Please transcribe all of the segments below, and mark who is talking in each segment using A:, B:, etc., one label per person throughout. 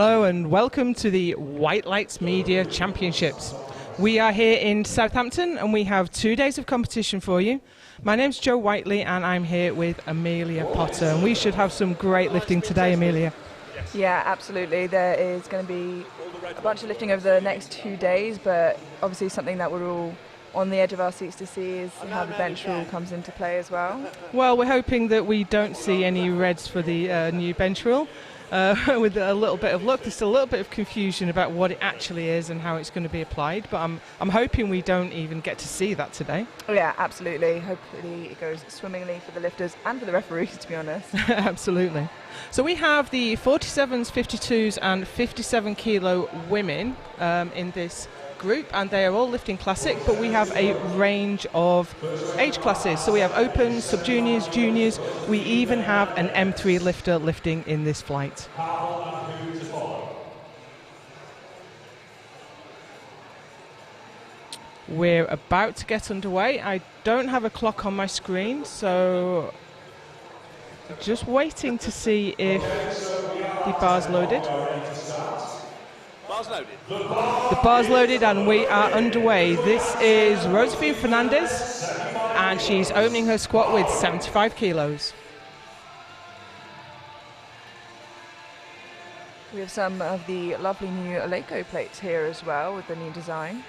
A: Hello and welcome to the White Lights Media Championships. We are here in Southampton and we have 2 days of competition for you. My name's Joe Whiteley and I'm here with Amelia Potter, and we should have some great lifting today, Amelia.
B: Yeah, absolutely. There is going to be a bunch of lifting over the next 2 days, but obviously something that we're all on the edge of our seats to see is how the bench rule comes into play as well.
A: Well, we're hoping that we don't see any reds for the new bench rule. With a little bit of luck, there's still a little bit of confusion about what it actually is and how it's going to be applied, but I'm hoping we don't even get to see that today.
B: Yeah, absolutely. Hopefully it goes swimmingly for the lifters and for the referees, to be honest.
A: Absolutely. So we have the 47s, 52s and 57 kilo women in this group, and they are all lifting classic, but we have a range of age classes. So we have open, sub-juniors, juniors. We even have an M3 lifter lifting in this flight. We're about to get underway. I don't have a clock on my screen, so just waiting to see if the bar's loaded. The bar's loaded and we are underway. This is Josephine Fernandez and she's opening her squat with 75 kilos.
B: We have some of the lovely new Eleiko plates here as well with the new design.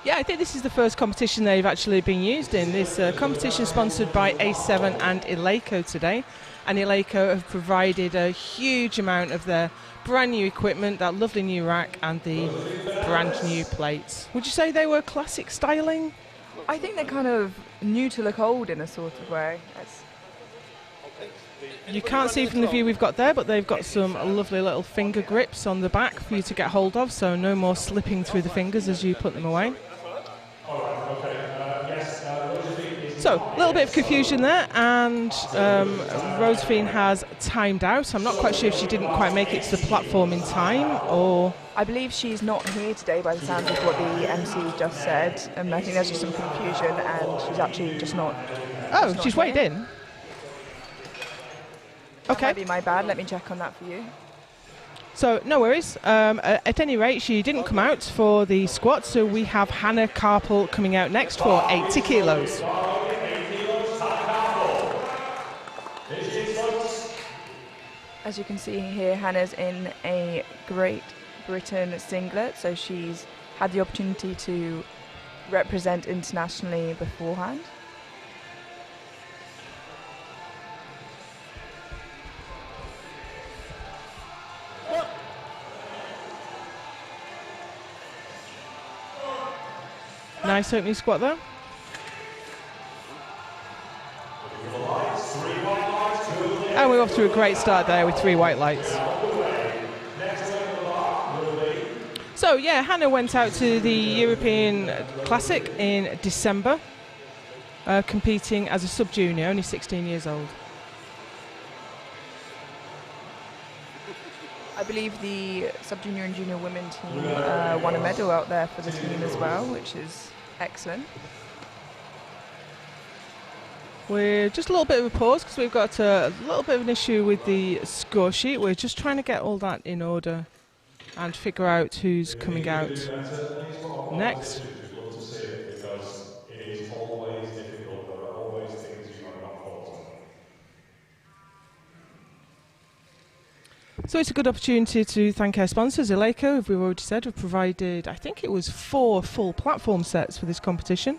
A: Yeah, I think this is the first competition they've actually been used in. This competition sponsored by A7 and Eleiko today. And Eleiko have provided a huge amount of their brand new equipment, that lovely new rack and the brand new plates. Would you say they were classic styling?
B: I think they're kind of new to look old in a sort of way.
A: You can't see from the view we've got there, but they've got some lovely little finger grips on the back for you to get hold of, so no more slipping through the fingers as you put them away. So, a little bit of confusion there, and Josephine has timed out. I'm not quite sure if she didn't quite make it to the platform in time, or...
B: I believe she's not here today by the sounds of what the MC just said. I think there's just some confusion, and she's actually just not...
A: Oh, she's weighed in?
B: That
A: Okay.
B: might be my bad. Let me check on that for you.
A: So, no worries. At any rate, she didn't come out for the squat, so we have Hannah Carpel coming out next for 80 kilos.
B: As you can see here, Hannah's in a Great Britain singlet, so she's had the opportunity to represent internationally beforehand.
A: Nice opening squat there. And we're off to a great start there with 3 white lights. So yeah, Hannah went out to the European Classic in December, competing as a sub-junior, only 16 years old.
B: I believe the sub-junior and junior women team won a medal out there for the team as well, which is excellent.
A: We're just a little bit of a pause because we've got a little bit of an issue with the score sheet. We're just trying to get all that in order and figure out who's coming out next. So it's a good opportunity to thank our sponsors. Eleiko, as we've already said, have provided, I think it was 4 full platform sets for this competition.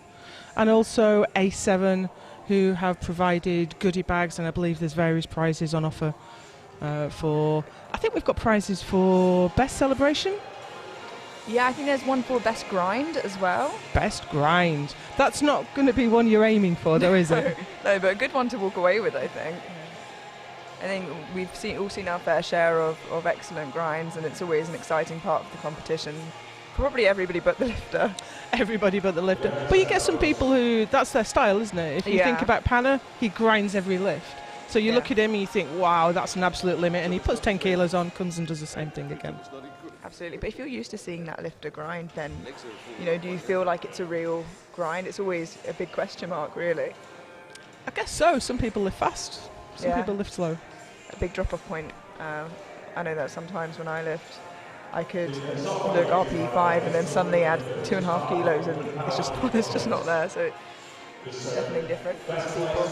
A: And also A7, who have provided goodie bags, and I believe there's various prizes on offer for... I think we've got prizes for Best Celebration.
B: Yeah, I think there's one for Best Grind as well.
A: Best Grind. That's not going to be one you're aiming for, though, is it?
B: No, but a good one to walk away with, I think. I think we've all seen our fair share of excellent grinds, and it's always an exciting part of the competition. Probably everybody but the lifter.
A: Everybody but the lifter. But you get some people who, that's their style, isn't it? If you think about Panna, he grinds every lift. So you look at him and you think, wow, that's an absolute limit. And he puts 10 kilos on, comes and does the same thing again.
B: Absolutely. But if you're used to seeing that lifter grind, then, do you feel like it's a real grind? It's always a big question mark, really.
A: I guess so. Some people lift fast. Some people lift slow.
B: A big drop-off point I know that sometimes when I lift, I could look RP5 and then suddenly add 2.5 kilos, and it's just not there. So it's definitely different for people.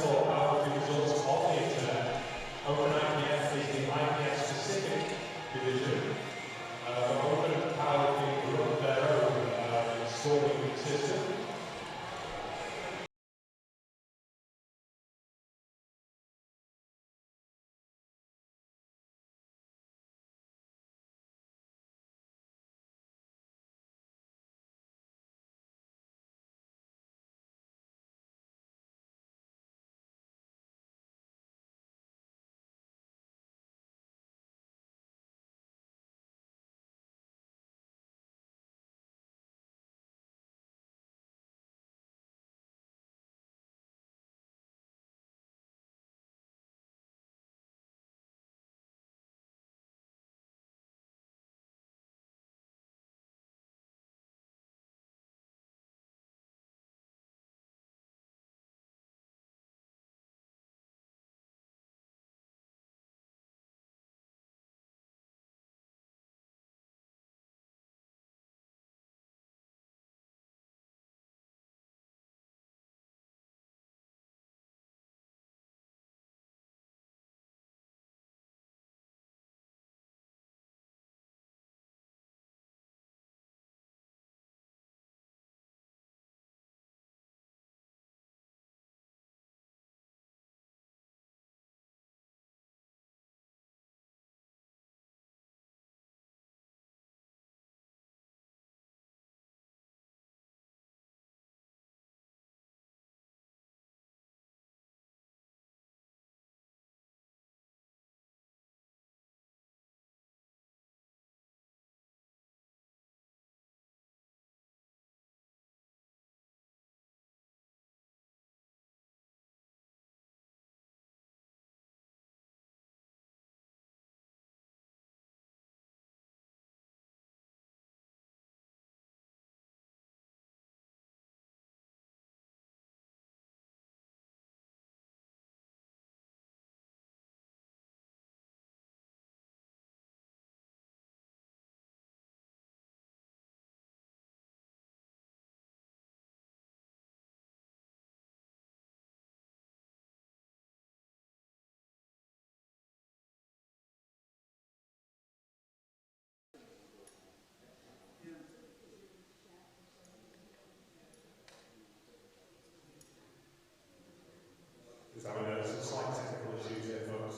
C: Just having some slight technical issues here, folks.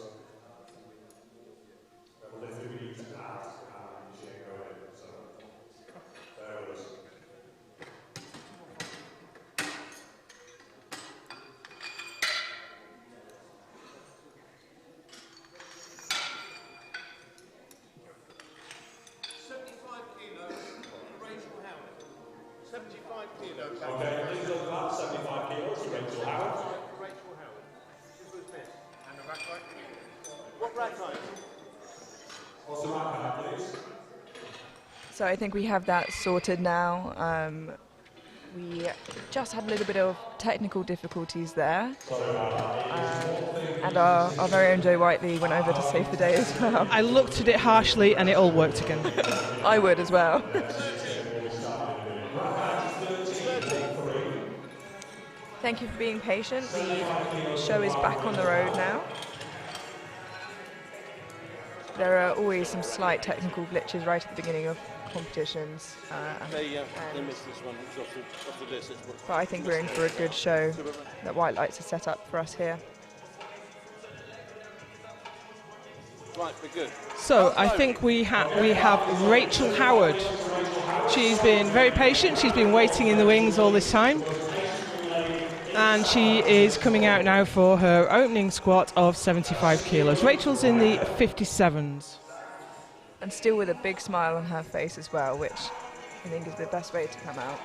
C: We have a lift that we need to add and the machine going in, so bear with us. Okay, please look at that, 75 kilos to Rachel Howard.
D: What rack height?
C: What's the rack height, please?
B: So I think we have that sorted now. We just had a little bit of technical difficulties there. And our very own Joe Whiteley went over to save the day as well.
A: I looked at it harshly and it all worked again.
B: I would as well. Thank you for being patient. The show is back on the road now. There are always some slight technical glitches right at the beginning of competitions.
D: They missed this one. It was off the list.
B: But I think we're in for a good show that White Lights has set up for us here.
D: Right, we're good.
A: So I think we have Rachel Howard. She's been very patient. She's been waiting in the wings all this time. And she is coming out now for her opening squat of 75 kilos. Rachel's in the 57s.
B: And still with a big smile on her face as well, which I think is the best way to come out.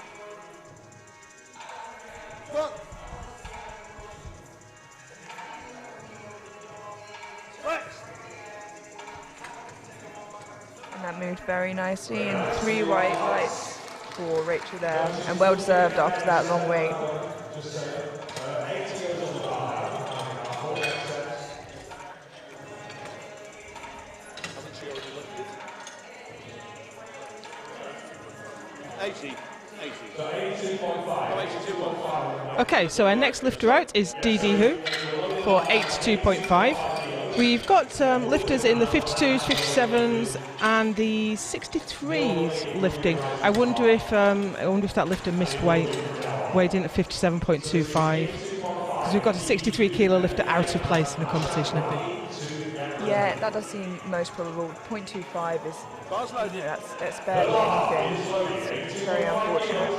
B: And that moved very nicely, and 3 white lights for Rachel there, and well deserved after that long wait.
D: 80. 82.5.
A: Okay, so our next lifter out is Dee Hu for 82.5. We've got lifters in the 52s, 57s, and the 63s lifting. I wonder if that lifter missed weight, weighed in at 57.25, because we've got a 63 kilo lifter out of place in the competition, I think.
B: Yeah, that does seem most probable. 0.25 is, that's barely anything. It's very unfortunate.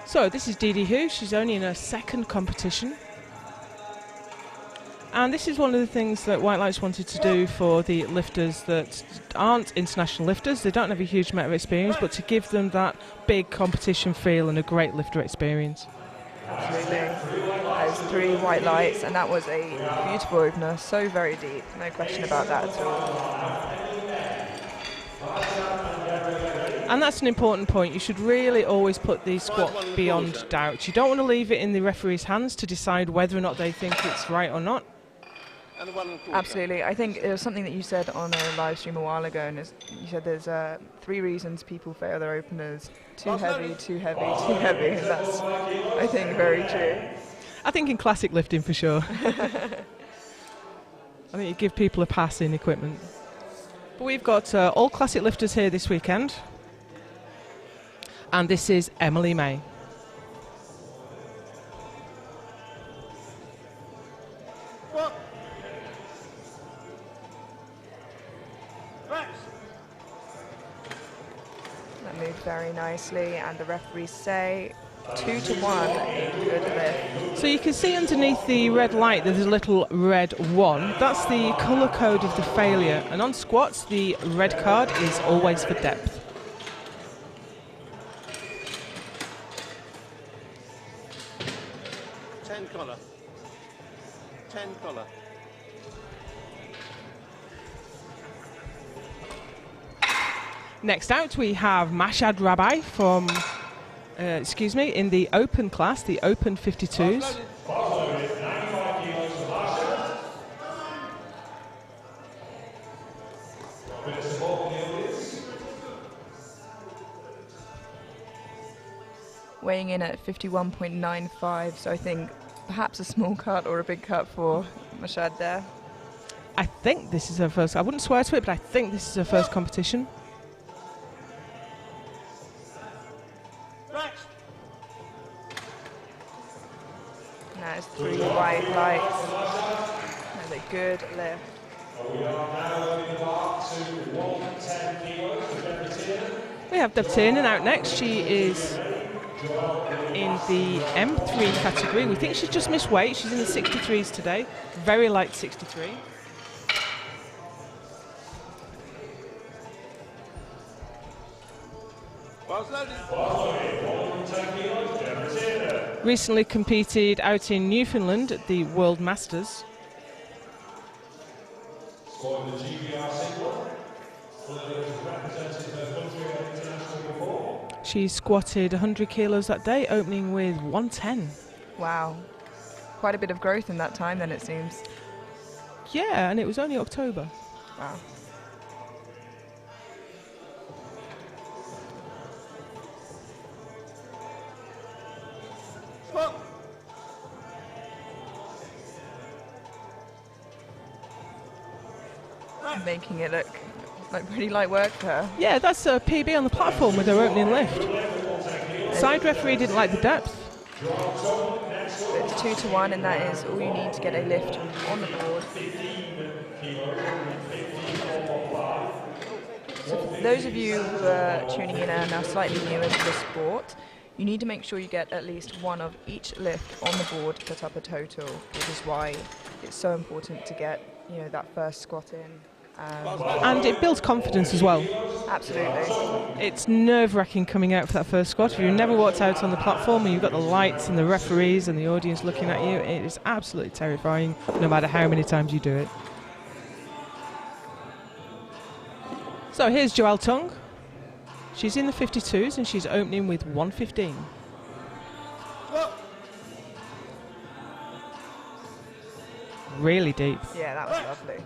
A: So this is Dee Hu. She's only in her second competition. And this is one of the things that White Lights wanted to do for the lifters that aren't international lifters. They don't have a huge amount of experience, but to give them that big competition feel and a great lifter experience.
B: Absolutely. Those 3 white lights, and that was a beautiful opener. So very deep. No question about that at all.
A: And that's an important point. You should really always put the squat beyond doubt. You don't want to leave it in the referee's hands to decide whether or not they think it's right or not.
B: Absolutely. I think it was something that you said on a live stream a while ago, and you said there's 3 reasons people fail their openers: too heavy, too heavy, too heavy, and that's, I think, very true.
A: I think in classic lifting for sure. I think you give people a pass in equipment. But we've got all classic lifters here this weekend. And this is Emily May.
D: What?
B: That moved very nicely, and the referees say 2-1, a good lift.
A: So you can see underneath the red light there's a little red 1. That's the colour code of the failure. And on squats, the red card is always for depth.
D: Collar. 10 collar.
A: Next out we have Mashad Rabai from, in the open class, the open 52s.
B: Weighing in at 51.95, so I think perhaps a small cut or a big cut for Mashad there.
A: I think this is her first, I wouldn't swear to it, but I think this is her first competition.
B: Now it's 3 white lights. That's a good lift.
A: We have Deb Tiernan out next. She is in the M3 category. We think she's just missed weight. She's in the 63s today. Very light 63. Recently competed out in Newfoundland at the World Masters. She squatted 100 kilos that day, opening with 110.
B: Wow. Quite a bit of growth in that time then, it seems.
A: Yeah, and it was only October.
B: Wow. Making it look like pretty light work for her.
A: Yeah, that's a PB on the platform with her opening lift. Side referee didn't like the depth.
B: It's 2-1, and that is all you need to get a lift on the board. So for those of you who are tuning in and are slightly newer to the sport, you need to make sure you get at least one of each lift on the board to put up a total, which is why it's so important to get, you know, that first squat in.
A: And it builds confidence as well.
B: Absolutely.
A: It's nerve-wracking coming out for that first squat. If you've never walked out on the platform and you've got the lights and the referees and the audience looking at you, it is absolutely terrifying, no matter how many times you do it. So here's Joelle Tung. She's in the 52s and she's opening with 115. really deep.
B: Yeah, that was lovely.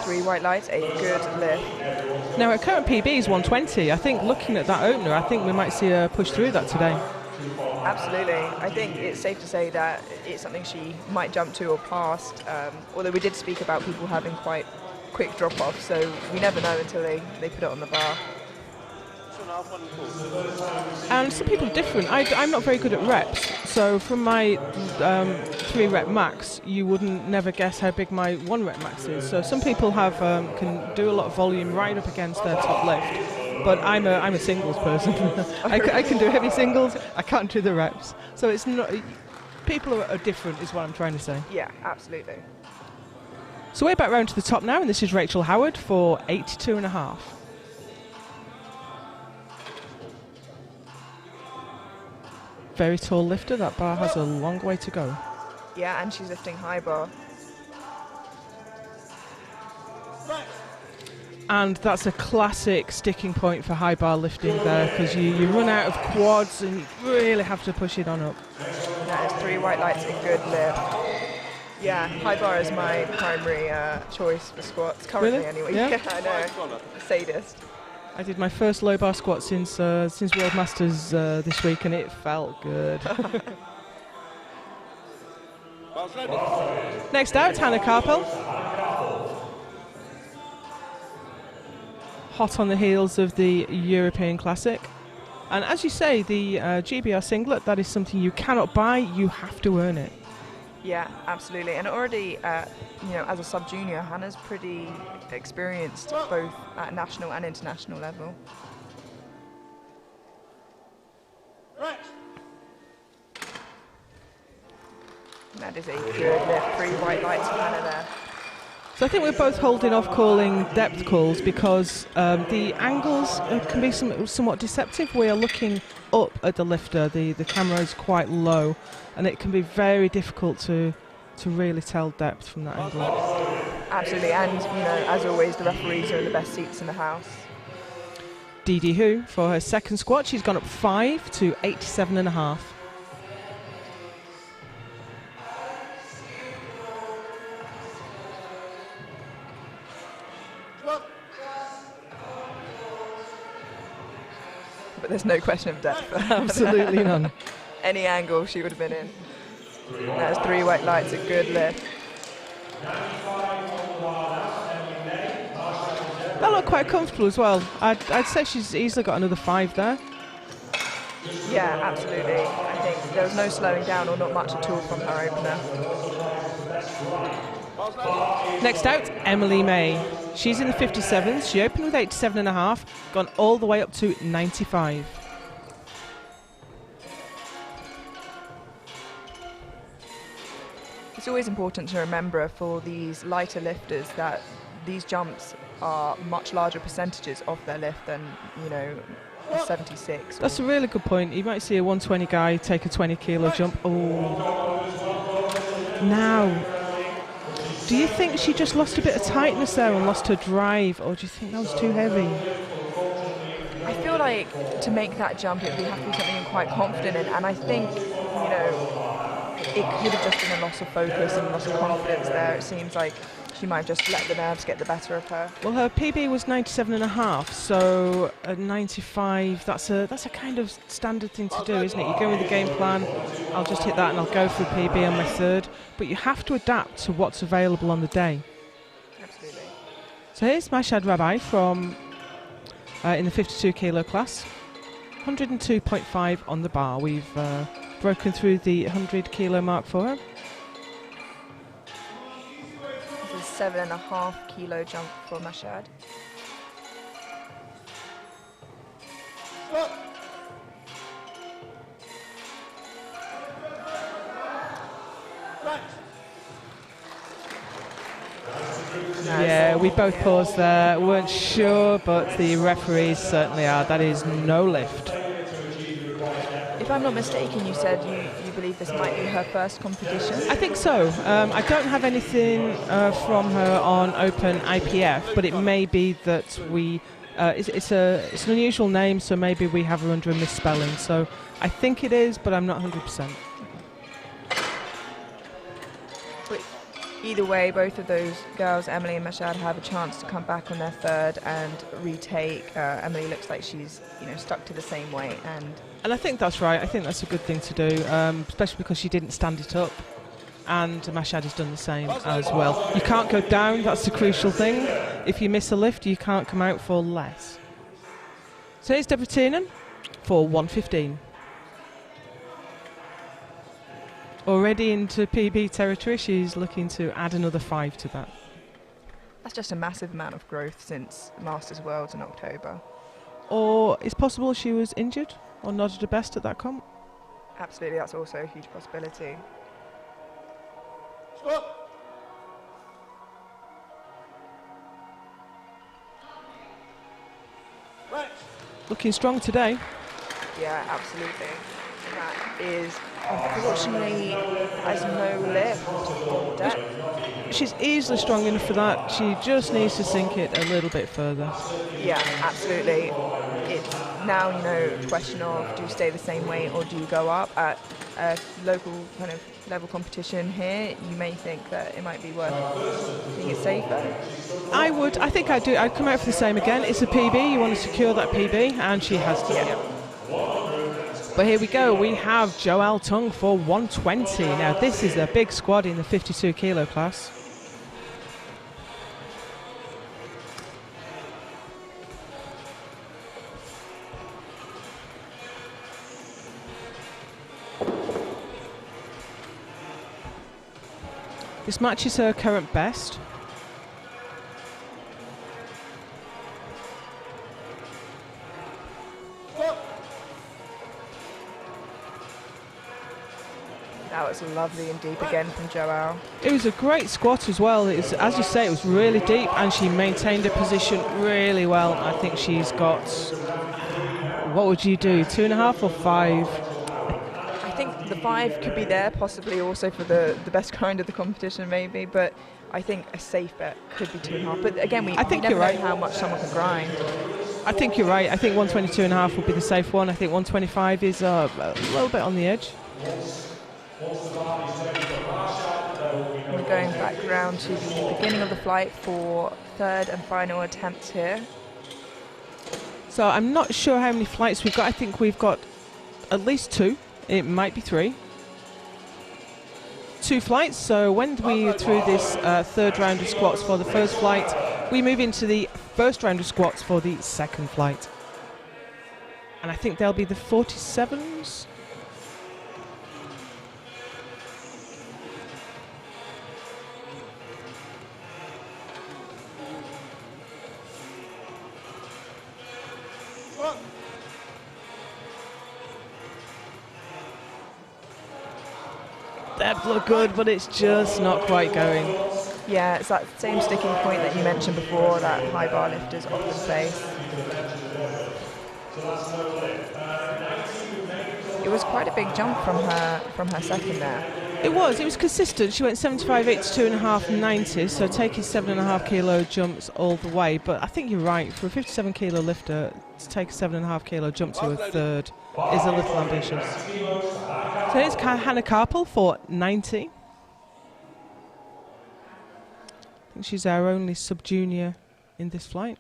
B: 3 white lights, a good lift.
A: Now, her current PB is 120. I think looking at that opener, I think we might see her push through that today.
B: Absolutely. I think it's safe to say that it's something she might jump to or past, although we did speak about people having quite quick drop-off, so we never know until they put it on the bar.
A: And some people are different. I'm not very good at reps, so from my 3 rep max, you wouldn't never guess how big my 1 rep max is. So some people have can do a lot of volume right up against their top lift, but I'm a singles person. I can do heavy singles. I can't do the reps. So it's not. People are different, is what I'm trying to say.
B: Yeah, absolutely.
A: So we're back round to the top now, and this is Rachel Howard for 82.5. Very tall lifter. That bar has a long way to go.
B: Yeah, and she's lifting high bar.
A: And that's a classic sticking point for high bar lifting there, because you run out of quads and you really have to push it on up.
B: That is 3 white lights, a good lift. Yeah, high bar is my primary choice for squats, currently
A: Really?
B: anyway.
A: Yeah?
B: I know, sadist.
A: I did my first low bar squat since World Masters this week, and it felt good. Next out, Hannah Carpel. Hot on the heels of the European Classic. And as you say, the GBR singlet, that is something you cannot buy, you have to earn it.
B: Yeah, absolutely. And already, as a sub-junior, Hannah's pretty experienced both at national and international level. That is a good lift. 3 white lights for Hannah there.
A: So I think we're both holding off calling depth calls because the angles can be somewhat deceptive. We are looking up at the lifter. The camera is quite low, and it can be very difficult to really tell depth from that angle.
B: Absolutely, and as always, the referees are in the best seats in the house.
A: Dee Dee Hu for her second squat. She's gone up 5 to 87.5.
B: But there's no question of depth.
A: Absolutely none.
B: Any angle she would have been in. That's 3 white lights, a good lift.
A: That looked quite comfortable as well. I'd say she's easily got another 5 there.
B: Yeah, absolutely. I think there was no slowing down or not much at all from her opener.
A: Next out, Emily May. She's in the 57s. She opened with 87.5, gone all the way up to 95.
B: It's always important to remember for these lighter lifters that these jumps are much larger percentages of their lift than, a 76.
A: That's a really good point. You might see a 120 guy take a 20 kilo jump. Oh. Now, do you think she just lost a bit of tightness there and lost her drive, or do you think that was too heavy?
B: I feel like to make that jump, it would have to be something I'm quite confident in, and I think, it could have just been a loss of focus and loss of confidence there. It seems like she might have just let the nerves get the better of her.
A: Well, her PB was 97.5, so at 95, that's a kind of standard thing to do, isn't it? You go with the game plan, I'll just hit that and I'll go for a PB on my third, but you have to adapt to what's available on the day.
B: Absolutely.
A: So here's Mashhad Rabai from in the 52 kilo class, 102.5 on the bar. We've broken through the 100 kilo mark for her.
B: This is a 7.5 kilo jump for Mashhad.
A: Yeah, we both paused there, weren't sure, but the referees certainly are. That is no lift.
B: If I'm not mistaken, you said you believe this might be her first competition?
A: I think so. I don't have anything from her on Open IPF, but it may be that we It's an unusual name, so maybe we have her under a misspelling. So I think it is, but I'm not 100%.
B: But either way, both of those girls, Emily and Mashad, have a chance to come back on their third and retake. Emily looks like she's stuck to the same weight,
A: and I think that's right. I think that's a good thing to do, especially because she didn't stand it up. And Mashad has done the same as well. You can't go down, that's the crucial thing. If you miss a lift, you can't come out for less. So here's Deborah Tiernan for 115. Already into PB territory, she's looking to add another 5 to that.
B: That's just a massive amount of growth since Masters Worlds in October.
A: Or it's possible she was injured or not at her best at that comp.
B: Absolutely, that's also a huge possibility.
A: Looking strong today.
B: Yeah, absolutely. That is, unfortunately, has no lift or depth.
A: She's easily strong enough for that. She just needs to sink it a little bit further.
B: Yeah, absolutely. It's now, a question of do you stay the same weight or do you go up at a local kind of level competition here? You may think that it might be worth being it safer.
A: I would. I think I'd do. I'd come out for the same again. It's a PB. You want to secure that PB, and she has to.
B: Yeah.
A: But here we go. We have Joelle Tung for 120. Now this is a big squad in the 52 kilo class. This matches her current best.
B: That was lovely and deep again from Joelle.
A: It was a great squat as well. It's, as you say, it was really deep and she maintained her position really well. I think she's got, what would you do, 2.5 or 5?
B: I think the 5 could be there, possibly also for the best grind of the competition maybe, but I think a safe bet could be 2.5. But again, we never know how much someone can grind.
A: I think you're right. I think 122.5 would be the safe one. I think 125 is a little bit on the edge.
B: We're going back around to the beginning of the flight for third and final attempts here.
A: So I'm not sure how many flights we've got. I think we've got at least 2. It might be 3. 2 flights. So when we through this third round of squats for the first flight, we move into the first round of squats for the second flight. And I think they'll be the 47s. That look good, but it's just not quite going.
B: Yeah, it's that same sticking point that you mentioned before, that high bar lifters often face. It was quite a big jump from her second there.
A: It was consistent. She went 75.8 to 2.5 90, so taking 7.5 kilo jumps all the way. But I think you're right, for a 57 kilo lifter to take a 7.5 kilo jump to a third is a little ambitious. So here's Hannah Karpel for 90. I think she's our only sub-junior in this flight.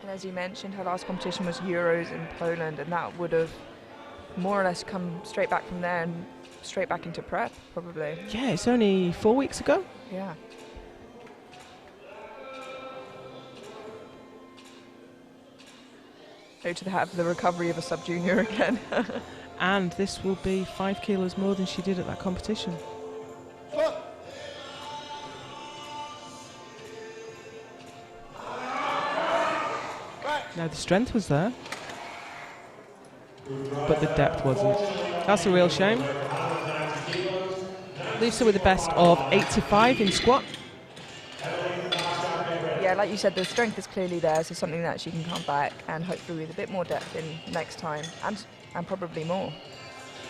B: And as you mentioned, her last competition was Euros in Poland, and that would have more or less come straight back from there and straight back into prep, probably.
A: Yeah, it's only 4 weeks ago.
B: Yeah. So to have the recovery of a sub-junior again.
A: And this will be 5 kilos more than she did at that competition. Now the strength was there, but the depth wasn't. That's a real shame. Leaves her with the best of 85 in squat.
B: Yeah, like you said, the strength is clearly there, so something that she can come back and hopefully with a bit more depth in next time, and probably more.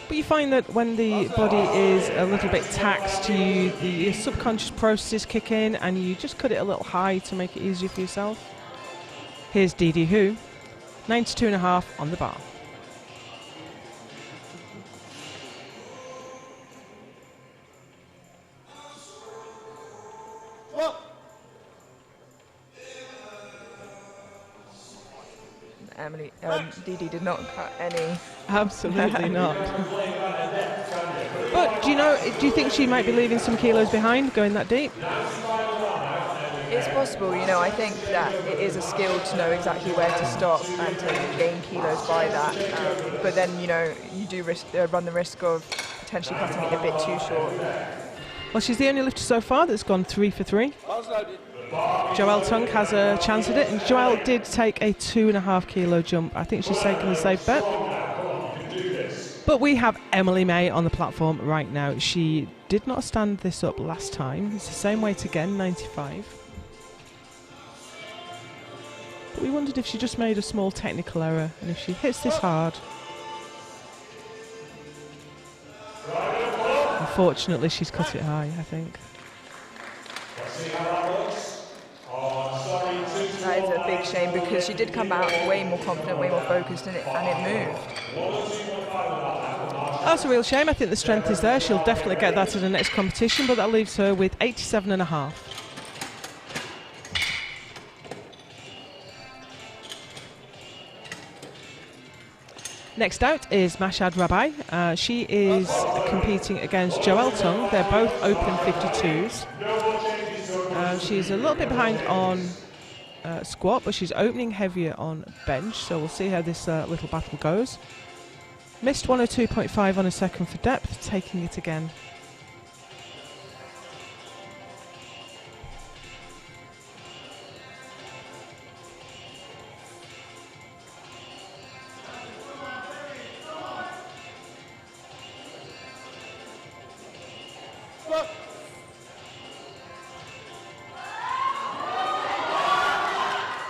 A: But you find that when the body is a little bit taxed, the subconscious processes kick in and you just cut it a little high to make it easier for yourself. Here's Dee Dee Hu, 92.5 on the bar.
B: Dee Dee did not cut any.
A: Absolutely not. But do you think she might be leaving some kilos behind going that deep?
B: It's possible, I think that it is a skill to know exactly where to stop and to gain kilos by that. But then, you do run the risk of potentially cutting it a bit too short.
A: Well, she's the only lifter so far that's gone 3 for 3. Joelle Tung has a chance at it, and Joelle did take a 2.5 kilo jump. I think she's taken the safe bet. But we have Emily May on the platform right now. She did not stand this up last time. It's the same weight again, 95. But we wondered if she just made a small technical error, and if she hits this hard. Unfortunately, she's cut it high, I think.
B: That is a big shame because she did come out way more confident, way more focused in it, and it moved.
A: That's a real shame. I think the strength is there. She'll definitely get that to the next competition, but that leaves her with 87.5. Next out is Mashhad Rabai. She is competing against Joelle Tung. They're both open 52s. She's a little bit behind on squat, but she's opening heavier on bench, so we'll see how this little battle goes. Missed 102.5 on a second for depth, taking it again.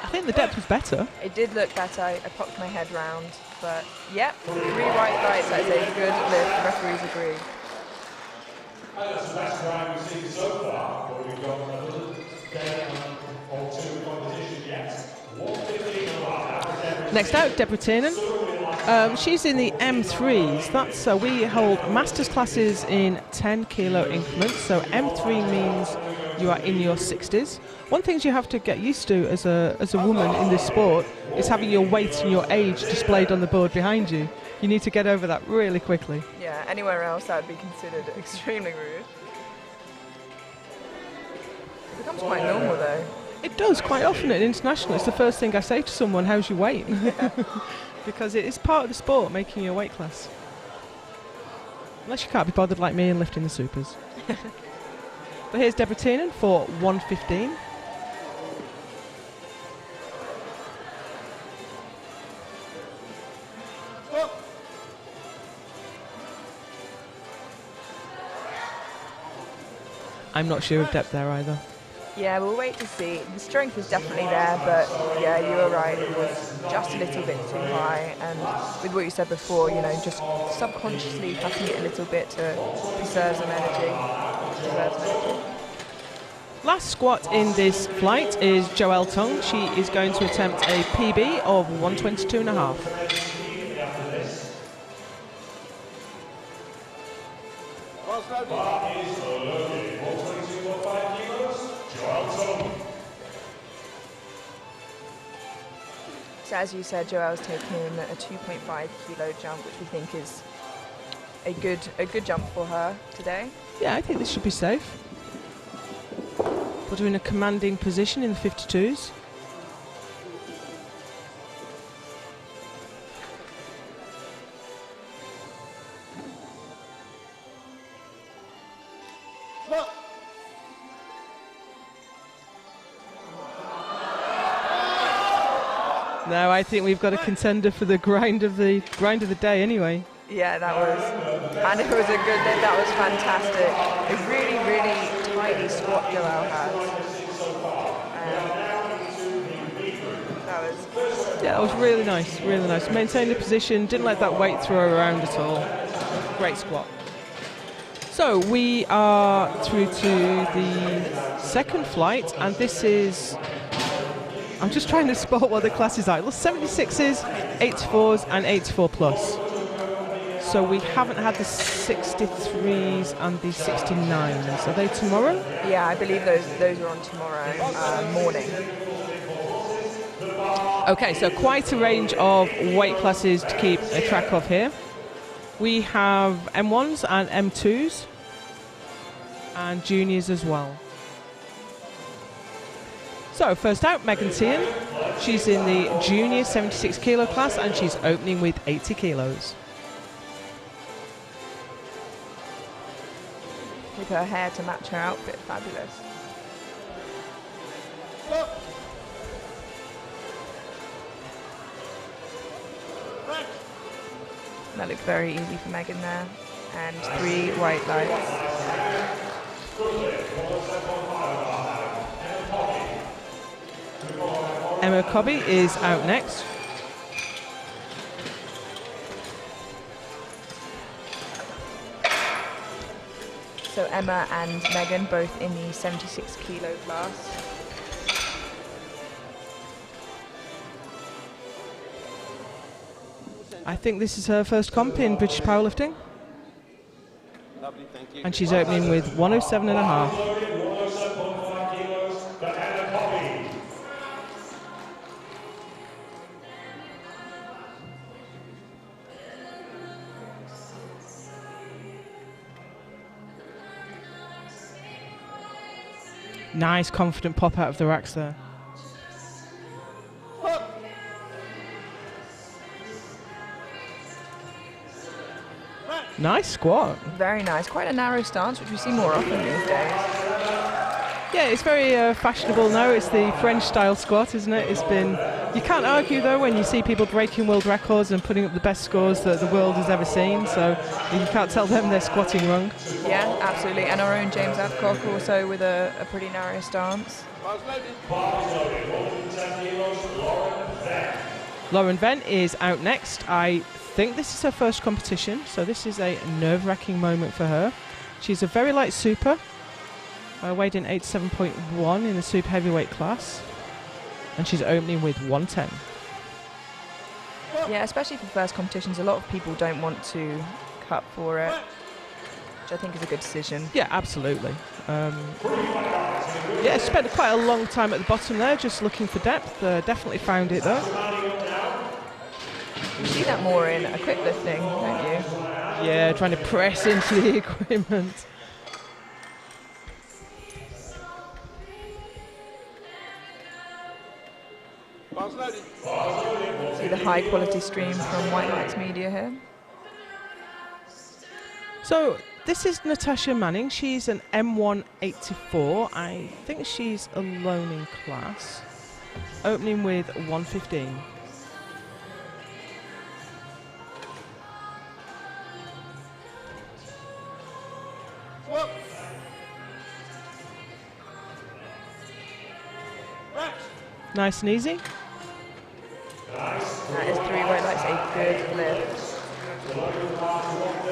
A: I think the depth was better.
B: It did look better. I popped my head round, but yep, 3 white lights. That's a good lift. The referees agree.
C: That's the best round we've seen so far, but we've got another day or 2 competition yet. 1:15.
A: Next out, Deborah Tiernan. She's in the M3s. That's we hold masters classes in 10 kilo increments. So M3 means you are in your 60s. One thing you have to get used to as a woman in this sport is having your weight and your age displayed on the board behind you. You need to get over that really quickly.
B: Yeah, anywhere else that would be considered extremely rude. It becomes quite normal though.
A: It does quite often at international. It's the first thing I say to someone, how's your weight?
B: Yeah.
A: Because it is part of the sport, making your weight class. Unless you can't be bothered like me and lifting the supers. But here's Deborah Tiernan for 1:15. I'm not sure of depth there either.
B: Yeah, we'll wait to see. The strength is definitely there, but yeah, you were right. It was just a little bit too high. And with what you said before, just subconsciously cutting it a little bit to preserve some energy.
A: Last squat in this flight is Joelle Tung. She is going to attempt a PB of 122.5.
B: So as you said, Joelle's taken a 2.5 kilo jump, which we think is a good jump for her today.
A: Yeah, I think this should be safe. Put her in a commanding position in the 52s. No, I think we've got a contender for the grind of the day anyway.
B: Yeah, that was, and it was a good lift. That was fantastic. A really, really tidy squat Joelle had.
A: Yeah, that was really nice, really nice. Maintained the position, didn't let that weight throw her around at all. Great squat. So we are through to the second flight, and this is, I'm just trying to spot what the classes are. 76s, 84s, and 84 plus. So we haven't had the 63s and the 69s. Are they tomorrow?
B: Yeah, I believe those are on tomorrow morning.
A: Okay, so quite a range of weight classes to keep a track of here. We have M1s and M2s and juniors as well. So first out, Megan Tian. She's in the junior 76 kilo class and she's opening with 80 kilos.
B: With her hair to match her outfit, fabulous. That looked very easy for Megan there. And 3 white lights.
A: Emma Cobby is out next.
B: So Emma and Megan both in the 76 kilo class.
A: I think this is her first comp in British powerlifting.
D: Lovely, thank you.
A: And she's opening with 107 and a half. Nice, confident pop out of the racks there. Nice squat.
B: Very nice. Quite a narrow stance, which we see more often these days.
A: Yeah, it's very fashionable now. It's the French style squat, isn't it? It's been. You can't argue though when you see people breaking world records and putting up the best scores that the world has ever seen. So you can't tell them they're squatting wrong.
B: Yeah, absolutely. And our own James Adcock also with a pretty narrow stance.
A: Lauren Venn is out next. I think this is her first competition, so this is a nerve-wracking moment for her. She's a very light super, weighed in 87.1 in the super heavyweight class, and she's opening with 110.
B: Yeah, especially for first competitions, a lot of people don't want to cut for it, which I think is a good decision.
A: Yeah, absolutely. Yeah, spent quite a long time at the bottom there, just looking for depth. Definitely found it though.
B: You see that more in equip lifting, don't you?
A: Yeah, trying to press into the equipment.
B: See the high quality stream from White Lights Media here.
A: So this is Natasha Manning. She's an M184. I think she's alone in class. Opening with 115. Nice and easy.
B: That is 3 white lights, a good lift.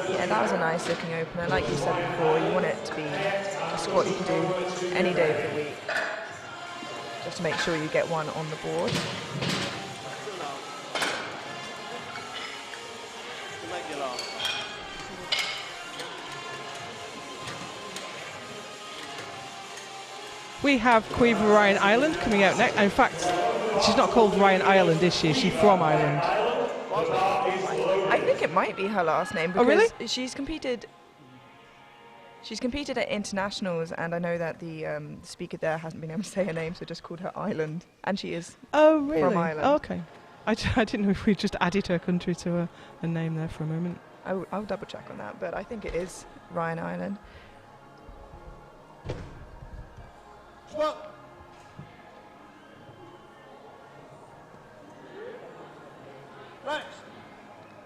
B: Yeah, that was a nice looking opener. Like you said before, you want it to be a squat you can do any day of the week. Just to make sure you get one on the board.
A: We have Quiver Ryan Ireland coming out next. In fact, she's not called Ryan Ireland, is she? She's from Ireland.
B: I think it might be her last name because
A: really?
B: she's competed at internationals, and I know that the speaker there hasn't been able to say her name, so just called her Ireland, and she is
A: from
B: Ireland.
A: Oh, okay. I didn't know if we just added her country to a name there for a moment.
B: I'll double check on that, but I think it is Ryan Ireland.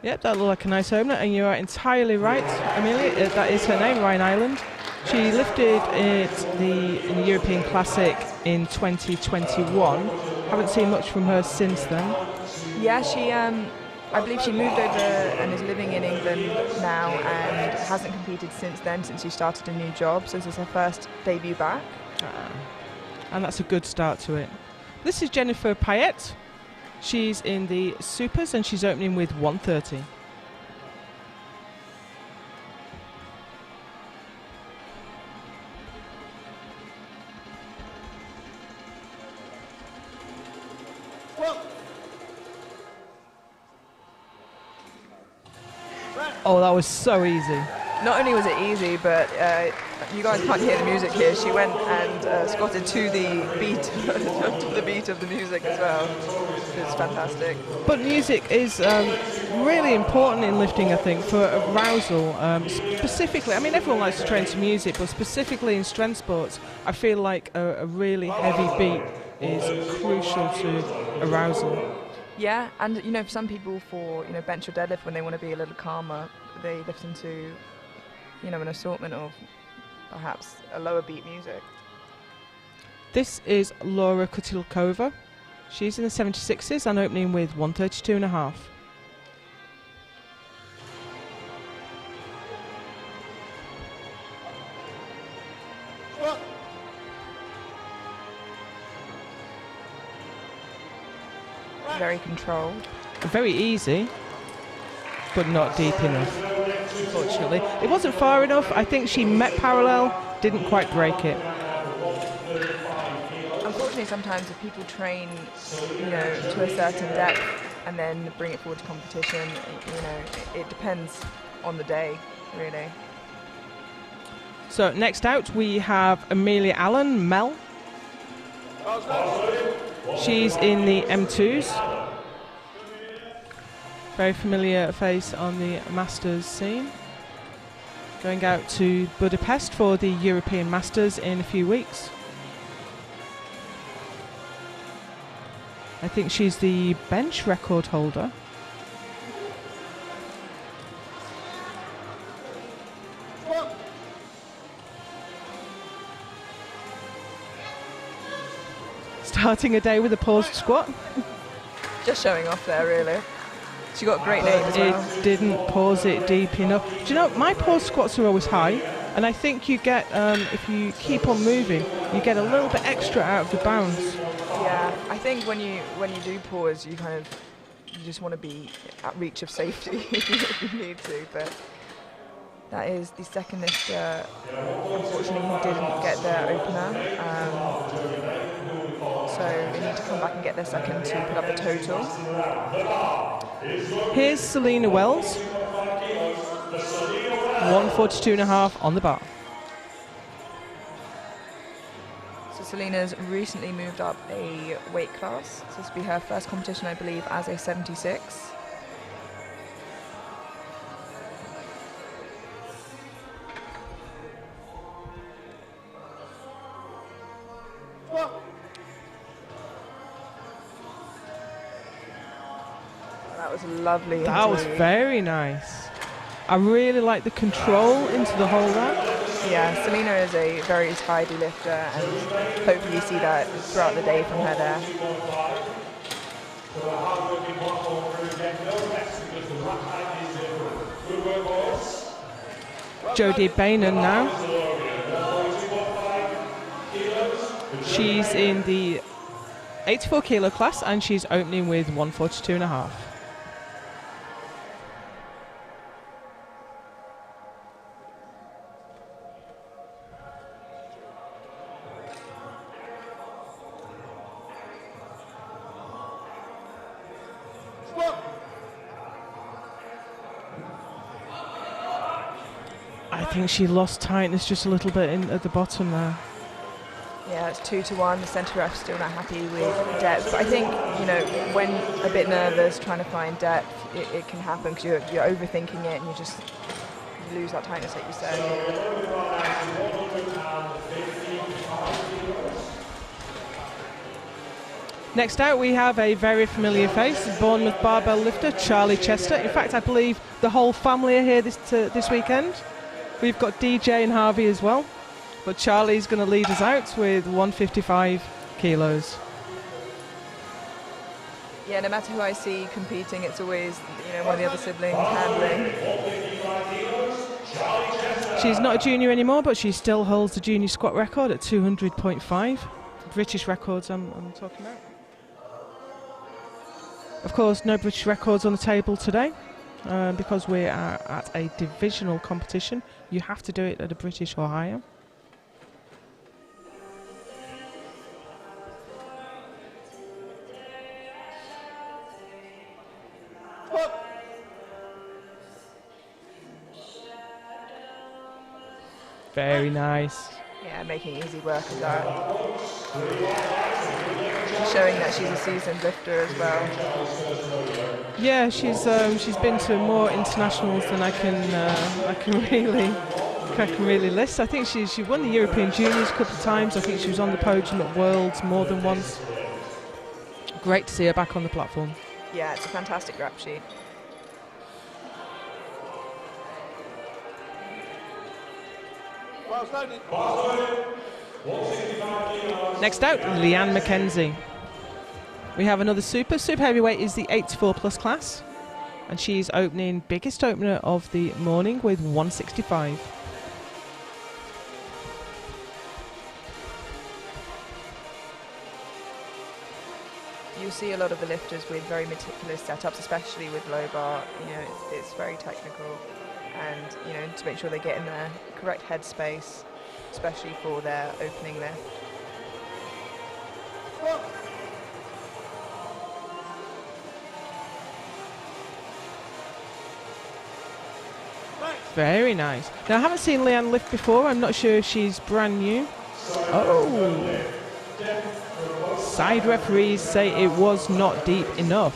A: Yep, that looked like a nice opener, and you are entirely right, Amelia. That is her name, Ryan Ireland. She lifted it in the European Classic in 2021. Haven't seen much from her since then.
B: Yeah, I believe she moved over and is living in England now and hasn't competed since then, since she started a new job. So this is her first debut back.
A: And that's a good start to it. This is Jennifer Payette. She's in the Supers and she's opening with 130. Oh, that was so easy.
B: Not only was it easy, but you guys can't hear the music here. She went and squatted to the beat, to the beat of the music as well. It's fantastic.
A: But music is really important in lifting, I think, for arousal. Specifically, I mean, everyone likes to train to music, but specifically in strength sports, I feel like a really heavy beat is crucial to arousal.
B: Yeah, and you know, for some people, for bench or deadlift, when they want to be a little calmer, they listen to an assortment of perhaps a lower beat music.
A: This is Laura Kutilkova. She's in the 76s and opening with 132.5.
B: Very controlled.
A: Very easy, but not deep enough, unfortunately. It wasn't far enough. I think she met parallel, didn't quite break it.
B: Unfortunately, sometimes if people train, to a certain depth and then bring it forward to competition, it depends on the day, really.
A: So next out we have Amelia Allen, Mel. She's in the M2s. Very familiar face on the Masters scene. Going out to Budapest for the European Masters in a few weeks. I think she's the bench record holder. Starting a day with a paused squat.
B: Just showing off there, really. She got a great name as well.
A: It didn't pause it deep enough. Do you know, my pause squats are always high, and I think you get, if you keep on moving, you get a little bit extra out of the bounce.
B: Yeah, I think when you do pause, you just want to be at reach of safety if you need to. But that is the second lifter, unfortunately, who didn't get their opener. So they need to come back and get their second to put up a total.
A: Here's Selena Wells. 142.5 on the bar.
B: So Selena's recently moved up a weight class. So this will be her first competition, I believe, as a 76. That was lovely.
A: That was very nice. I really like the control into the holder.
B: Yeah, Selena is a very tidy lifter, and hopefully you see that throughout the day from her there.
A: Jodie Bainan now. She's in the 84 kilo class and she's opening with 142.5. I think she lost tightness just a little bit at the bottom there.
B: Yeah, it's 2-1. The centre ref's still not happy with depth. But I think, when a bit nervous, trying to find depth, it can happen because you're overthinking it and you lose that tightness that you said.
A: Next out we have a very familiar face, Bournemouth barbell lifter Charlie Chester. In fact, I believe the whole family are here this weekend. We've got DJ and Harvey as well, but Charlie's going to lead us out with 155 kilos.
B: Yeah, no matter who I see competing, it's always, you know, one of the other siblings handling.
A: She's not a junior anymore, but she still holds the junior squat record at 200.5. British records I'm talking about. Of course, no British records on the table today. Because we are at a divisional competition, you have to do it at a British or higher. Very nice.
B: Yeah, making easy work of that. Showing that she's a seasoned lifter as well.
A: Yeah, she's been to more internationals than I can really list. I think she won the European Juniors a couple of times. I think she was on the podium at Worlds more than once. Great to see her back on the platform.
B: Yeah, it's a fantastic rap sheet.
A: Next out, Leanne McKenzie. We have another super heavyweight is the 84 plus class, and she's opening biggest opener of the morning with 165.
B: You see a lot of the lifters with very meticulous setups, especially with low bar. You know, it's very technical, and you know, to make sure they get in the correct headspace, especially for their opening lift.
A: Very nice. Now, I haven't seen Leanne lift before. I'm not sure if she's brand new. Oh. Side referees say it was not deep enough.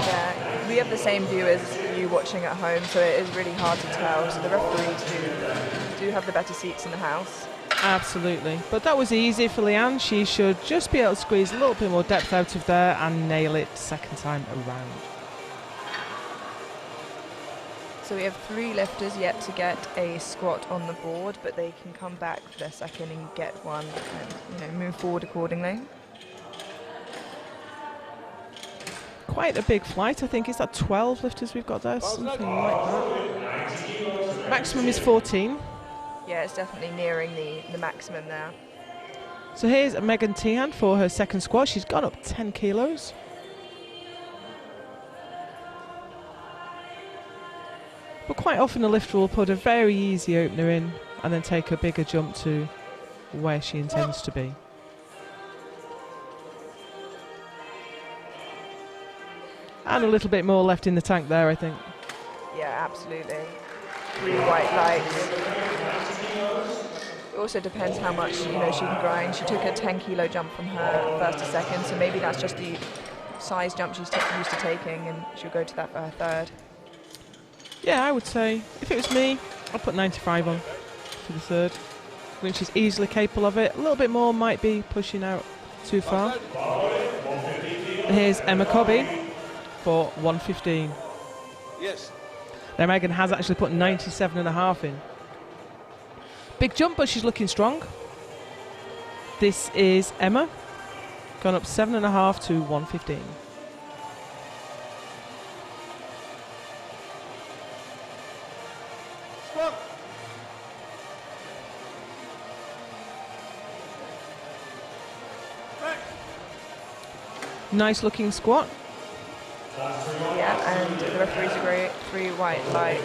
B: Yeah, we have the same view as you watching at home, so it is really hard to tell. So the referees do have the better seats in the house.
A: Absolutely. But that was easy for Leanne. She should just be able to squeeze a little bit more depth out of there and nail it second time around.
B: So we have 3 lifters yet to get a squat on the board, but they can come back for their second and get one and, you know, move forward accordingly.
A: Quite a big flight. I think it's that 12 lifters we've got there, something like that. Maximum is 14.
B: Yeah, it's definitely nearing the maximum now.
A: So here's Megan Tehan for her second squat. She's gone up 10 kilos. But quite often a lifter will put a very easy opener in and then take a bigger jump to where she intends to be. And a little bit more left in the tank there, I think.
B: Yeah, absolutely. 3 white lights. It also depends how much, you know, she can grind. She took a 10 kilo jump from her first to second, so maybe that's just the size jump she's used to taking, and she'll go to that for her third.
A: Yeah, I would say, if it was me, I'd put 95 on for the third. I think she's easily capable of it. A little bit more might be pushing out too far. And here's Emma Cobby for 115.
D: Yes.
A: Now Megan has actually put 97.5 in. Big jump, but she's looking strong. This is Emma, gone up 7.5 to 115. Nice looking squat.
B: Yeah, and the referees agree, 3 white lights.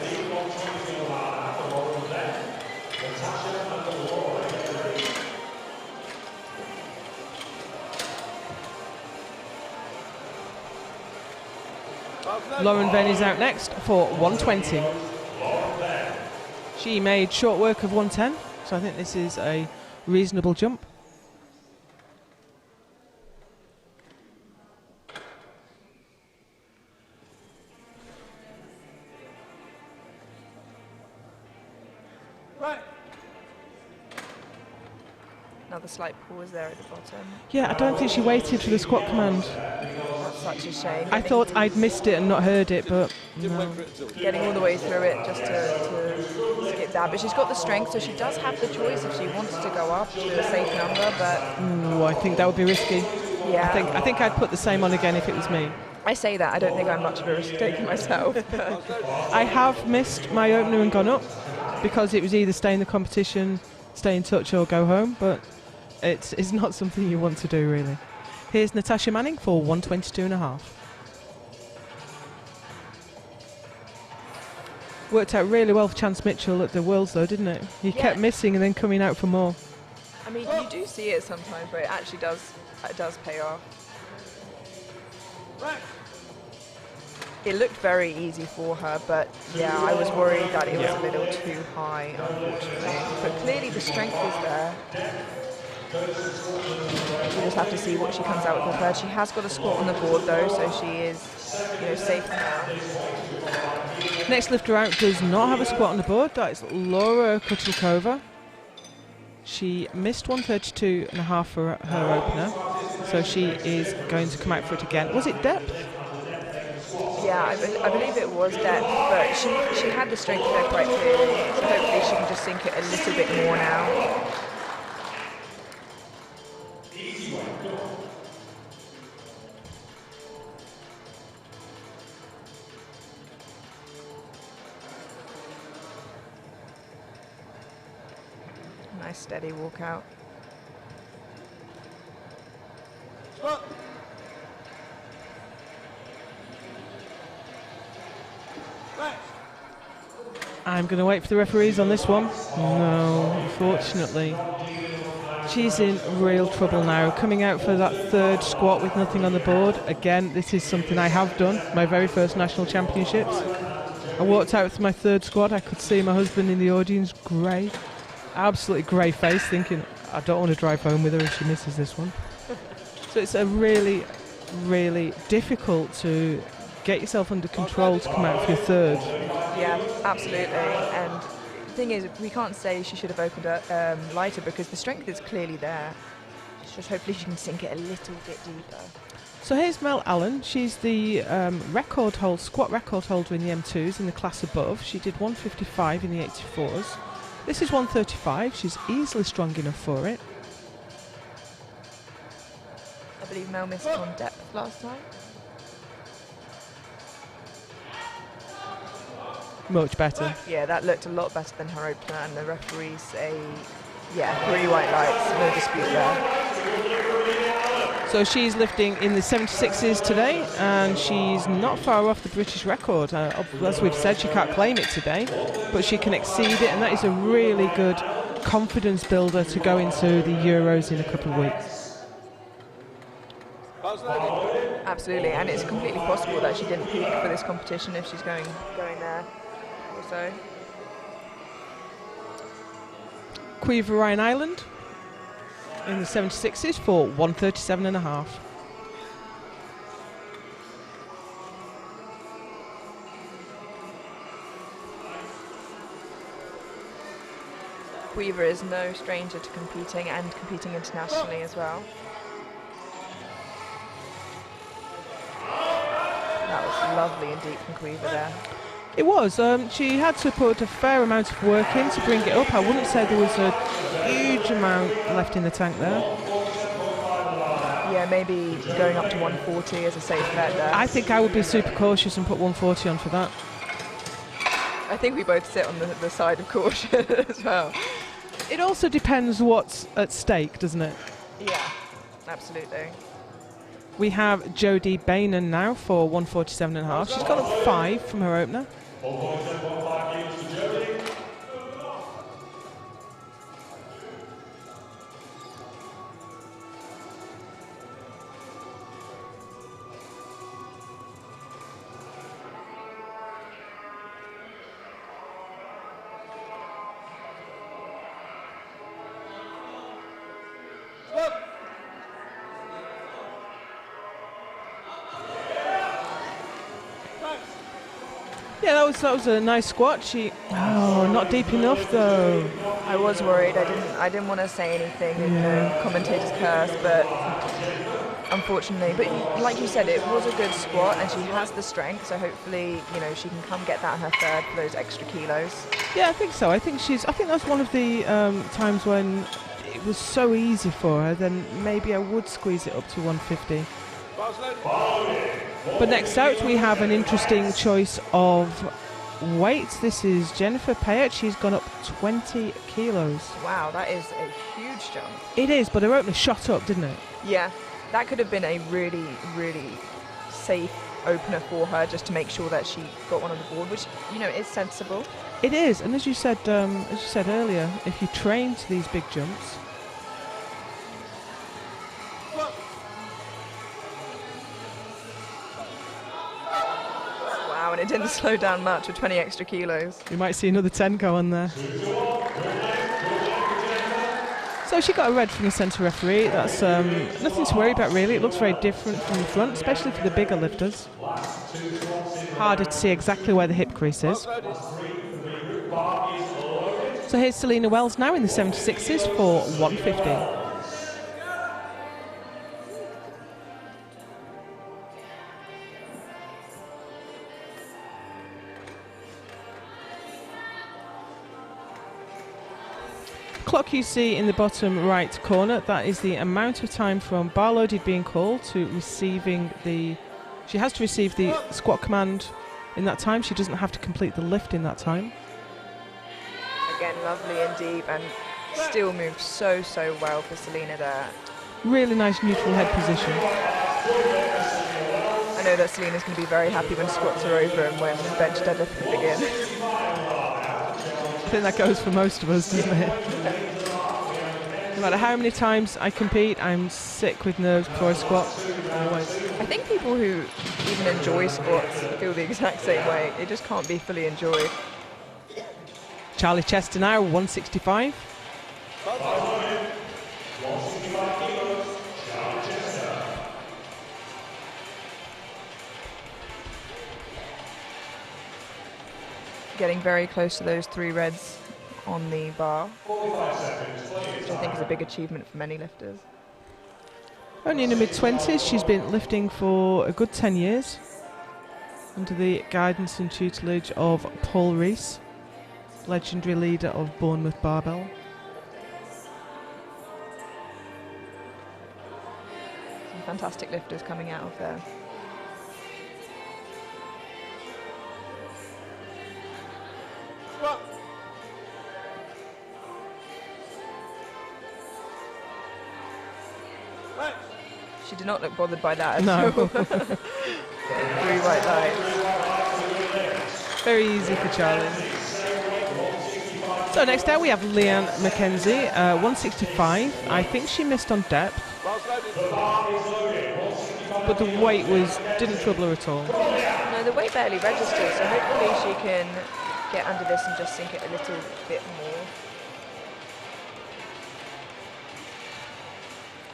A: Lauren Venn is out next for 120. She made short work of 110, so I think this is a reasonable jump.
B: Another slight pause there at the bottom.
A: Yeah, I don't think she waited for the squat command.
B: That's such a shame.
A: I thought I'd missed it and not heard it, but no.
B: Getting all the way through it just to skip that. But she's got the strength, so she does have the choice if she wants to go up to a safe number, but...
A: Ooh, I think that would be risky.
B: Yeah.
A: I think I'd put the same on again if it was me.
B: I say that. I don't think I'm much of a risk taker myself.
A: I have missed my opener and gone up because it was either stay in the competition, stay in touch, or go home. But it's not something you want to do, really. Here's Natasha Manning for 122.5. Worked out really well for Chance Mitchell at the Worlds, though, didn't it? He kept missing and then coming out for more.
B: I mean, you do see it sometimes, but it actually does pay off. It looked very easy for her, but yeah, I was worried that it was a little too high, unfortunately. But clearly the strength is there. We just have to see what she comes out with her third. She has got a squat on the board though, so she is, safe now.
A: Next lifter out does not have a squat on the board. That is Laura Kutlikova. She missed 132.5 for her opener, so she is going to come out for it again. Was it depth?
B: Yeah, I believe it was depth, but she had the strength there quite clearly, so hopefully she can just sink it a little bit more now. Nice steady walkout.
A: I'm going to wait for the referees on this one. No, unfortunately. She's in real trouble now. Coming out for that third squat with nothing on the board. Again, this is something I have done. My very first national championships. I walked out with my third squat. I could see my husband in the audience, grey. Absolutely grey face, thinking, I don't want to drive home with her if she misses this one. So it's a really, really difficult to get yourself under control to come out for your third.
B: Yeah, absolutely. And the thing is, we can't say she should have opened up lighter because the strength is clearly there. It's just hopefully she can sink it a little bit deeper.
A: So here's Mel Allen. She's the squat record holder in the M2s in the class above. She did 155 in the 84s. This is 135. She's easily strong enough for it.
B: I believe Mel missed on depth last time.
A: Much better.
B: Yeah, that looked a lot better than her opener, and the referees say, yeah, 3 white lights, no dispute there.
A: So she's lifting in the 76s today, and she's not far off the British record. As we've said, she can't claim it today, but she can exceed it, and that is a really good confidence builder to go into the Euros in a couple of weeks.
B: Absolutely, and it's completely possible that she didn't peak for this competition if she's going there also.
A: Quiver Ryan Island in the 76s for 137.5.
B: Weaver is no stranger to competing and competing internationally as well. That was lovely and deep from Quiver there.
A: It was. She had to put a fair amount of work in to bring it up. I wouldn't say there was a huge amount left in the tank there.
B: Yeah, maybe going up to 140 is a safe bet there.
A: I think I would be super cautious and put 140 on for that.
B: I think we both sit on the side of caution as well.
A: It also depends what's at stake, doesn't it?
B: Yeah, absolutely.
A: We have Jodie Bainan now for 147.5. She's got up 5 from her opener. Yeah, that was a nice squat. Not deep enough though.
B: I was worried. I didn't want to say anything in the commentator's curse, but unfortunately. But like you said, it was a good squat, and she has the strength. So hopefully, she can come get that in her third for those extra kilos.
A: Yeah, I think so. I think that's one of the times when it was so easy for her, then maybe I would squeeze it up to 150. But next out we have an interesting choice of weights. This is Jennifer Payet. She's gone up 20 kilos.
B: Wow, that is a huge jump.
A: It is, but her opener shot up, didn't it?
B: Yeah, that could have been a really, really safe opener for her, just to make sure that she got one on the board, which, you know, is sensible.
A: It is, and as you said earlier, if you train to these big jumps.
B: Wow, and it didn't slow down much with 20 extra kilos.
A: You might see another 10 go on there. So she got a red from the centre referee. That's nothing to worry about, really. It looks very different from the front, especially for the bigger lifters. Harder to see exactly where the hip crease is. So here's Selena Wells now in the 76s for 150. Clock you see in the bottom right corner, that is the amount of time from bar loaded being called to receiving the... She has to receive the squat command in that time. She doesn't have to complete the lift in that time.
B: Again, lovely and deep, and still moved so well for Selena there.
A: Really nice neutral head position.
B: I know that Selena's going to be very happy when squats are over and when bench deadlift can begin.
A: I think that goes for most of us, doesn't it? No matter how many times I compete, I'm sick with nerves before I squat. Always.
B: I think people who even enjoy squats feel the exact same way. It just can't be fully enjoyed.
A: Charlie Chester now, 165.
B: Getting very close to those 3 reds on the bar, which I think is a big achievement for many lifters.
A: Only in her mid-20s, she's been lifting for a good 10 years under the guidance and tutelage of Paul Rees, legendary leader of Bournemouth Barbell.
B: Some fantastic lifters coming out of there. She did not look bothered by that at all. 3 white lights.
A: Very easy for Charlie. So next out we have Leanne McKenzie, 165. I think she missed on depth, but the weight didn't trouble her at all.
B: No, the weight barely registered, so hopefully she can get under this and just sink it a little bit more.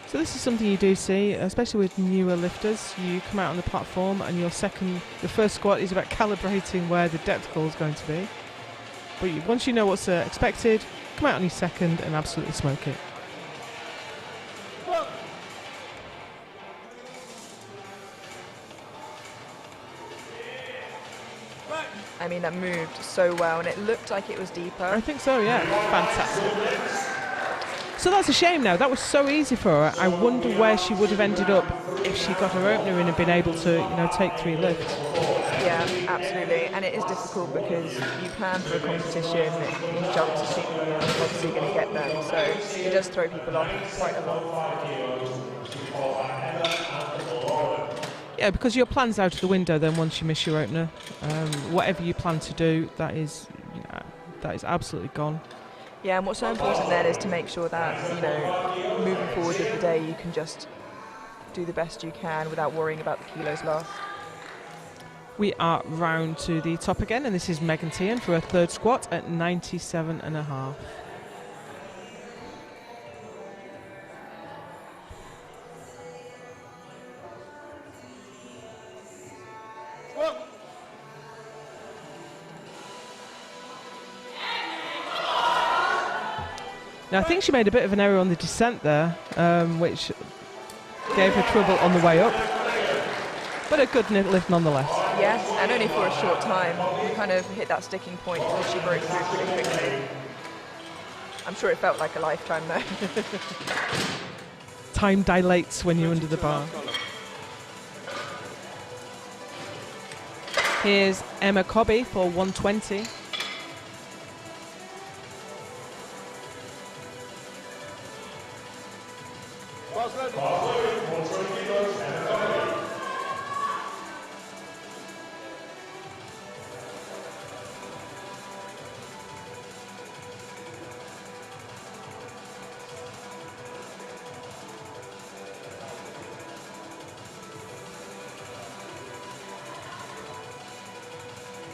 A: So this is something you do see, especially with newer lifters. You come out on the platform and your first squat is about calibrating where the depth goal is going to be. But once you know what's expected, come out on your second and absolutely smoke it.
B: I mean, that moved so well, and it looked like it was deeper.
A: I think so, yeah. Fantastic. So that's a shame now. That was so easy for her. I wonder where she would have ended up if she got her opener in and been able to, take 3 lifts.
B: Yeah, absolutely. And it is difficult because you plan for a competition, you jump to see you're obviously going to get them. So it does throw people off quite a lot.
A: Yeah, because your plan's out of the window then once you miss your opener. Whatever you plan to do, that is absolutely gone.
B: Yeah, and what's so important then is to make sure that, moving forward with the day, you can just do the best you can without worrying about the kilos lost.
A: We are round to the top again, and this is Megan Tian for her 3rd squat at 97.5. Now I think she made a bit of an error on the descent there, which gave her trouble on the way up, but a good lift nonetheless.
B: Yes, and only for a short time. You kind of hit that sticking point and she broke through pretty quickly. I'm sure it felt like a lifetime though.
A: Time dilates when you're under the bar. Here's Emma Cobby for 120.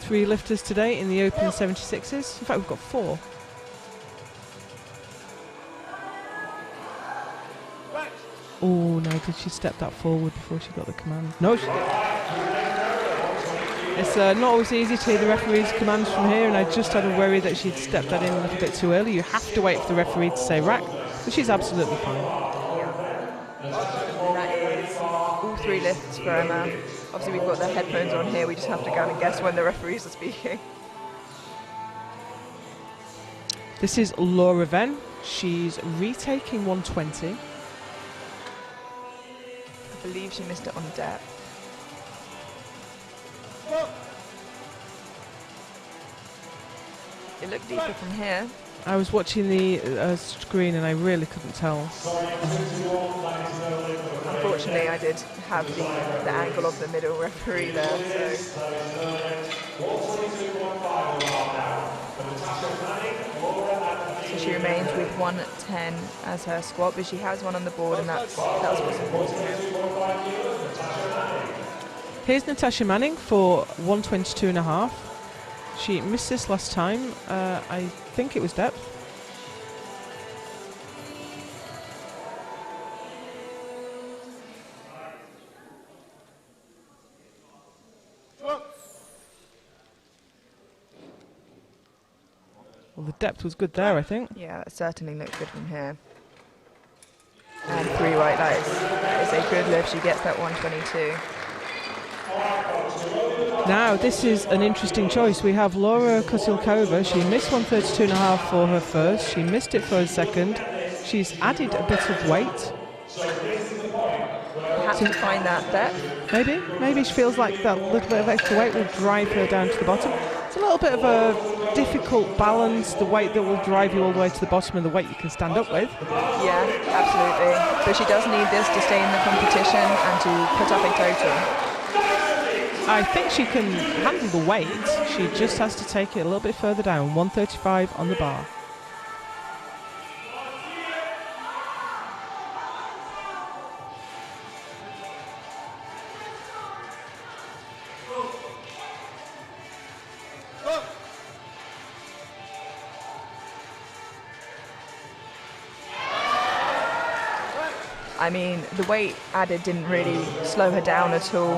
A: Three lifters today in the open 76s. In fact, we've got 4. Oh, no, did she step that forward before she got the command? No, she didn't. It's not always easy to hear the referee's commands from here, and I just had a worry that she'd stepped that in a little bit too early. You have to wait for the referee to say rack, but she's absolutely fine.
B: And that is all 3 lifts for Emma. Obviously we've got the headphones on here, we just have to go and guess when the referees are speaking.
A: This is Laura Venn. She's retaking 120.
B: I believe she missed it on depth. It looked deeper from here.
A: I was watching the screen and I really couldn't tell.
B: Unfortunately, I did have the angle of the middle referee there. So she remains with 110 as her squat, but she has one on the board, and that's what's important here.
A: Here's Natasha Manning for 122.5. She missed this last time. I think it was depth. Well, the depth was good there, I think.
B: Yeah, that certainly looked good from here. And 3 right, that is a good lift. She gets that 122.
A: Now, this is an interesting choice. We have Laura Kosilkova. She missed 132.5 for her first. She missed it for her second. She's added a bit of weight.
B: Perhaps to find that depth.
A: Maybe she feels like that little bit of extra weight will drive her down to the bottom. It's a little bit of a difficult balance, the weight that will drive you all the way to the bottom and the weight you can stand up with.
B: Yeah, absolutely. But she does need this to stay in the competition and to put up a total.
A: I think she can handle the weight. She just has to take it a little bit further down. 135 on the bar.
B: I mean, the weight added didn't really slow her down at all,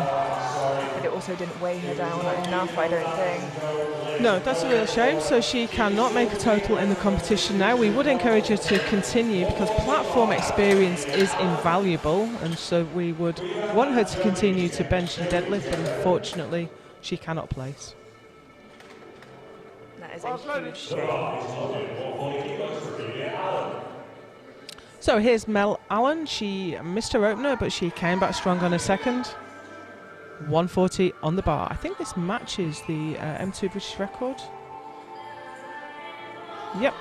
B: but it also didn't weigh her down enough, I don't think.
A: No, that's a real shame. So she cannot make a total in the competition now. We would encourage her to continue because platform experience is invaluable, and so we would want her to continue to bench and deadlift, but unfortunately she cannot place.
B: That is a huge shame.
A: So here's Mel Allen. She missed her opener, but she came back strong on her second. 140 on the bar. I think this matches the M2 British record. Yep.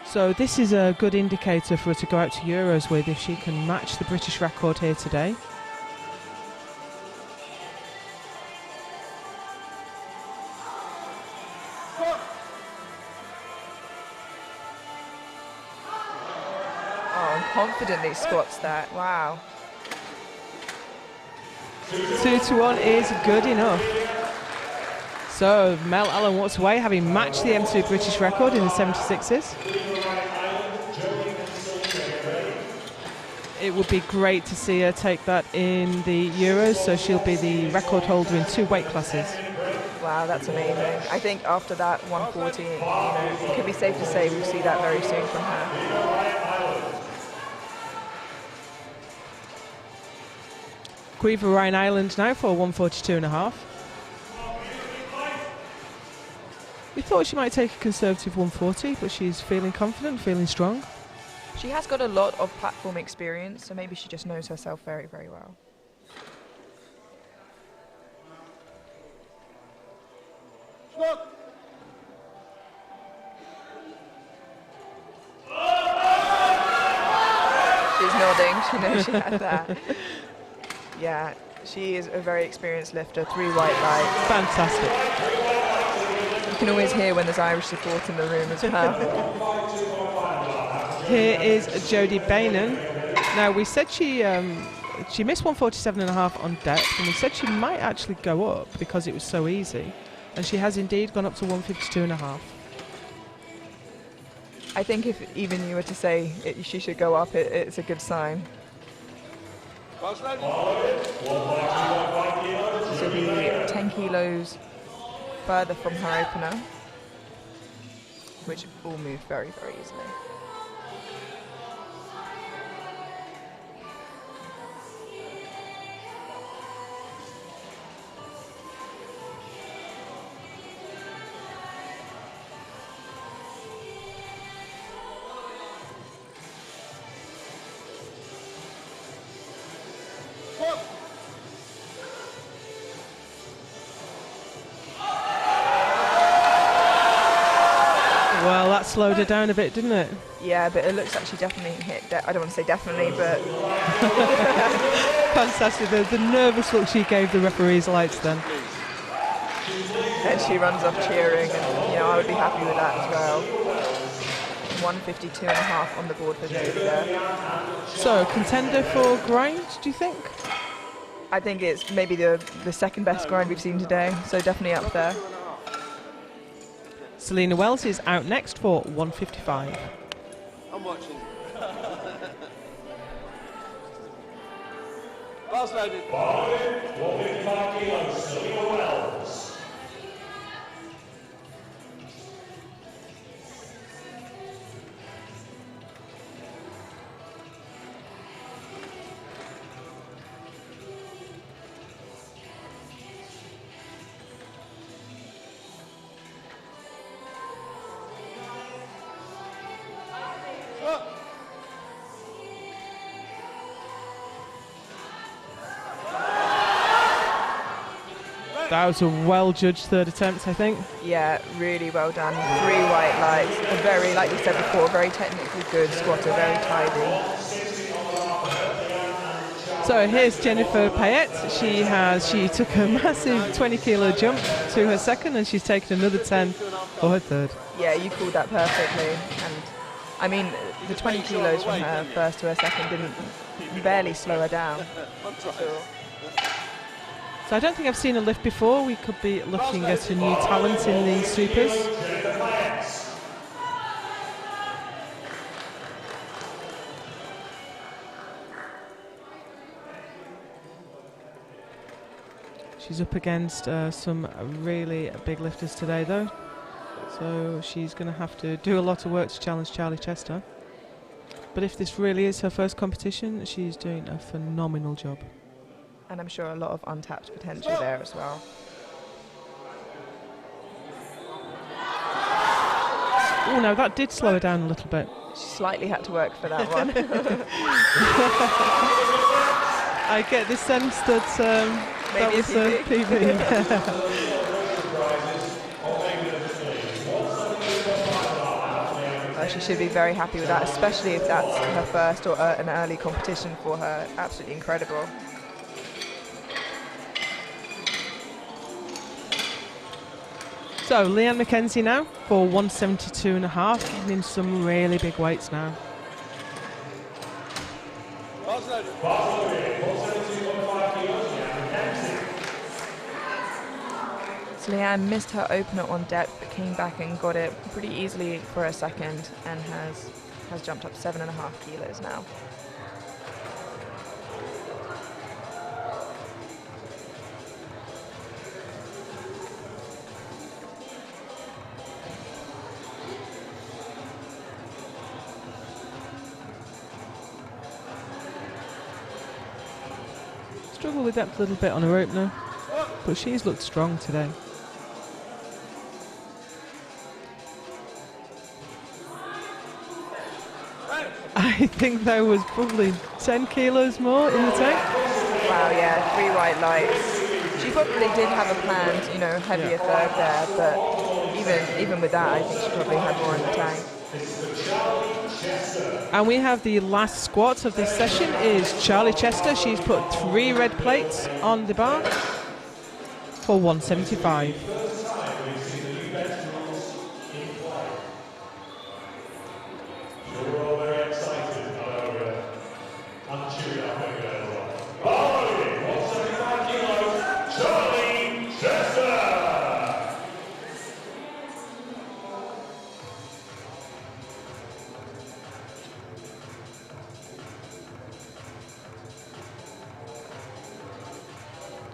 A: So this is a good indicator for her to go out to Euros with if she can match the British record here today.
B: Confidently squats that. Wow.
A: 2 to 1 is good enough. So Mel Allen walks away having matched the M2 British record in the 76s. It would be great to see her take that in the Euros, so she'll be the record holder in 2 weight classes.
B: Wow, that's amazing. I think after that 140, it could be safe to say we'll see that very soon from her.
A: Quiver Rhine Island now for 142.5. We thought she might take a conservative 140, but she's feeling confident, feeling strong.
B: She has got a lot of platform experience, so maybe she just knows herself very, very well. She's nodding, she knows she had that. Yeah, she is a very experienced lifter, 3 white lights.
A: Fantastic.
B: You can always hear when there's Irish support in the room as well.
A: Here is Jodie Bainan. Now, we said she missed 147.5 on depth, and we said she might actually go up because it was so easy. And she has indeed gone up to 152.5.
B: I think if even you were to say she should go up, it's a good sign. This will be 10 kilos further from her opener, which will move very, very easily.
A: Well, that slowed her down a bit, didn't it?
B: Yeah, but it looks like she definitely hit. I don't want to say definitely, but
A: Fantastic. The nervous look she gave the referee's lights then.
B: and she runs off cheering, and I would be happy with that as well. 152.5 on the board for Jodie there.
A: So, contender for grind, do you think?
B: I think it's maybe the second best grind we've seen today, so definitely up there.
A: Selena Wells is out next for 155.
D: I'm watching. Last loaded.
C: 155 kilos, Selena Wells.
A: That was a well-judged third attempt, I think.
B: Yeah, really well done. 3 white lights. A very, like you said before, very technically good squatter, very tidy.
A: So here's Jennifer Payette. She took a massive 20-kilo jump to her second, and she's taken another 10 for her third.
B: Yeah, you called that perfectly. And I mean, the 20 kilos from her first to her second didn't barely slow her down.
A: So I don't think I've seen a lift before. We could be looking at a new talent in the supers. She's up against some really big lifters today, though. So she's going to have to do a lot of work to challenge Charlie Chester. But if this really is her first competition, she's doing a phenomenal job.
B: And I'm sure a lot of untapped potential there as well.
A: Oh, no, that did slow her down a little bit.
B: She slightly had to work for that one.
A: I get the sense that that was a PB.
B: She should be very happy with that, especially if that's her first or an early competition for her. Absolutely incredible.
A: So, Leanne McKenzie now for 172.5, getting in some really big weights now.
B: So Leanne missed her opener on depth, but came back and got it pretty easily for a second, and has jumped up 7.5 kilos now.
A: Struggled with depth a little bit on her opener, but she's looked strong today. I think there was probably 10 kilos more in the tank.
B: Wow, yeah, 3 white lights. She probably did have a planned, you know, heavier third there, but even with that, I think she probably had more in the tank.
A: And we have the last squat of this session is Charlie Chester. She's put 3 red plates on the bar for 175.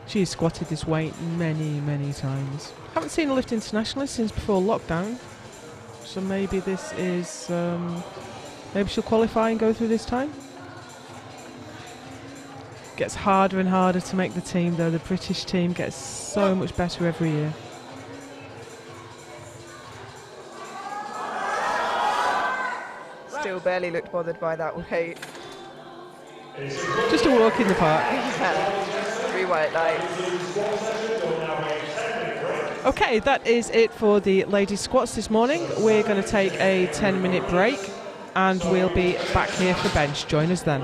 A: She's squatted this weight many times. Haven't seen her lift internationally since before lockdown, so maybe this is maybe she'll qualify and go through this time. Gets harder and harder to make the team though. The British team gets so much better every year.
B: Still barely looked bothered by that weight.
A: Just a walk in the park.
B: Yeah. 3 white lights.
A: Okay, that is it for the ladies squats this morning. We're going to take a 10-minute break and we'll be back here for bench. Join us then.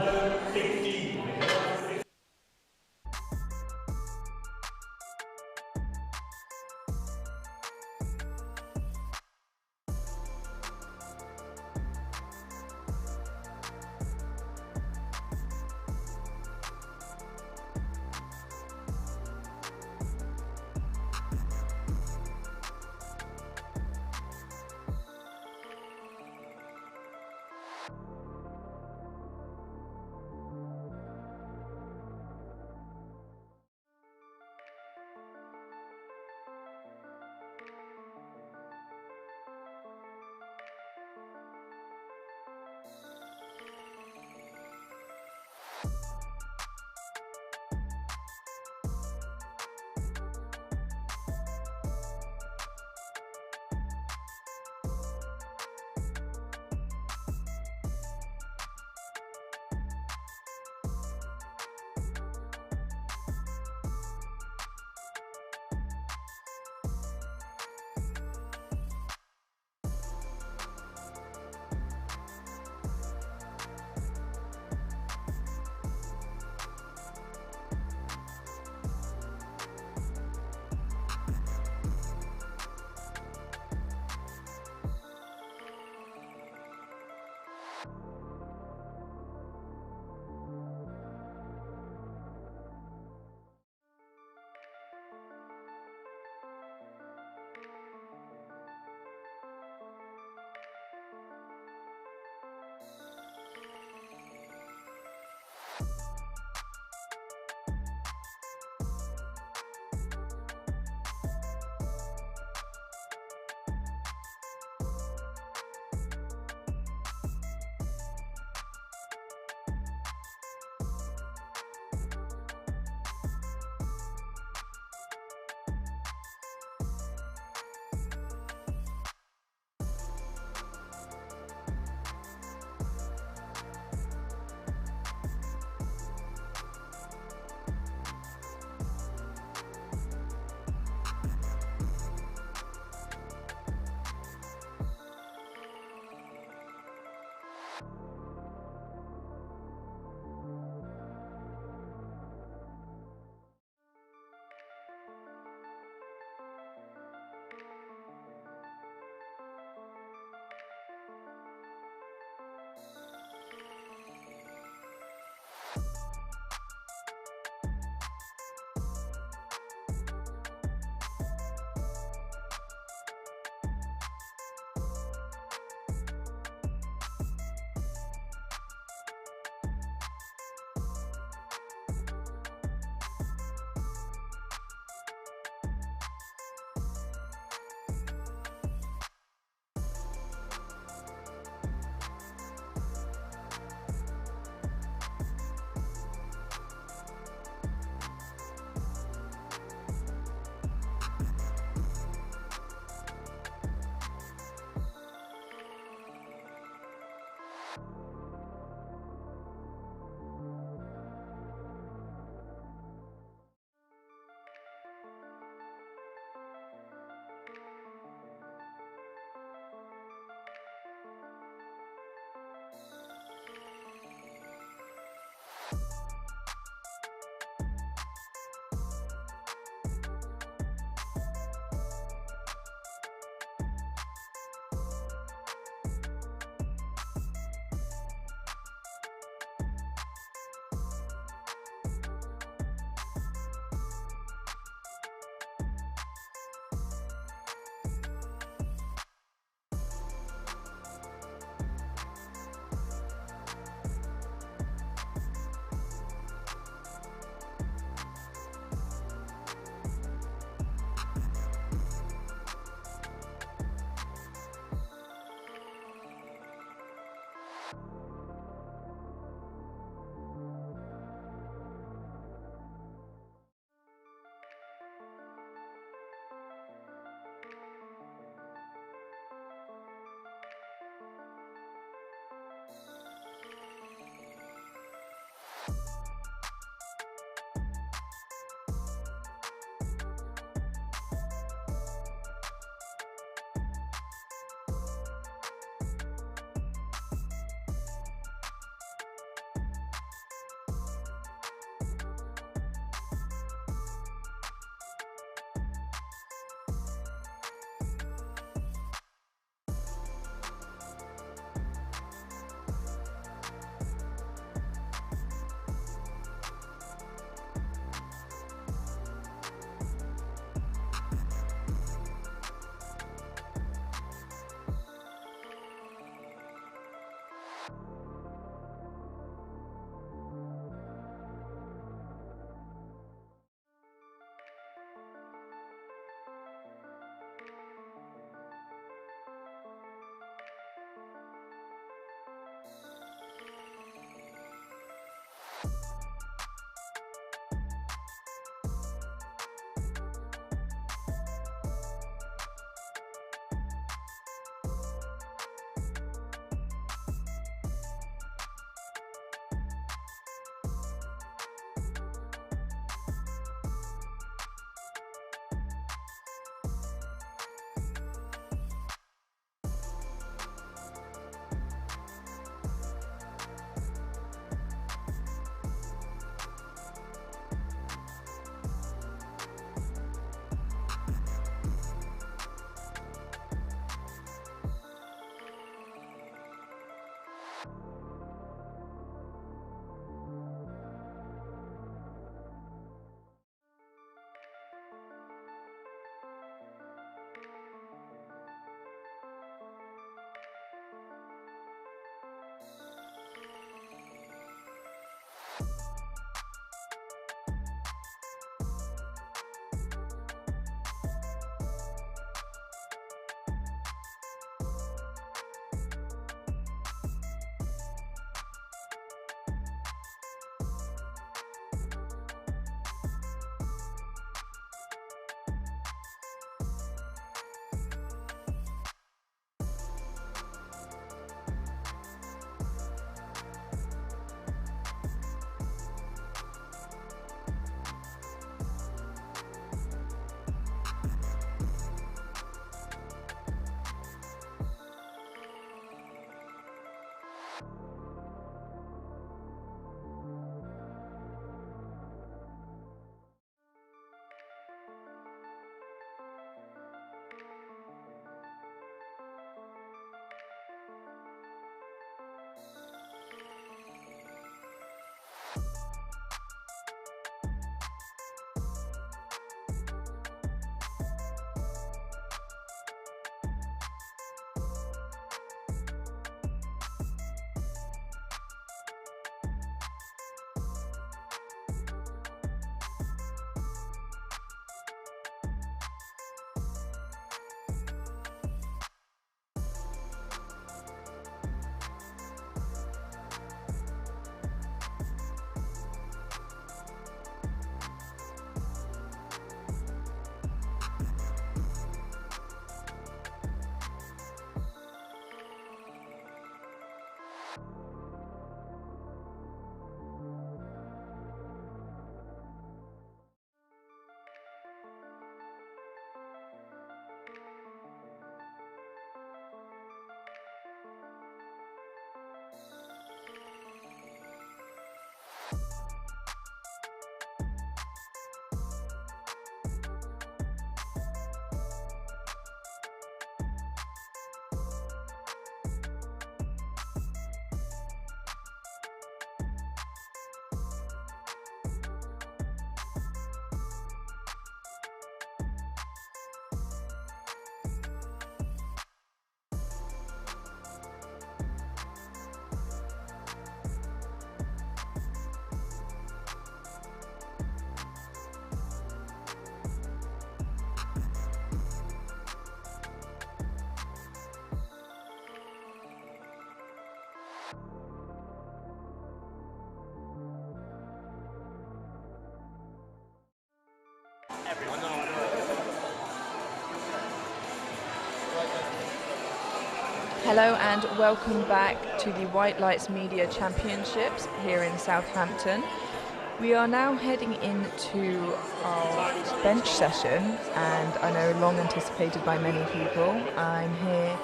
B: Hello and welcome back to the White Lights Media Championships here in Southampton. We are now heading into our bench session, and I know long anticipated by many people. I'm here,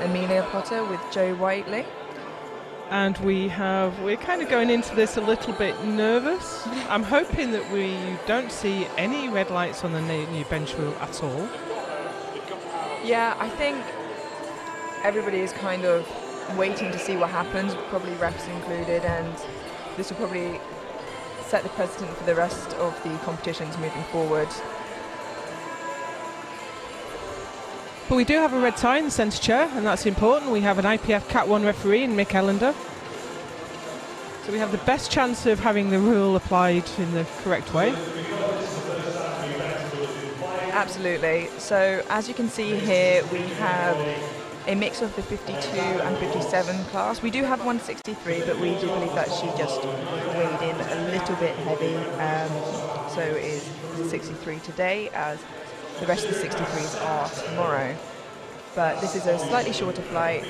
B: Amelia Potter with Joe Whiteley.
A: And we're kind of going into this a little bit nervous. I'm hoping that we don't see any red lights on the new bench rule at all.
B: Yeah, I think everybody is kind of waiting to see what happens, probably refs included, and this will probably set the precedent for the rest of the competitions moving forward.
A: But we do have a red tie in the centre chair, and that's important. We have an IPF Cat 1 referee in Mick Ellender. So we have the best chance of having the rule applied in the correct way.
B: Absolutely. So as you can see here, we have a mix of the 52 and 57 class. We do have 163, but we do believe that she just weighed in a little bit heavy. So is 63 today, as the rest of the 63s are tomorrow. But this is a slightly shorter flight,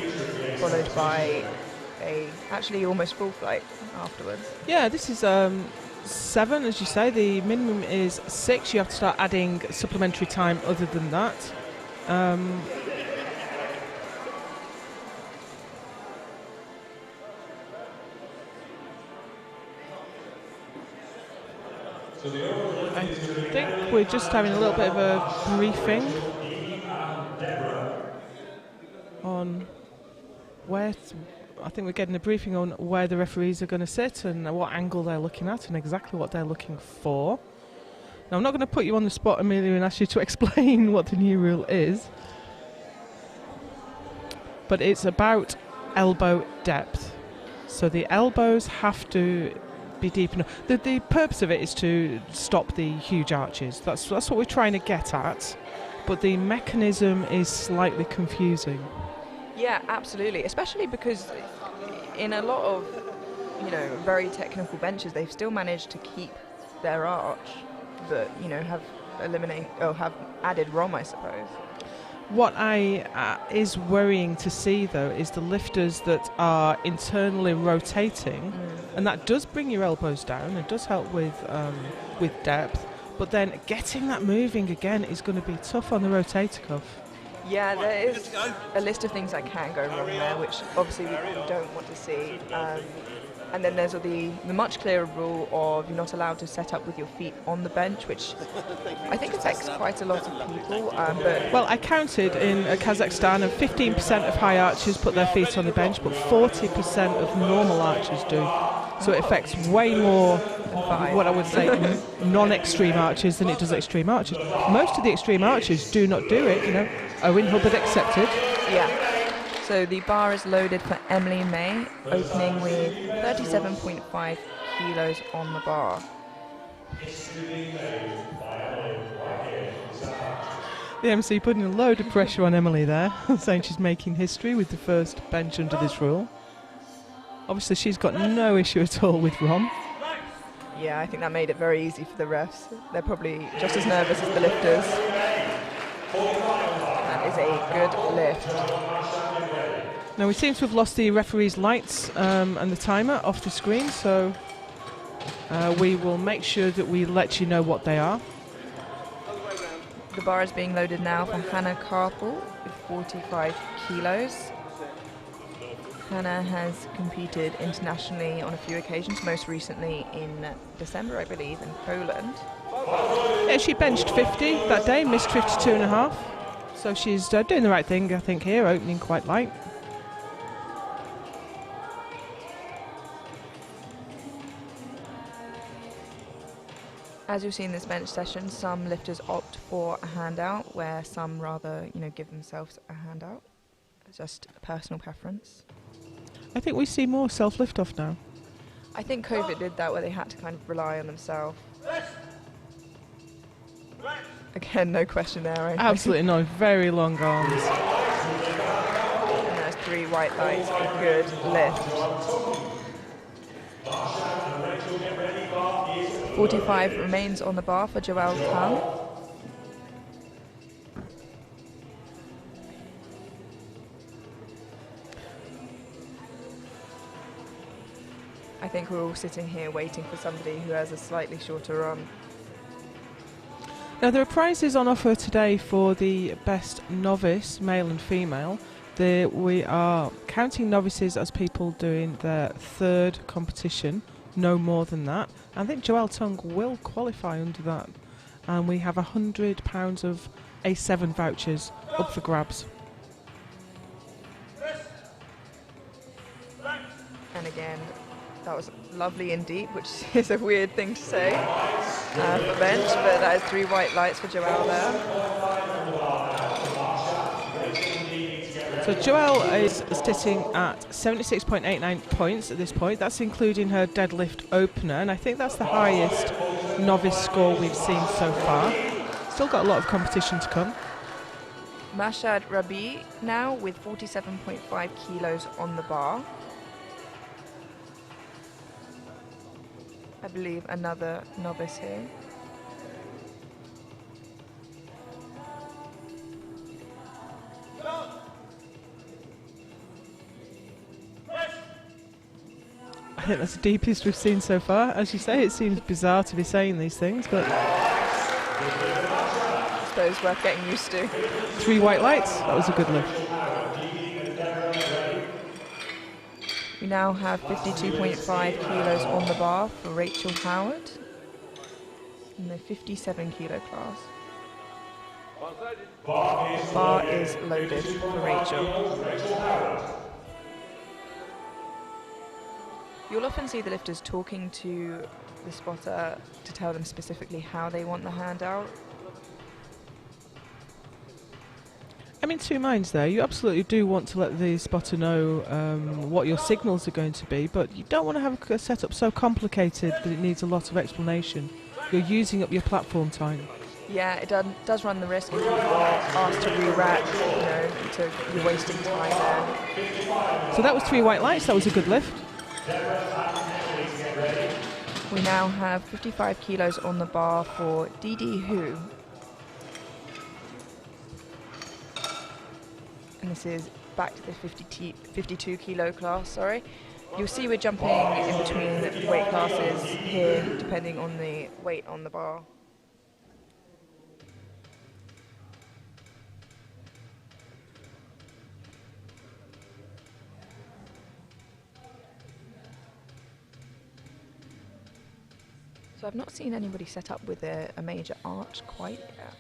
B: followed by a actually almost full flight afterwards.
A: Yeah, this is 7, as you say. The minimum is 6. You have to start adding supplementary time other than that. I think we're just having a little bit of a briefing on where I think we're getting a briefing on where the referees are going to sit and what angle they're looking at and exactly what they're looking for. Now, I'm not going to put you on the spot, Amelia, and ask you to explain what the new rule is, but it's about elbow depth. So the elbows have to be deep enough. The purpose of it is to stop the huge arches. That's what we're trying to get at, but the mechanism is slightly confusing.
B: Yeah, absolutely, especially because in a lot of, very technical benches, they've still managed to keep their arch, but, have added ROM, I suppose.
A: What is worrying to see, though, is the lifters that are internally rotating, and that does bring your elbows down. It does help with depth, but then getting that moving again is going to be tough on the rotator cuff.
B: Yeah, there is a list of things that can go wrong there, which obviously we don't want to see. And then there's the much clearer rule of you're not allowed to set up with your feet on the bench, which I think affects quite a lot of people.
A: Well, I counted in Kazakhstan, and 15% of high archers put their feet on the bench, but 40% of normal archers do. So it affects way more, what I would say, non-extreme archers than it does extreme archers. Most of the extreme archers do not do it, Owen Hubbard accepted.
B: Yeah. So the bar is loaded for Emily May, opening with 37.5 kilos on the bar.
A: The MC putting a load of pressure on Emily there, saying she's making history with the first bench under this rule. Obviously, she's got no issue at all with ROM.
B: Yeah, I think that made it very easy for the refs. They're probably just as nervous as the lifters. That is a good lift.
A: Now, we seem to have lost the referee's lights and the timer off the screen, so we will make sure that we let you know what they are.
B: The bar is being loaded now for Hannah Carpel with 45 kilos. Hannah has competed internationally on a few occasions, most recently in December, I believe, in Poland.
A: Yeah, she benched 50 that day, missed 52.5. So she's doing the right thing, I think, here, opening quite light.
B: As you'll see in this bench session, some lifters opt for a handout, where some rather, give themselves a handout. It's just a personal preference.
A: I think we see more self-lift-off now.
B: I think COVID did that, where they had to kind of rely on themselves. Again, no question there, right?
A: Absolutely no, very long arms.
B: And there's 3 white lights, a good lift. 45 remains on the bar for Joelle Tang. think we're all sitting here waiting for somebody who has a slightly shorter run.
A: Now there are prizes on offer today for the best novice, male and female. We are counting novices as people doing their third competition, no more than that. I think Joelle Tung will qualify under that. And we have £100 of A7 vouchers up for grabs.
B: And again, that was lovely and deep, which is a weird thing to say for bench, but that is 3 white lights for Joelle there.
A: So Joelle is sitting at 76.89 points at this point. That's including her deadlift opener, and I think that's the highest novice score we've seen so far. Still got a lot of competition to come.
B: Mashad Rabi now with 47.5 kilos on the bar. I believe another novice here.
A: I think that's the deepest we've seen so far. As you say, it seems bizarre to be saying these things, but
B: I suppose worth getting used to.
A: 3 white lights, that was a good lift.
B: We now have 52.5 kilos on the bar for Rachel Howard in the 57 kilo class. Bar is loaded for Rachel. You'll often see the lifters talking to the spotter to tell them specifically how they want the hand out.
A: I'm in two minds there. You absolutely do want to let the spotter know what your signals are going to be, but you don't want to have a setup so complicated that it needs a lot of explanation. You're using up your platform time.
B: Yeah, it does run the risk if you are asked to re-rack, you're wasting time there.
A: So that was 3 white lights, that was a good lift.
B: We now have 55 kilos on the bar for Didi Hu. And this is back to the 52 kilo class, sorry. You'll see we're jumping in between weight classes here, depending on the weight on the bar. So I've not seen anybody set up with a major arch quite yet.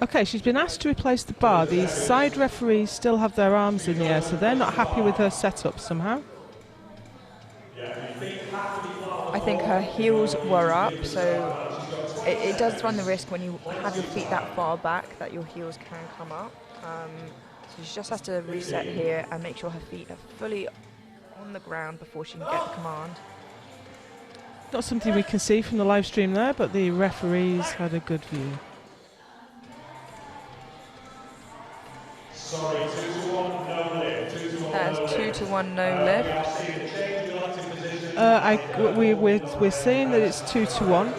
A: Okay, she's been asked to replace the bar. The side referees still have their arms in the air, so they're not happy with her setup somehow.
B: I think her heels were up, so it does run the risk when you have your feet that far back that your heels can come up. So she just has to reset here and make sure her feet are fully on the ground before she can get the command.
A: Not something we can see from the live stream there, but the referees had a good view.
C: Sorry, 2-1, no lift. 2-1,
B: That's 2-1, no lift.
A: We're seeing that it's 2-1.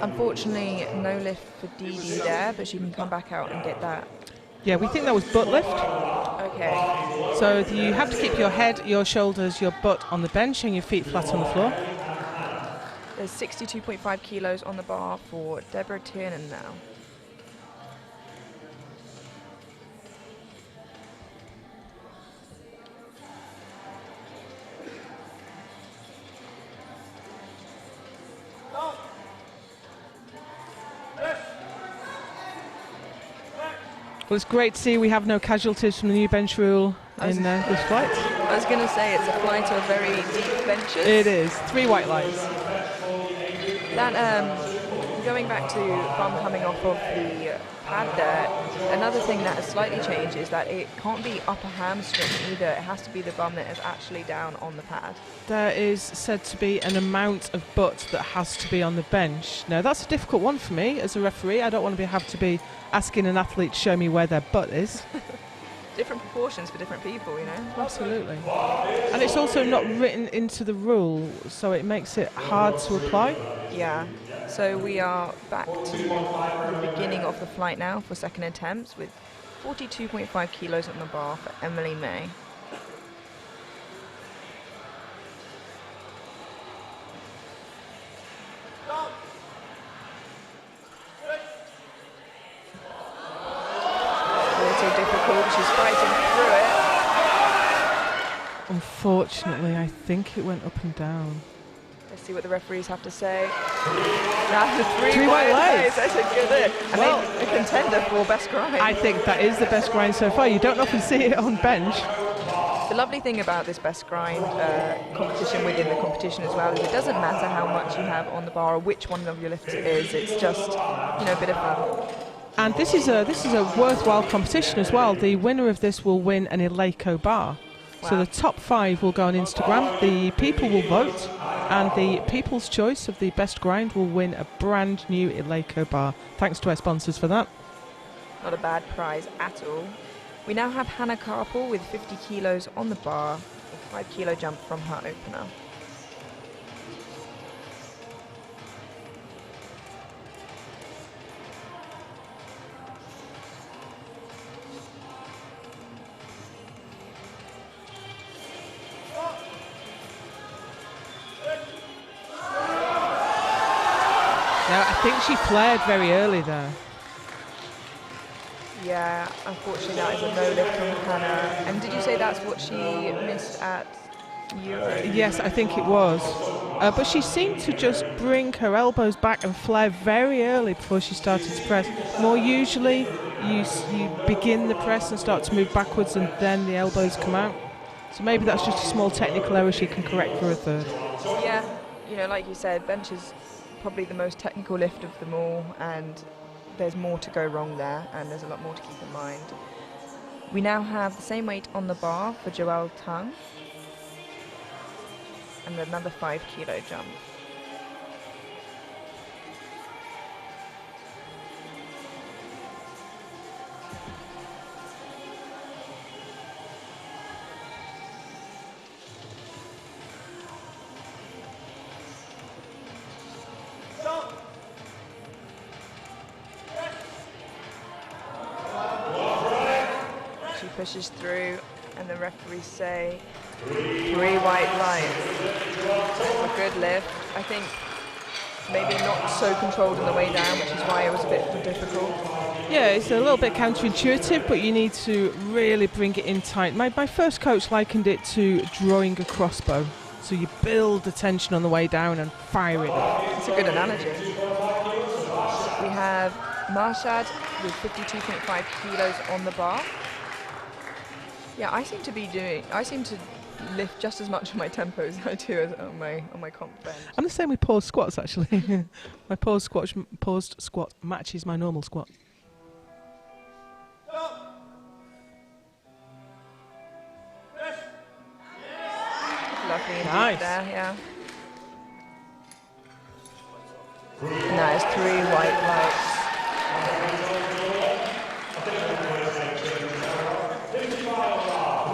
B: Unfortunately, no lift for Didi there, but she can come back out and get that.
A: Yeah, we think that was butt lift.
B: Okay.
A: So you have to keep your head, your shoulders, your butt on the bench and your feet flat on the floor.
B: There's 62.5 kilos on the bar for Deborah Tiernan now.
A: Well, it's great to see we have no casualties from the new bench rule in this flight.
B: I was going to say it's a flight of very deep benches.
A: It is. 3 white lights.
B: That going back to bum coming off of the pad there, another thing that has slightly changed is that it can't be upper hamstring either. It has to be the bum that is actually down on the pad.
A: There is said to be an amount of butt that has to be on the bench. Now, that's a difficult one for me as a referee. I don't want to have to be asking an athlete to show me where their butt is.
B: Different proportions for different people, you know?
A: Absolutely. And it's also not written into the rule, so it makes it hard to apply.
B: Yeah. So we are back to the beginning of the flight now for second attempts with 42.5 kilos on the bar for Emily May. She's fighting through it.
A: Unfortunately, I think it went up and down.
B: Let's see what the referees have to say. Now the three
A: white lights.
B: That's a good hit. And well, a contender for best grind.
A: I think that is the best grind so far. You don't often see it on bench.
B: The lovely thing about this best grind competition within the competition as well is it doesn't matter how much you have on the bar or which one of your lifts it is. It's just, you know, a bit of fun.
A: And this is a worthwhile competition as well. The winner of this will win an Eleiko bar. Wow. So the top 5 will go on Instagram. The people will vote, and the people's choice of the best grind will win a brand new Eleiko bar. Thanks to our sponsors for that.
B: Not a bad prize at all. We now have Hannah Carpel with 50 kilos on the bar, a 5 kilo jump from her opener.
A: Now, I think she flared very early there.
B: Yeah, unfortunately that is a no lift from Hannah. And did you say that's what she missed at Euro?
A: Yes, I think it was. But she seemed to just bring her elbows back and flare very early before she started to press. More usually, you begin the press and start to move backwards and then the elbows come out. So maybe that's just a small technical error she can correct for a third.
B: Yeah, you know, like you said, bench is probably the most technical lift of them all, and there's more to go wrong there, and there's a lot more to keep in mind. We now have the same weight on the bar for Joelle Tung, and another 5 kilo jump. Pushes through, and the referees say 3 white lights. A good lift. I think maybe not so controlled on the way down, which is why it was a bit difficult.
A: Yeah, it's a little bit counterintuitive, but you need to really bring it in tight. My first coach likened it to drawing a crossbow. So you build the tension on the way down and fire it up.
B: It's a good analogy. We have Marshad with 52.5 kilos on the bar. Yeah, I seem to lift just as much on my tempo as I do as on my comp bench.
A: I'm the same with paused squats, actually. My paused squat matches my normal squat.
B: Lovely indeed.
A: Nice.
B: There, yeah. And that is 3 white lights.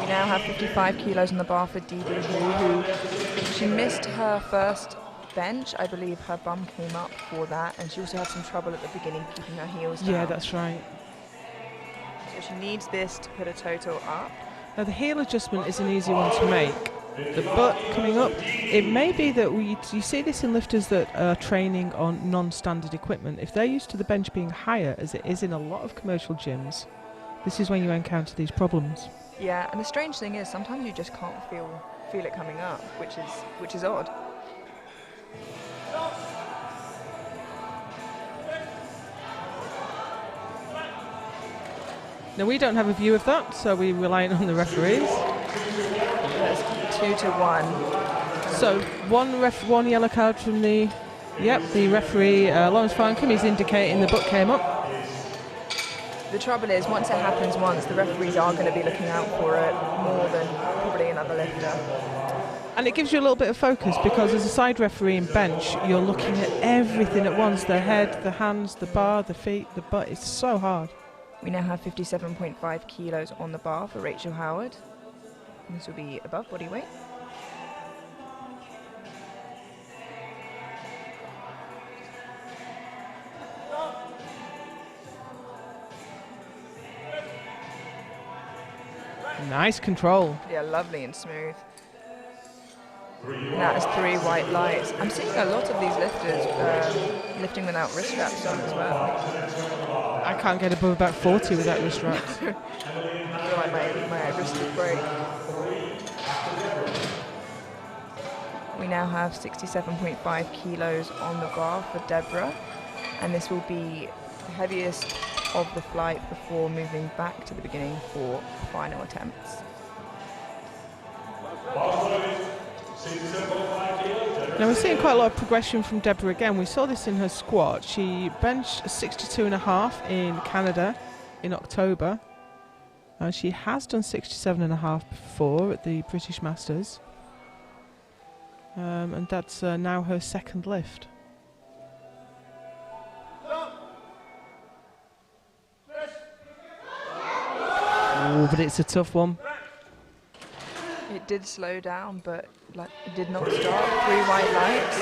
B: We now have 55 kilos on the bar for Dee Dee who she missed her first bench. I believe her bum came up for that, and she also had some trouble at the beginning keeping her heels down.
A: Yeah, that's right.
B: So she needs this to put a total up.
A: Now the heel adjustment is an easy one to make. The butt coming up, it may be that you see this in lifters that are training on non-standard equipment. If they're used to the bench being higher, as it is in a lot of commercial gyms, this is when you encounter these problems.
B: Yeah, and the strange thing is sometimes you just can't feel it coming up, which is odd.
A: Now we don't have a view of that, so we rely on the referees.
B: That's 2-1.
A: So one yellow card from the Yep, the referee, Lawrence Farncombe, is indicating the book came up.
B: The trouble is, once it happens once, the referees are going to be looking out for it more than probably another lifter.
A: And it gives you a little bit of focus, because as a side referee in bench, you're looking at everything at once. The head, the hands, the bar, the feet, the butt. It's so hard.
B: We now have 57.5 kilos on the bar for Rachel Howard. And this will be above body weight.
A: Nice control.
B: Yeah, lovely and smooth. And that is 3 white lights. I'm seeing a lot of these lifters lifting without wrist straps on as well.
A: I can't get above about 40 without wrist straps.
B: I feel like my wrist would break. We now have 67.5 kilos on the bar for Deborah, and this will be the heaviest of the flight before moving back to the beginning for final attempts.
A: Now we're seeing quite a lot of progression from Deborah again. We saw this in her squat. She benched 62.5 in Canada in October. She has done 67.5 before at the British Masters. And that's now her second lift. Oh, but it's a tough one.
B: It did slow down, but it did not stop. 3 white lights.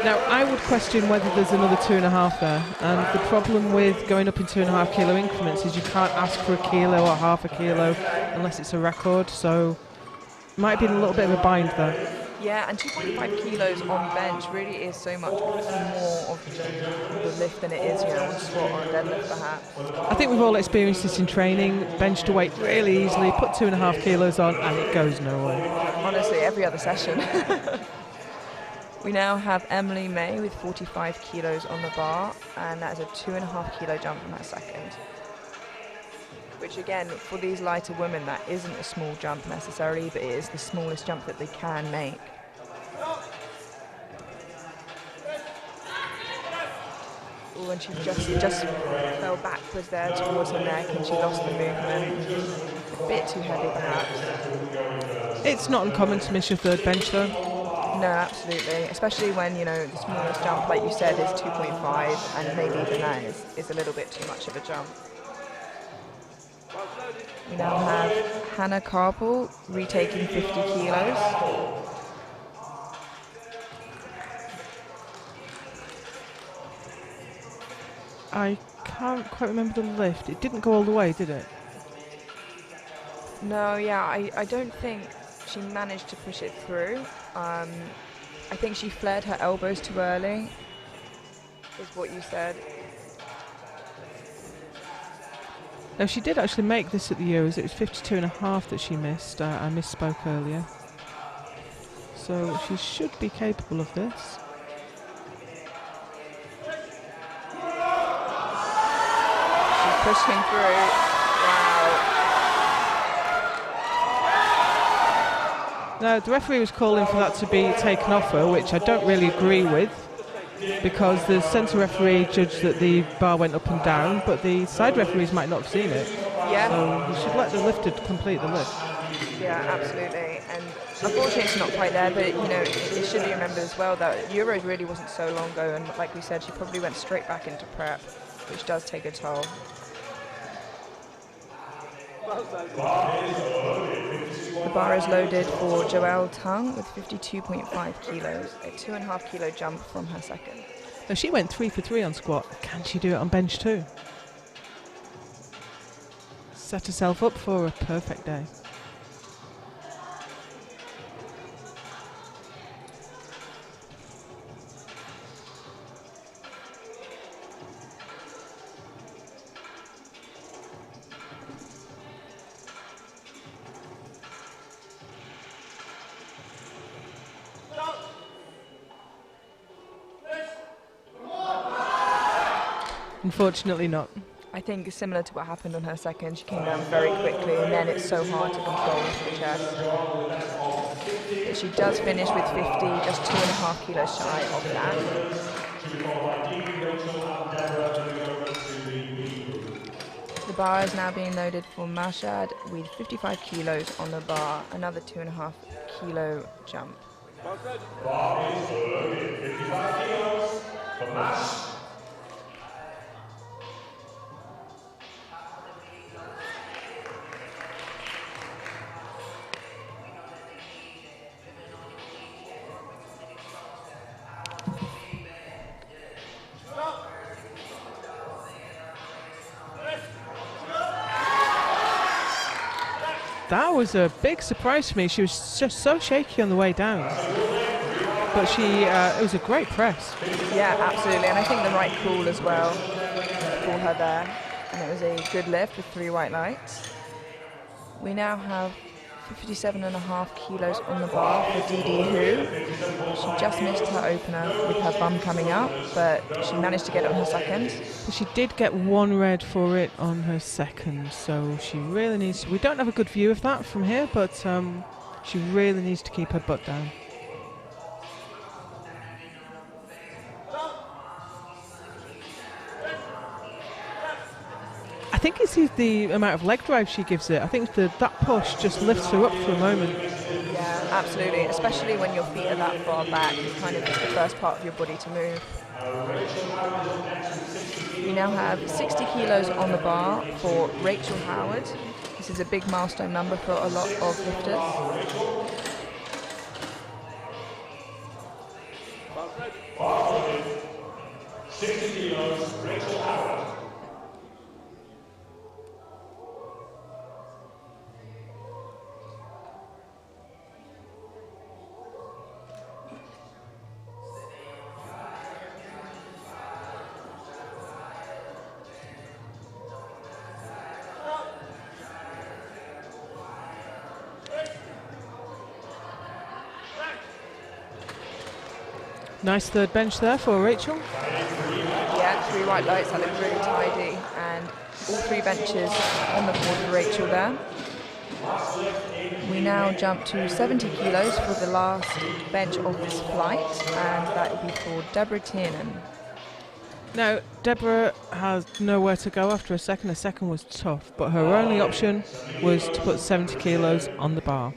A: Now, I would question whether there's another 2.5 there. And the problem with going up in 2.5 kilo increments is you can't ask for a kilo or half a kilo unless it's a record. So, might be in a little bit of a bind there.
B: Yeah, and 2.5 kilos on bench really is so much more of the lift than it is, on squat or deadlift perhaps.
A: I think we've all experienced this in training. Bench to weight really easily, put 2.5 kilos on and it goes nowhere.
B: Honestly, every other session. We now have Emily May with 45 kilos on the bar, and that is a 2.5 kilo jump from her second. Which again, for these lighter women, that isn't a small jump necessarily, but it is the smallest jump that they can make. Oh, and she just fell backwards there towards her neck, and she lost the movement. A bit too heavy, perhaps.
A: It's not uncommon to miss your third bench, though.
B: No, absolutely. Especially when, the smallest jump, like you said, is 2.5, and maybe even that is a little bit too much of a jump. We now have Hannah Carpel retaking 50 kilos.
A: I can't quite remember the lift. It didn't go all the way, did it?
B: No, yeah, I don't think she managed to push it through. I think she flared her elbows too early, is what you said.
A: No, she did actually make this at the Euros. It was 52.5 that she missed. I misspoke earlier. So she should be capable of this.
B: She's pushing through. Wow.
A: Now, the referee was calling for that to be taken off her, which I don't really agree with, because the centre referee judged that the bar went up and down, but the side referees might not have seen it.
B: Yeah.
A: So you should let the lifter complete the lift.
B: Yeah, absolutely. And unfortunately it's not quite there, but it should be remembered as well that Euros really wasn't so long ago, and like we said, she probably went straight back into prep, which does take a toll. The bar is loaded for Joelle Tung with 52.5 kilos, a 2.5 kilo jump from her second.
A: Now, she went 3 for 3 on squat. Can she do it on bench too? Set herself up for a perfect day. Unfortunately not.
B: I think similar to what happened on her second, she came down very quickly, and then it's so hard to control into the chest. But she does finish with 50, just 2.5 kilos shy of that.
C: to be followed by Dean, Rachel and Deborah, moving over to the B group.
B: The bar is now being loaded for Mashad with 55 kilos on the bar, another 2.5 kilo jump.
C: Bar is loaded, 55 kilos for Mash.
A: That was a big surprise for me. She was just so shaky on the way down. But it was a great press.
B: Yeah, absolutely, and I think the right call as well for her there. And it was a good lift with 3 white lights. We now have 57.5 kilos on the bar for Dee Hu. She just missed her opener with her bum coming up, but she managed to get it on her second.
A: But she did get 1 red for it on her second, so she really needs... We don't have a good view of that from here, but she really needs to keep her butt down. I think it's the amount of leg drive she gives it. I think that push just lifts her up for a moment.
B: Yeah, absolutely. Especially when your feet are that far back, it's kind of just the first part of your body to move. We now have 60 kilos on the bar for Rachel Howard. This is a big milestone number for a lot of lifters.
C: Bar 60 kilos, Rachel Howard.
A: Nice third bench there for Rachel.
B: Yeah, 3 white lights, that looked really tidy, and all 3 benches on the board for Rachel there. We now jump to 70 kilos for the last bench of this flight, and that will be for Deborah Tiernan.
A: Now, Deborah has nowhere to go after a second. Her second was tough, but her only option was to put 70 kilos on the bar.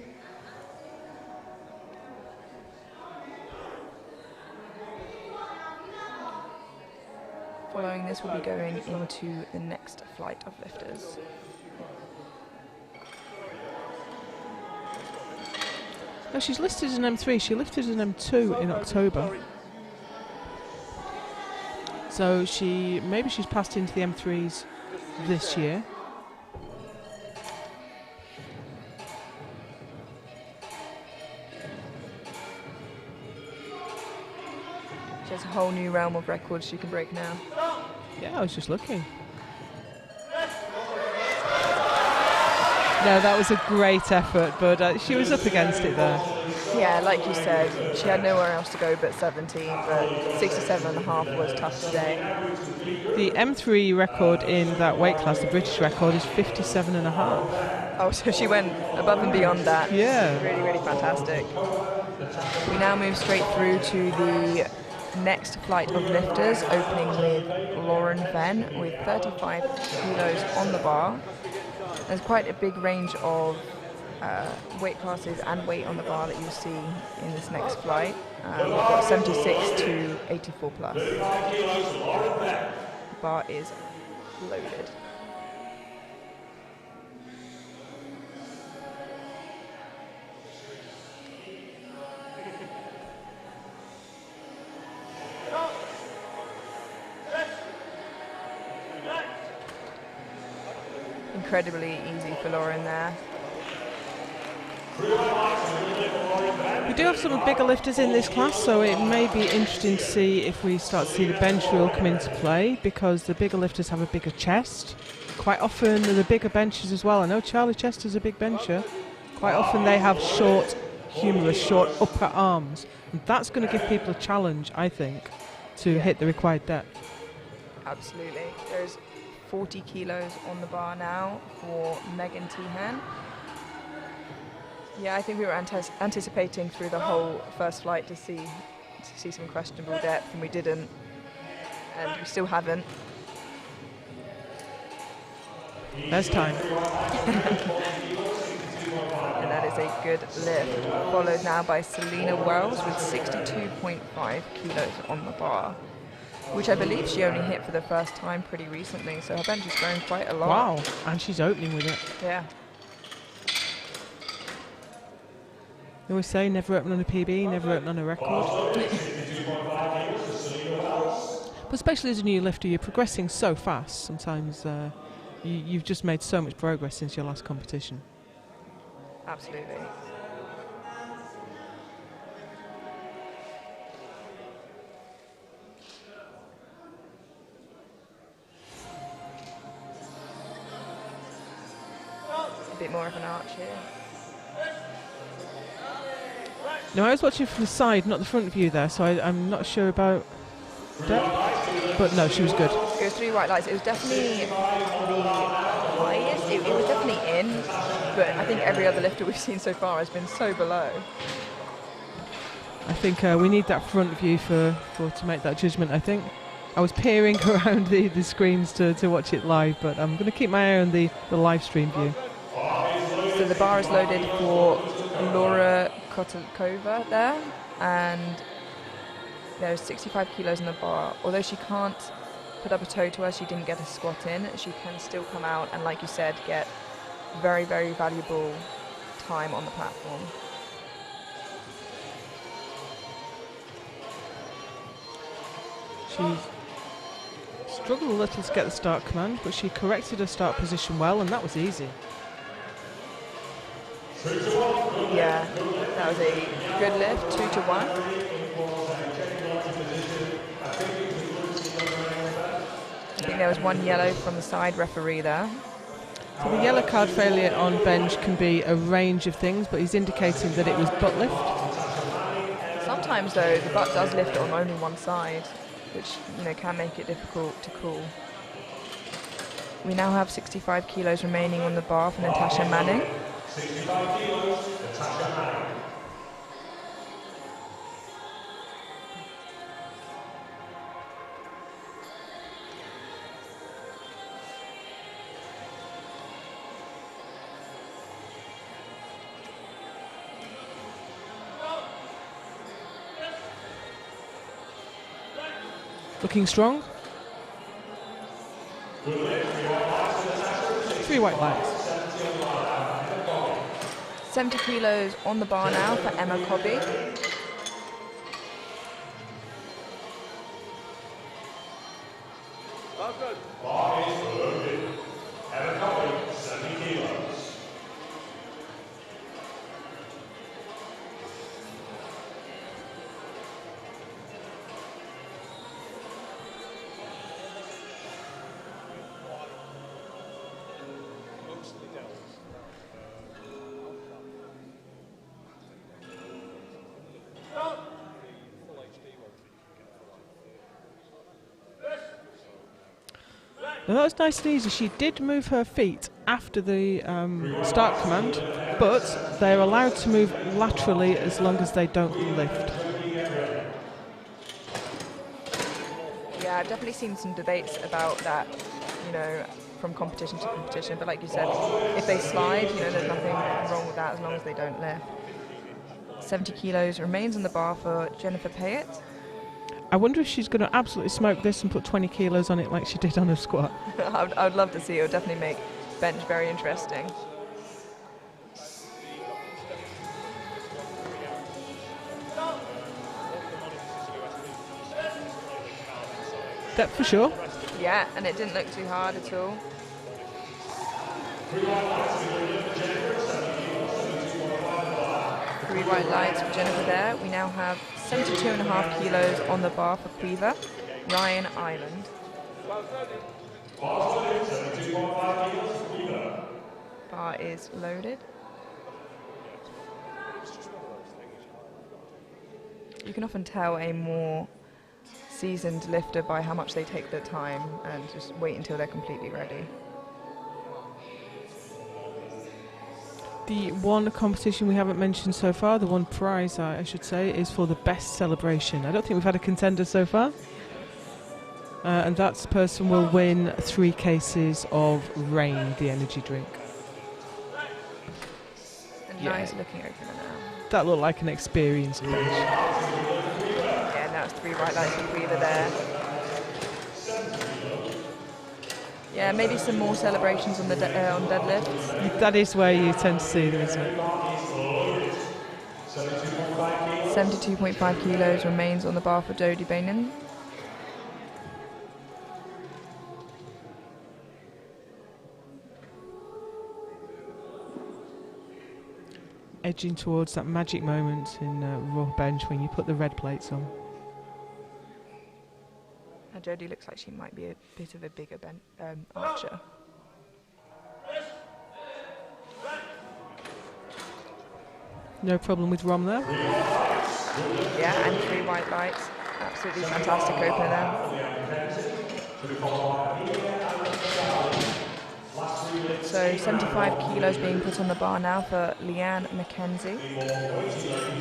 B: Following this, we'll be going into the next flight of lifters.
A: No, she's listed as an M3. She lifted as an M2 in October. So maybe she's passed into the M3s this year.
B: She has a whole new realm of records she can break now.
A: Yeah, I was just looking. No, that was a great effort, but she was up against it there.
B: Yeah, like you said, she had nowhere else to go but 17, but 67.5 was tough today.
A: The M3 record in that weight class, the British record, is 57.5.
B: Oh, so she went above and beyond that.
A: Yeah.
B: Really, really fantastic. We now move straight through to the next flight of lifters, opening with Lauren Venn with 35 kilos on the bar. There's quite a big range of weight classes and weight on the bar that you'll see in this next flight. We've got 76 to 84 plus. The bar is loaded. Incredibly easy for Lauren there.
A: We do have some bigger lifters in this class, so it may be interesting to see if we start to see the bench rule come into play, because the bigger lifters have a bigger chest. Quite often they're the bigger benches as well. I know Charlie Chester's a big bencher. Quite often they have short upper arms, and that's going to give people a challenge, I think, to hit the required depth.
B: Absolutely. There's 40 kilos on the bar now for Megan Tehan. Yeah, I think we were anticipating through the whole first flight to see some questionable depth, and we didn't. and we still haven't.
A: There's time.
B: And that is a good lift. Followed now by Selena Wells with 62.5 kilos on the bar, which I believe she only hit for the first time pretty recently, so her bench is growing quite a lot.
A: Wow, and she's opening with it.
B: Yeah.
A: They always say never open on a PB, never open on a record. But especially as a new lifter, you're progressing so fast. Sometimes you've just made so much progress since your last competition.
B: Absolutely. A bit more of an arch here.
A: Now, I was watching from the side, not the front view there, so I'm not sure about depth. But no, she was good.
B: It was 3 white lights. It was definitely the highest. It was definitely in, but I think every other lifter we've seen so far has been so below.
A: I think we need that front view to make that judgment, I think. I was peering around the screens to watch it live, but I'm going to keep my eye on the live stream view.
B: So the bar is loaded for Laura Kotakova there, and there's 65 kilos in the bar. Although she can't put up a toe to her, she didn't get a squat in, she can still come out and, like you said, get very, very valuable time on the platform.
A: She struggled a little to get the start command, but she corrected her start position well, and that was easy.
B: Yeah, that was a good lift, 2 to 1. I think there was 1 yellow from the side referee there.
A: So the yellow card failure on bench can be a range of things, but he's indicating that it was butt lift.
B: Sometimes though, the butt does lift on only one side, which can make it difficult to call. We now have 65 kilos remaining on the bar for Natasha Manning.
C: 65 kilos, Natasha Manning.
A: Looking strong. 3 white lights.
B: 70 kilos on the bar now for Emma Cobby.
C: Bar is loaded. Emma Cobby, 70 kilos.
A: Now that was nice and easy. She did move her feet after the start command, but they're allowed to move laterally as long as they don't lift.
B: Yeah, I've definitely seen some debates about that, from competition to competition. But like you said, if they slide, there's nothing wrong with that as long as they don't lift. 70 kilos remains on the bar for Jennifer Payet.
A: I wonder if she's going to absolutely smoke this and put 20 kilos on it like she did on her squat.
B: I would love to see. It would definitely make bench very interesting.
A: Depth for sure.
B: Yeah, and it didn't look too hard at all. 3 white lights for Jennifer there. We now have 72.5 kilos on the bar for Cleaver, Ryan Island. Bar is loaded. You can often tell a more seasoned lifter by how much they take their time and just wait until they're completely ready.
A: The one competition we haven't mentioned so far, the one prize I should say, is for the best celebration. I don't think we've had a contender so far. and that person will win 3 cases of Rain, the energy drink.
B: A nice looking opener now.
A: That looked like an experienced bench.
B: Yeah, now it's 3 white lights with Weaver there. Yeah, maybe some more celebrations on the on deadlifts.
A: That is where you tend to see them, isn't it?
B: 72.5 kilos remains on the bar for Jodie Bainan.
A: Edging towards that magic moment in raw bench when you put the red plates on.
B: Now Jodie looks like she might be a bit of a bigger archer.
A: No problem with Rom there.
B: Yeah, and 3 white lights. Absolutely fantastic opener there. So 75 kilos being put on the bar now for Leanne McKenzie.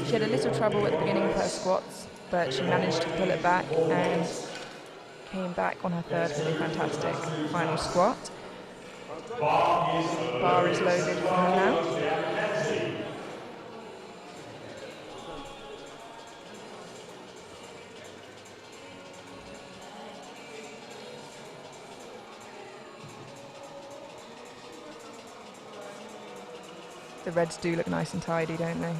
B: She had a little trouble at the beginning of her squats, but she managed to pull it back and came back on her third really fantastic final squat. Bar is loaded for her now. The reds do look nice and tidy, don't they?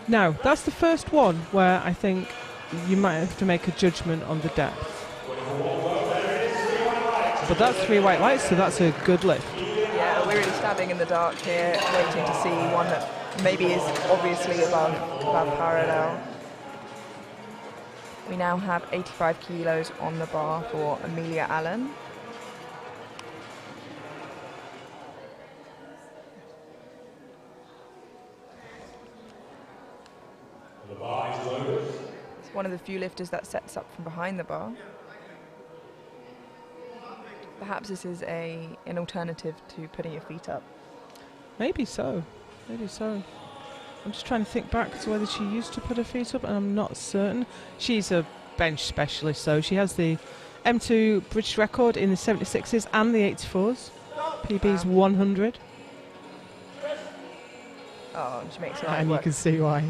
A: Now, that's the first one where I think you might have to make a judgment on the depth. But that's 3 white lights, so that's a good lift.
B: Yeah, we're really standing in the dark here, waiting to see one that maybe is obviously above parallel. We now have 85 kilos on the bar for Amelia Allen. It's one of the few lifters that sets up from behind the bar. Perhaps this is an alternative to putting your feet up.
A: Maybe so. Maybe so. I'm just trying to think back to whether she used to put her feet up, and I'm not certain. She's a bench specialist, so she has the M2 British record in the 76s and the 84s. PB's 100.
B: Oh, and she makes it
A: And
B: work.
A: you can see why.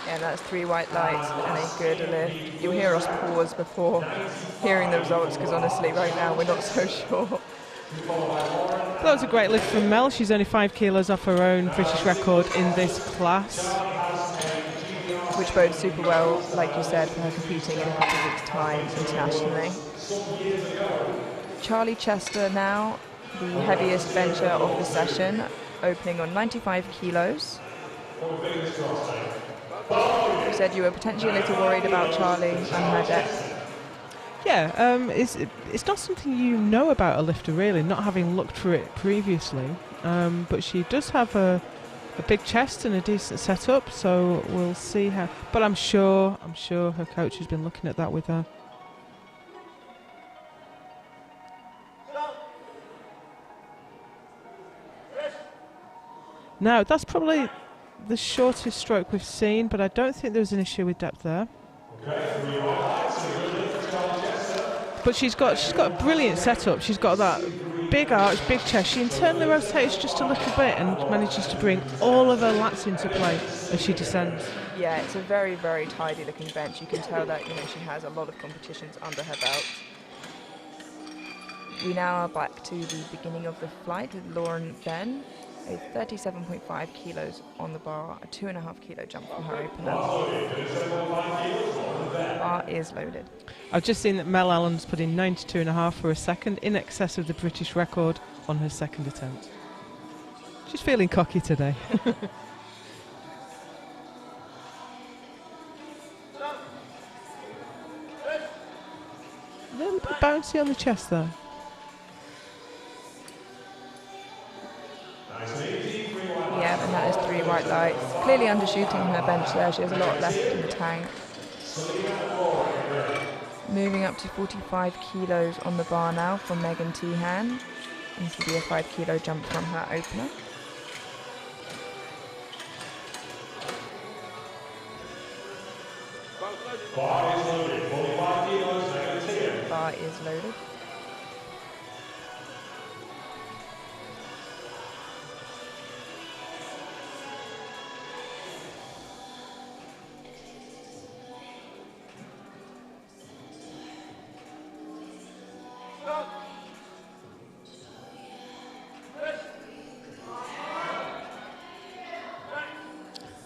B: Yeah, that's 3 white lights and a good lift. You'll hear us pause before hearing the results, because honestly right now we're not so sure.
A: That was a great lift from Mel. She's only 5 kilos off her own British record in this class.
B: Which bodes super well, like you said, for her competing in a couple of weeks' time internationally. Charlie Chester now, the heaviest bencher of the session, opening on 95 kilos. You said you were potentially a little worried about Charlie and her depth.
A: Yeah, it's not something you know about a lifter really, not having looked for it previously. But she does have a big chest and a decent setup, so we'll see how. But I'm sure her coach has been looking at that with her. Now that's probably the shortest stroke we've seen, but I don't think there was an issue with depth there. But she's got a brilliant setup. She's got that big arch, big chest. She internally rotates just a little bit and manages to bring all of her lats into play as she descends.
B: Yeah, it's a very, very tidy looking bench. You can tell that she has a lot of competitions under her belt. We now are back to the beginning of the flight with Lauren Ben. A 37.5 kilos on the bar, a 2.5 kilo jump from her opener. Bar is loaded.
A: I've just seen that Mel Allen's put in 92.5 for a second, in excess of the British record on her second attempt. She's feeling cocky today. A little bit bouncy on the chest there.
B: Yeah, and that is 3 white lights. Clearly undershooting her bench there. She has a lot left in the tank. Moving up to 45 kilos on the bar now from Megan Tehan. This will be a 5 kilo jump from her opener.
C: Bar is loaded. 45 kilos, Megan Tehan.
B: Bar is loaded.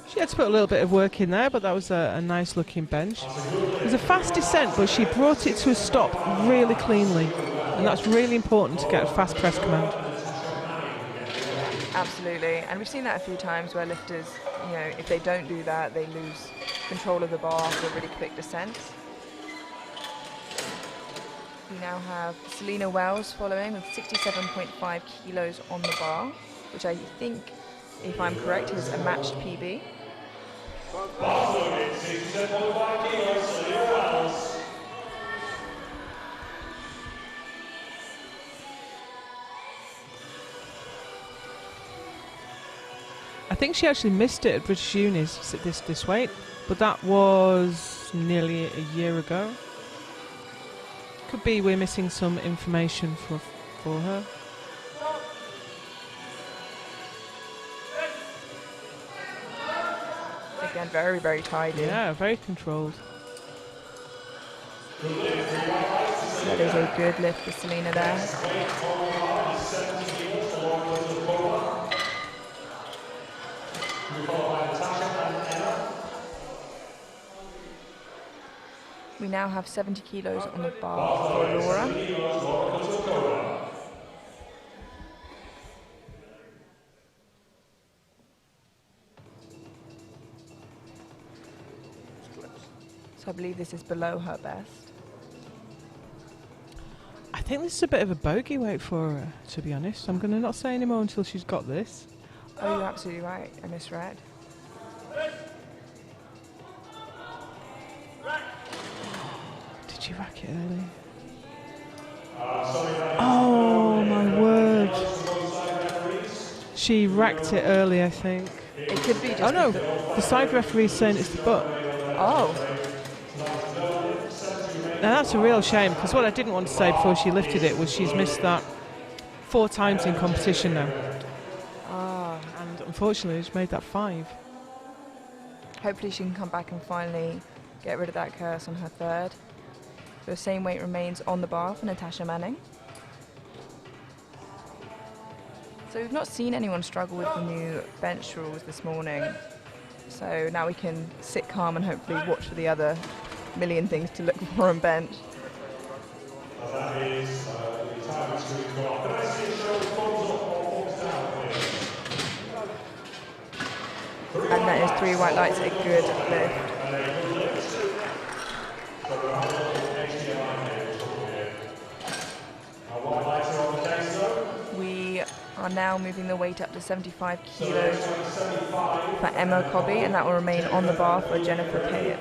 A: She had to put a little bit of work in there, but that was a nice looking bench. It was a fast descent, but she brought it to a stop really cleanly, and that's really important to get a fast press command.
B: Absolutely, and we've seen that a few times where lifters, you know, if they don't do that, they lose control of the bar for a really quick descent. We now have Selena Wells following with 67.5 kilos on the bar, which I think, if I'm correct, is a matched PB.
C: Bar loaded. 67.5 kilos, Selena Wells.
A: I think she actually missed it at British Unis at this weight, but that was nearly a year ago. Could be we're missing some information for her.
B: Again, very, very tidy.
A: Yeah, very controlled.
B: That is a good lift for Selena there. We now have 70 kilos on the bar for Laura. So I believe this is below her best.
A: I think this is a bit of a bogey weight for her, to be honest. I'm going to not say any more until she's got this.
B: Oh, you're absolutely right. I misread.
A: Did you rack it early? Oh, my word. She racked it early, I think.
B: It could be just...
A: Oh, no. The side referee's saying it's the butt.
B: Oh.
A: Now, that's a real shame, because what I didn't want to say before she lifted it was she's missed that 4 times in competition now.
B: Ah.
A: And unfortunately, she's made that 5.
B: Hopefully she can come back and finally get rid of that curse on her third. The same weight remains on the bar for Natasha Manning. So we've not seen anyone struggle with the new bench rules this morning. So now we can sit calm and hopefully watch for the other million things to look for on bench.
C: That is the time which we've got. Can I see a show of thumbs up or thumbs down, please?
B: And that is 3 white lights, a good lift.
C: And a good lift. So we're having a little HDMI here. White lights are on the case though.
B: We are now moving the weight up to 75 kilos for Emma Cobby, and that will remain on the bar for Jennifer Payet.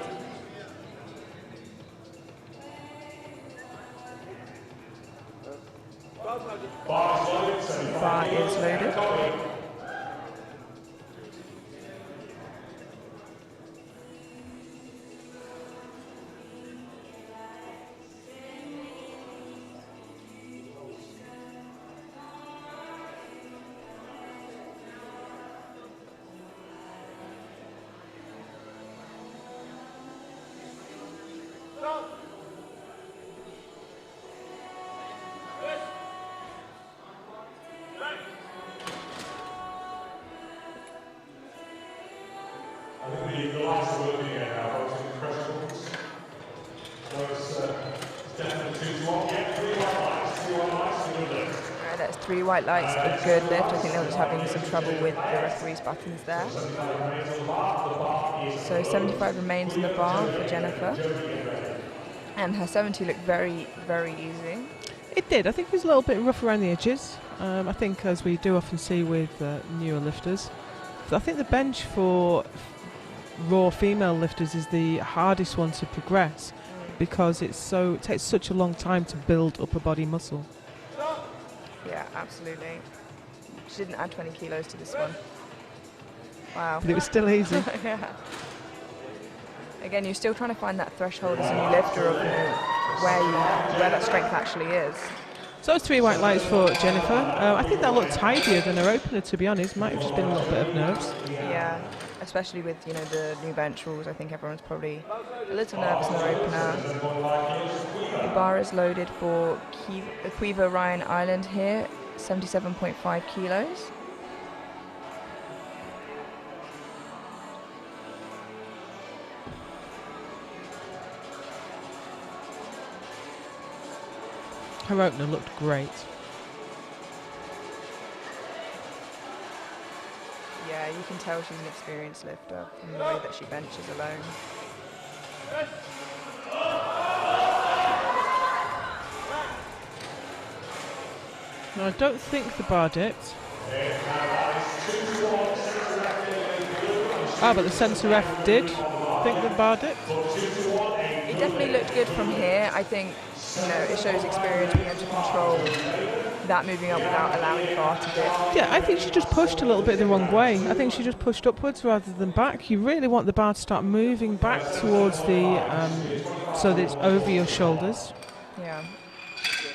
B: Bar is loaded.
C: I think the lights are working again now, folks, in the press rooms. So it's definitely 2 to 1. Yeah, 3 white lights, 3 white lights, and a good lift.
B: Right, that's 3 white lights, a good lift. I think they were just having some trouble with the referee's buttons there. So 75 remains in the bar for Jennifer. And her 70 looked very, very easy.
A: It did. I think it was a little bit rough around the edges. I think, as we do often see with newer lifters. I think the bench for raw female lifters is the hardest one to progress. because it takes such a long time to build upper body muscle.
B: Yeah, absolutely. She didn't add 20 kilos to this one. Wow.
A: But it was still easy.
B: Yeah. Again, you're still trying to find that threshold as a new lifter of where that strength actually is.
A: So it's 3 white lights for Jennifer. I think that looked tidier than her opener, to be honest. Might have just been a little bit of nerves.
B: Yeah, especially with the new bench rules. I think everyone's probably a little nervous in their opener. The bar is loaded for Quiver Ryan Island here, 77.5 kilos.
A: Her opener looked great.
B: Yeah, you can tell she's an experienced lifter from the way that she benches alone.
A: No, I don't think the bar dipped. But the centre ref did think the bar dipped.
B: It definitely looked good from here. I think it shows experience being able to control that moving up without allowing bar to dip.
A: Yeah, I think she just pushed a little bit the wrong way. I think she just pushed upwards rather than back. You really want the bar to start moving back towards so that it's over your shoulders.
B: Yeah.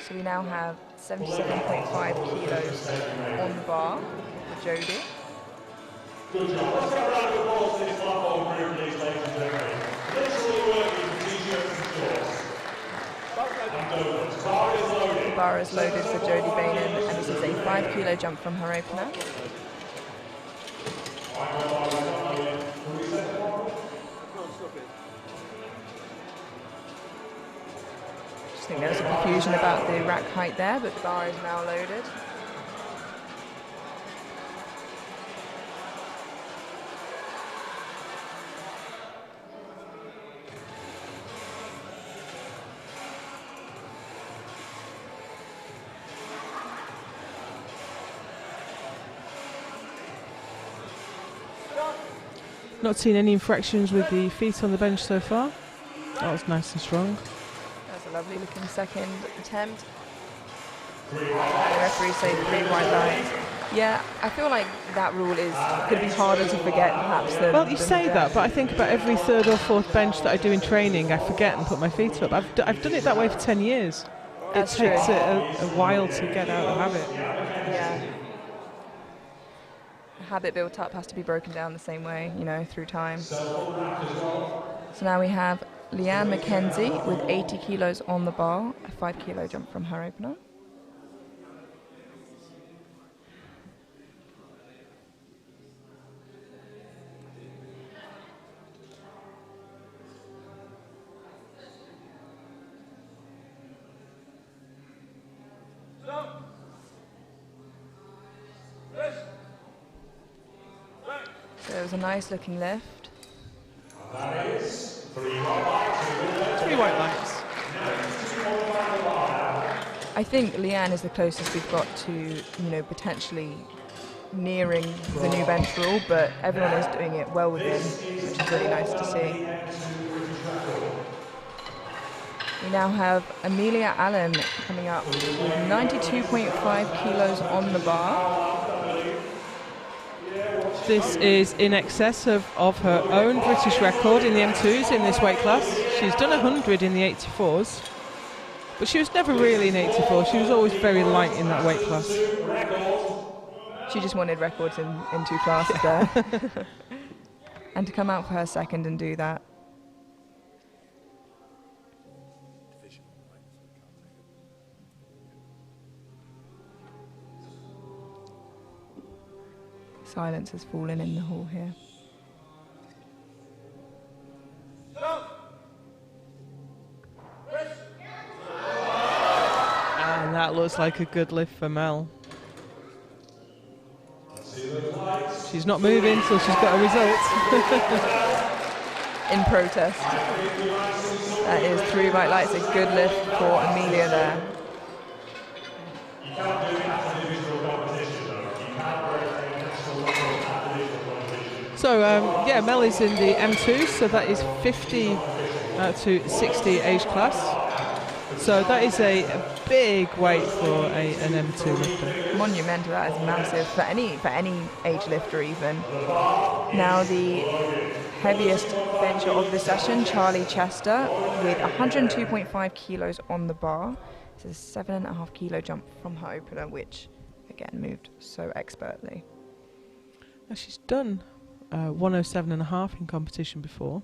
B: So we now have 77.5 kilos on the bar for Jodie.
C: Good job. Let's get a round of applause for this platform group, please, ladies and gentlemen. Literally working for t-shirts and shorts.
B: The bar is loaded for Jodie Bainan, and this is a 5 kilo jump from her opener. I think there was a confusion about the rack height there, but the bar is now loaded.
A: Not seen any infractions with the feet on the bench so far. That was nice and strong.
B: That's a lovely looking second attempt. The referees say 3 white lines. Yeah, I feel like that rule could be harder to forget perhaps than...
A: Well, you say that, but I think about every 3rd or 4th bench that I do in training, I forget and put my feet up. I've done it that way for 10 years.
B: That's
A: it takes a while to get out of habit.
B: Yeah. Habit built up has to be broken down the same way, through time. So now we have Leanne McKenzie with 80 kilos on the bar, a 5 kilo jump from her opener. So it was a nice looking lift.
C: That is 3 white lights.
A: 3 white lights.
B: I think Leanne is the closest we've got to, potentially nearing the new bench rule, but everyone is doing it well within, which is really nice to see. We now have Amelia Allen coming up with 92.5 kilos on the bar.
A: This is in excess of her own British record in the M2s in this weight class. She's done 100 in the 84s, but she was never really in 84. She was always very light in that weight class.
B: She just wanted records in 2 classes there. And to come out for her second and do that. Silence has fallen in the hall here.
A: And that looks like a good lift for Mel. She's not moving till she's got a result.
B: In protest. That is 3 white lights, a good lift for Amelia there.
A: So, Mel is in the M2, so that is 50 to 60 age class. So that is a big weight for an M2 lifter.
B: Monumental, that is massive for any age lifter even. Now the heaviest bencher of the session, Charlie Chester, with 102.5 kilos on the bar. It's a 7.5 kilo jump from her opener, which again moved so expertly.
A: Now she's done 107.5 in competition before.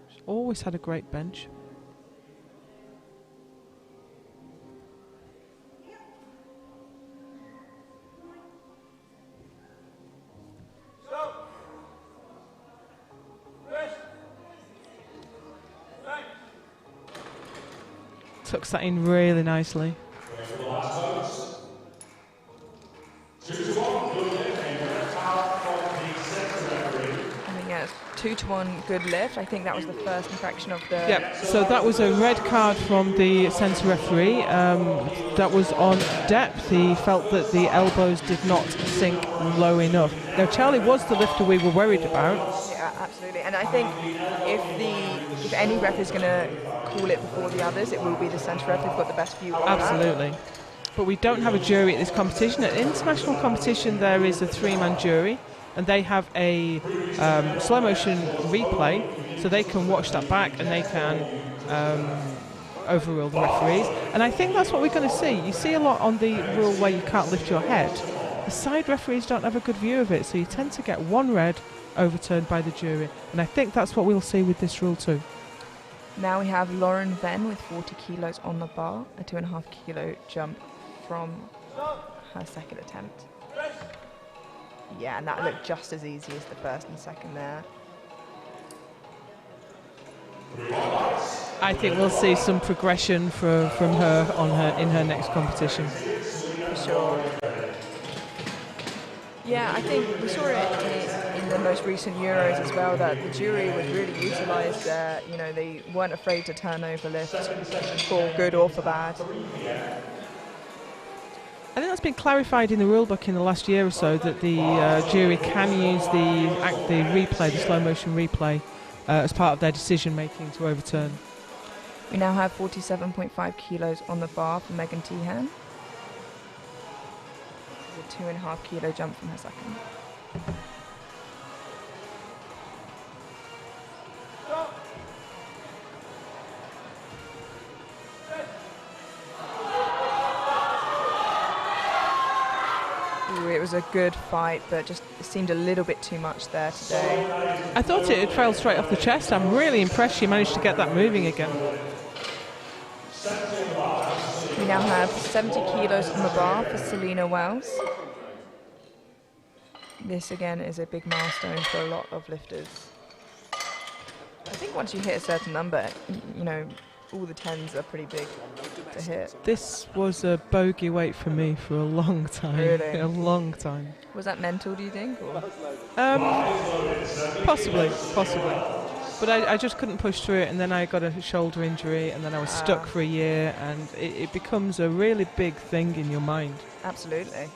A: She's always had a great bench. Tucks that in really nicely.
B: Yeah, 2-1 good lift. I think that was the first infraction of the...
A: Yep, so that was a red card from the centre referee. That was on depth. He felt that the elbows did not sink low enough. Now, Charlie was the lifter we were worried about.
B: Yeah, absolutely. And I think if any ref is going to call it before the others, it will be the centre ref. They've got the best view on
A: Absolutely.
B: that.
A: But we don't have a jury at this competition. At international competition, there is a 3-man jury, and they have a slow motion replay, so they can watch that back and they can overrule the referees. And I think that's what we're going to see. You see a lot on the rule where you can't lift your head. The side referees don't have a good view of it, so you tend to get one red overturned by the jury. And I think that's what we'll see with this rule too.
B: Now we have Lauren Venn with 40 kilos on the bar, a 2.5 kilo jump from her second attempt. Yeah, and that looked just as easy as the first and second there.
A: I think we'll see some progression from her in her next competition.
B: For sure. Yeah, I think we saw it in the most recent Euros as well, that the jury was really utilised there. You know, they weren't afraid to turn over lifts for good or for bad.
A: I think that's been clarified in the rulebook in the last year or so, that the jury can use the replay, the slow motion replay, as part of their decision making to overturn.
B: We now have 47.5 kilos on the bar for Megan Tehan. A 2.5 kilo jump from her second. Ooh, it was a good fight, but just seemed a little bit too much there today.
A: I thought it fell straight off the chest. I'm really impressed she managed to get that moving again.
B: We now have 70 kilos on the bar for Selena Wells. This again is a big milestone for a lot of lifters. I think once you hit a certain number, you know, all the 10s are pretty big to hit.
A: This was a bogey weight for me for a long time.
B: Really?
A: A long time.
B: Was that mental, do you think? Or?
A: Possibly. But I just couldn't push through it, and then I got a shoulder injury, and then I was stuck for a year, and it becomes a really big thing in your mind.
B: Absolutely.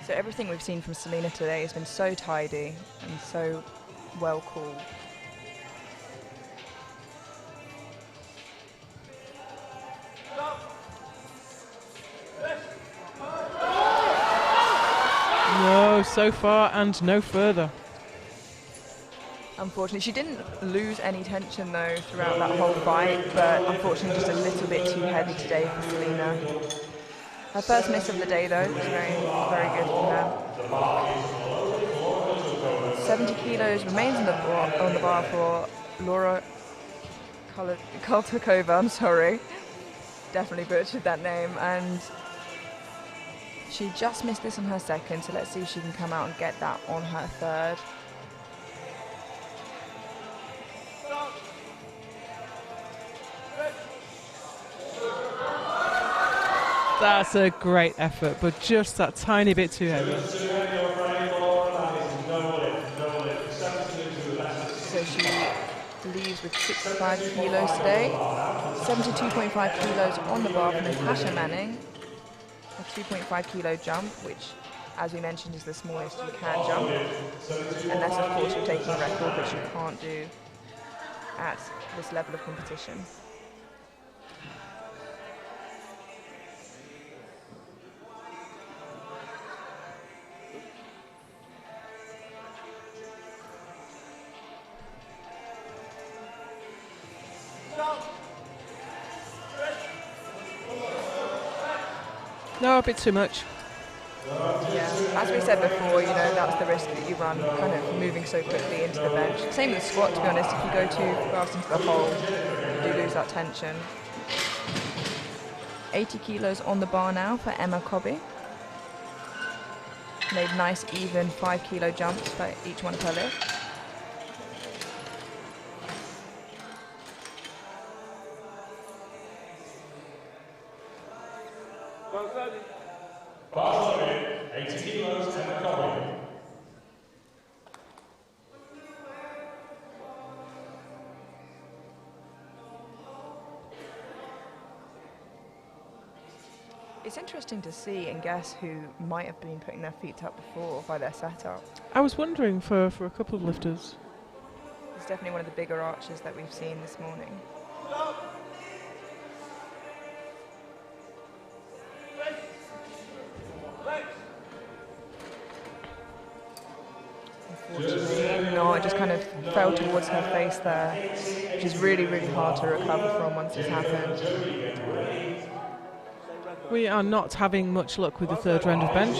B: So everything we've seen from Selena today has been so tidy and so well called.
A: No, so far and no further.
B: Unfortunately, she didn't lose any tension though throughout that whole fight, but unfortunately just a little bit too heavy today for Selena. Her first miss of the day though was very, very good for her. 70 kilos remains on the bar for Laura Koltakova, I'm sorry. Definitely butchered that name, and she just missed this on her second, so let's see if she can come out and get that on her third.
A: That's a great effort, but just that tiny bit too heavy.
B: So she leaves with 65 kilos today, 72.5 kilos on the bar for Natasha Manning, a 2.5 kilo jump, which as we mentioned, is the smallest you can jump, unless of course you're taking a record, which you can't do at this level of competition.
A: No, a bit too much.
B: Yeah, as we said before, you know, that's the risk that you run, kind of moving so quickly into the bench. Same with the squat, to be honest. If you go too fast into the hole, you do lose that tension. 80 kilos on the bar now for Emma Cobby. Made nice, even 5 kilo jumps for each one of her lifts.
C: Bar loaded, 80 kilos, Emma Cobby.
B: It's interesting to see and guess who might have been putting their feet up before by their setup.
A: I was wondering for a couple of lifters.
B: It's definitely one of the bigger arches that we've seen this morning. Unfortunately, no, it just kind of fell towards her face there, which is really, really hard to recover from once it's happened.
A: We are not having much luck with the third round of bench.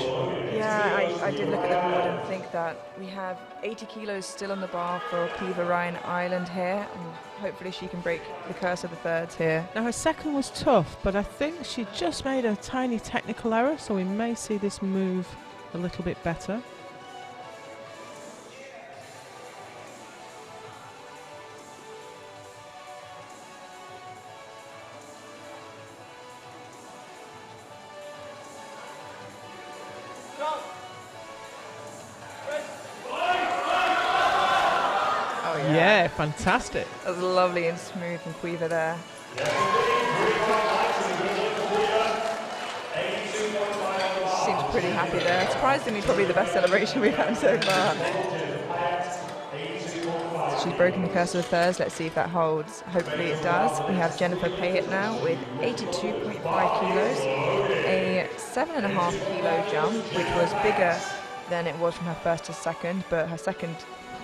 B: Yeah, I did look at the board and think that we have 80 kilos still on the bar for Kiva Ryan Ireland here, and hopefully she can break the curse of the thirds here.
A: Now her second was tough, but I think she just made a tiny technical error, so we may see this move a little bit better. Yeah, fantastic.
B: That was lovely and smooth from Quiver there. Seems pretty happy there. Surprisingly, probably the best celebration we've had so far. So she's broken the curse of the thirds. Let's see if that holds. Hopefully it does. We have Jennifer Payet now with 82.5 kilos. A 7.5 kilo jump, which was bigger than it was from her first to second, but her second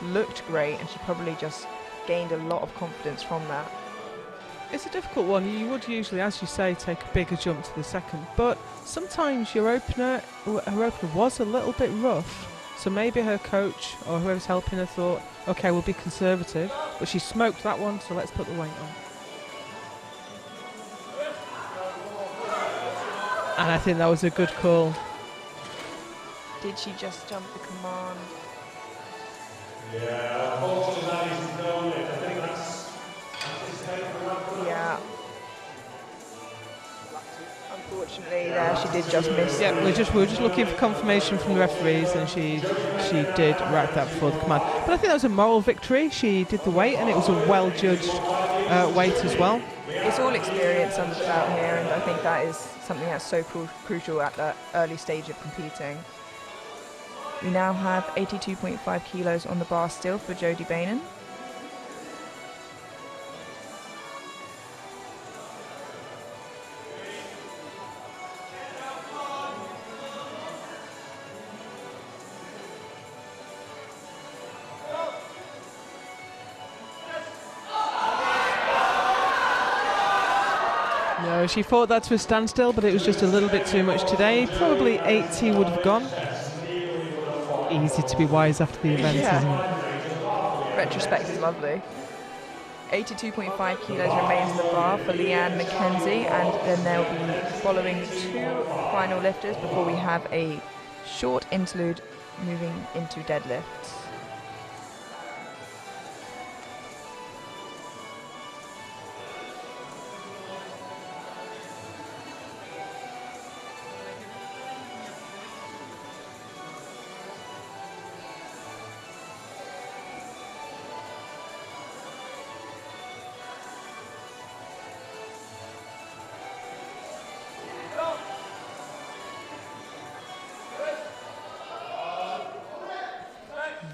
B: looked great, and she probably just gained a lot of confidence from that.
A: It's a difficult one. You would usually, as you say, take a bigger jump to the second, but sometimes her opener was a little bit rough, so maybe her coach or whoever's helping her thought, okay, we'll be conservative, but she smoked that one, so let's put the weight on. And I think that was a good call.
B: Did she just jump the command?
C: Yeah, unfortunately that is no lift. I think that's
B: Yeah. Unfortunately there she did just miss.
A: Yeah, we were just looking for confirmation from the referees, and she did rack that before the command. But I think that was a moral victory. She did the weight, and it was a well-judged weight as well.
B: It's all experience out here, and I think that is something that's so crucial at that early stage of competing. We now have 82.5 kilos on the bar still for Jodie Bainan.
A: No, she fought that to a standstill, but it was just a little bit too much today. Probably 80 would have gone. Easy to be wise after the event, isn't it?
B: Retrospect is lovely. 82.5 kilos remains the bar for Leanne McKenzie, and then there'll be following 2 final lifters before we have a short interlude moving into deadlifts.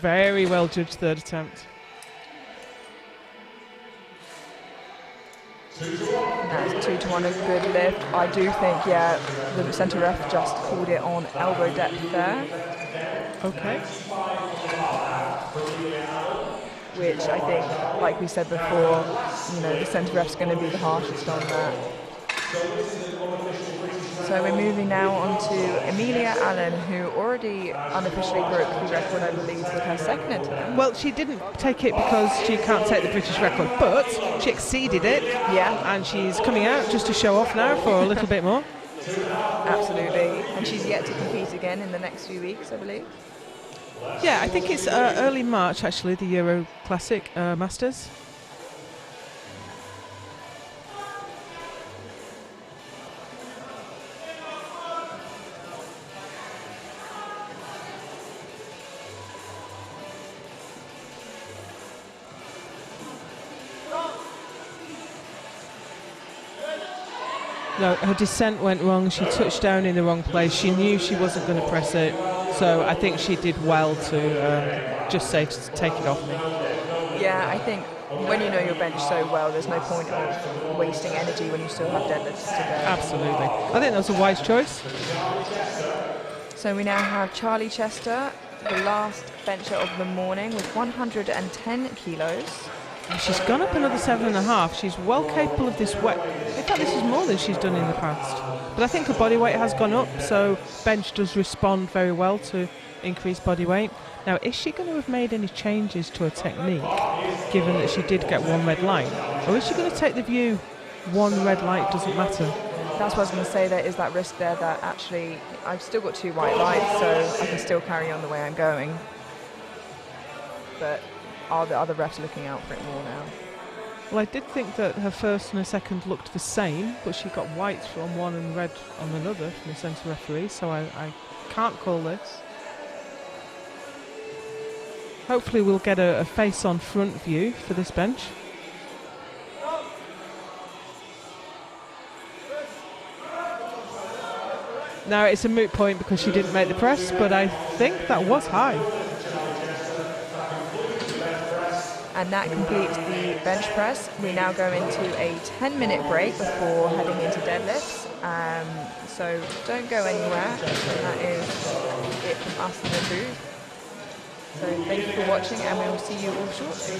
A: Very well judged third attempt.
B: That's 2-1, a good lift. I do think, yeah, the centre ref just called it on elbow depth there.
A: Okay.
B: Which I think, like we said before, you know, the centre ref's going to be the harshest on that. So we're moving now on to Amelia Allen, who already unofficially broke the record, I believe, with her second attempt.
A: Well, she didn't take it because she can't take the British record, but she exceeded it.
B: Yeah.
A: And she's coming out just to show off now for a little bit more.
B: Absolutely. And she's yet to compete again in the next few weeks, I believe.
A: Yeah, I think it's early March, actually, the Euro Classic Masters. No, her descent went wrong. She touched down in the wrong place. She knew she wasn't going to press it. So I think she did well to just say to take it off me.
B: Yeah, I think when you know your bench so well, there's no point of wasting energy when you still have deadlifts to go.
A: Absolutely. I think that was a wise choice.
B: So we now have Charlie Chester, the last bencher of the morning, with 110 kilos.
A: And she's gone up another 7.5. She's well capable of this weight. In fact, this is more than she's done in the past. But I think her body weight has gone up, so bench does respond very well to increased body weight. Now, is she going to have made any changes to her technique, given that she did get one red light? Or is she going to take the view, one red light doesn't matter?
B: That's what I was going to say, there is that risk there that actually I've still got 2 white lights, so I can still carry on the way I'm going. But are the other refs looking out for it more now?
A: Well, I did think that her first and her second looked the same, but she got white on one and red on another from the centre referee, so I can't call this. Hopefully we'll get a face-on front view for this bench. Now it's a moot point because she didn't make the press, but I think that was high.
B: And that completes the bench press. We now go into a 10-minute break before heading into deadlifts. So don't go anywhere. That is it from us in the booth. So thank you for watching, and we will see you all shortly.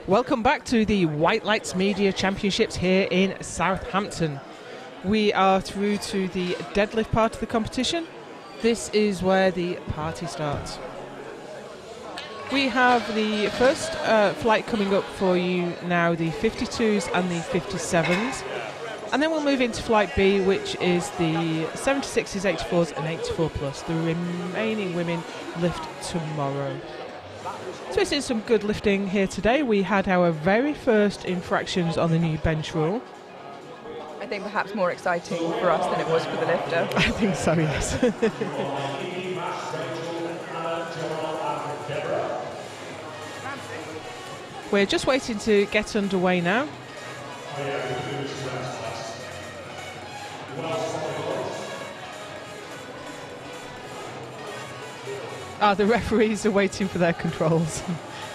A: Welcome back to the White Lights Media Championships here in Southampton. We are through to the deadlift part of the competition. This is where the party starts. We have the first flight coming up for you now, the 52s and the 57s. And then we'll move into flight B, which is the 76s, 84s and 84 plus. The remaining women lift tomorrow. So we've seen some good lifting here today. We had our very first infractions on the new bench rule.
B: I think perhaps more exciting for us than it was for the lifter.
A: I think so, yes. We're just waiting to get underway now. The referees are waiting for their controls.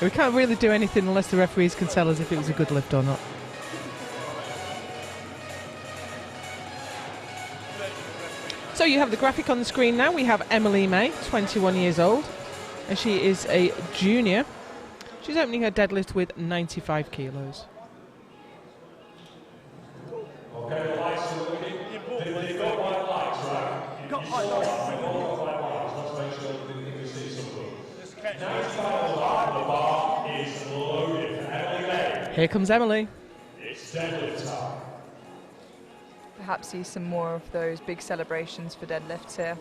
A: We can't really do anything unless the referees can tell us if it was a good lift or not. So you have the graphic on the screen now. We have Emily May, 21 years old, and she is a junior. She's opening her deadlift with 95 kilos.
C: Okay, the lights are looking. They've got white lights, right? Got white lights. Let's make sure that you can see some of them. Now it's time to bar. The bar is loaded for Emily May.
A: Here comes Emily.
C: It's deadlift time.
B: Perhaps see some more of those big celebrations for deadlifts here.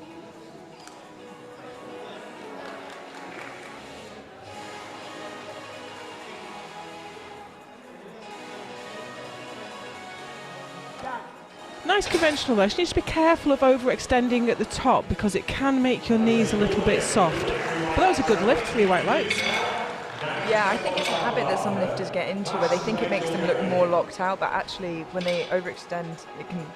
A: Nice conventional though. She needs to be careful of overextending at the top because it can make your knees a little bit soft. But that was a good lift for the white lights.
B: Yeah, I think it's a habit that some lifters get into where they think it makes them look more locked out, but actually when they overextend, it can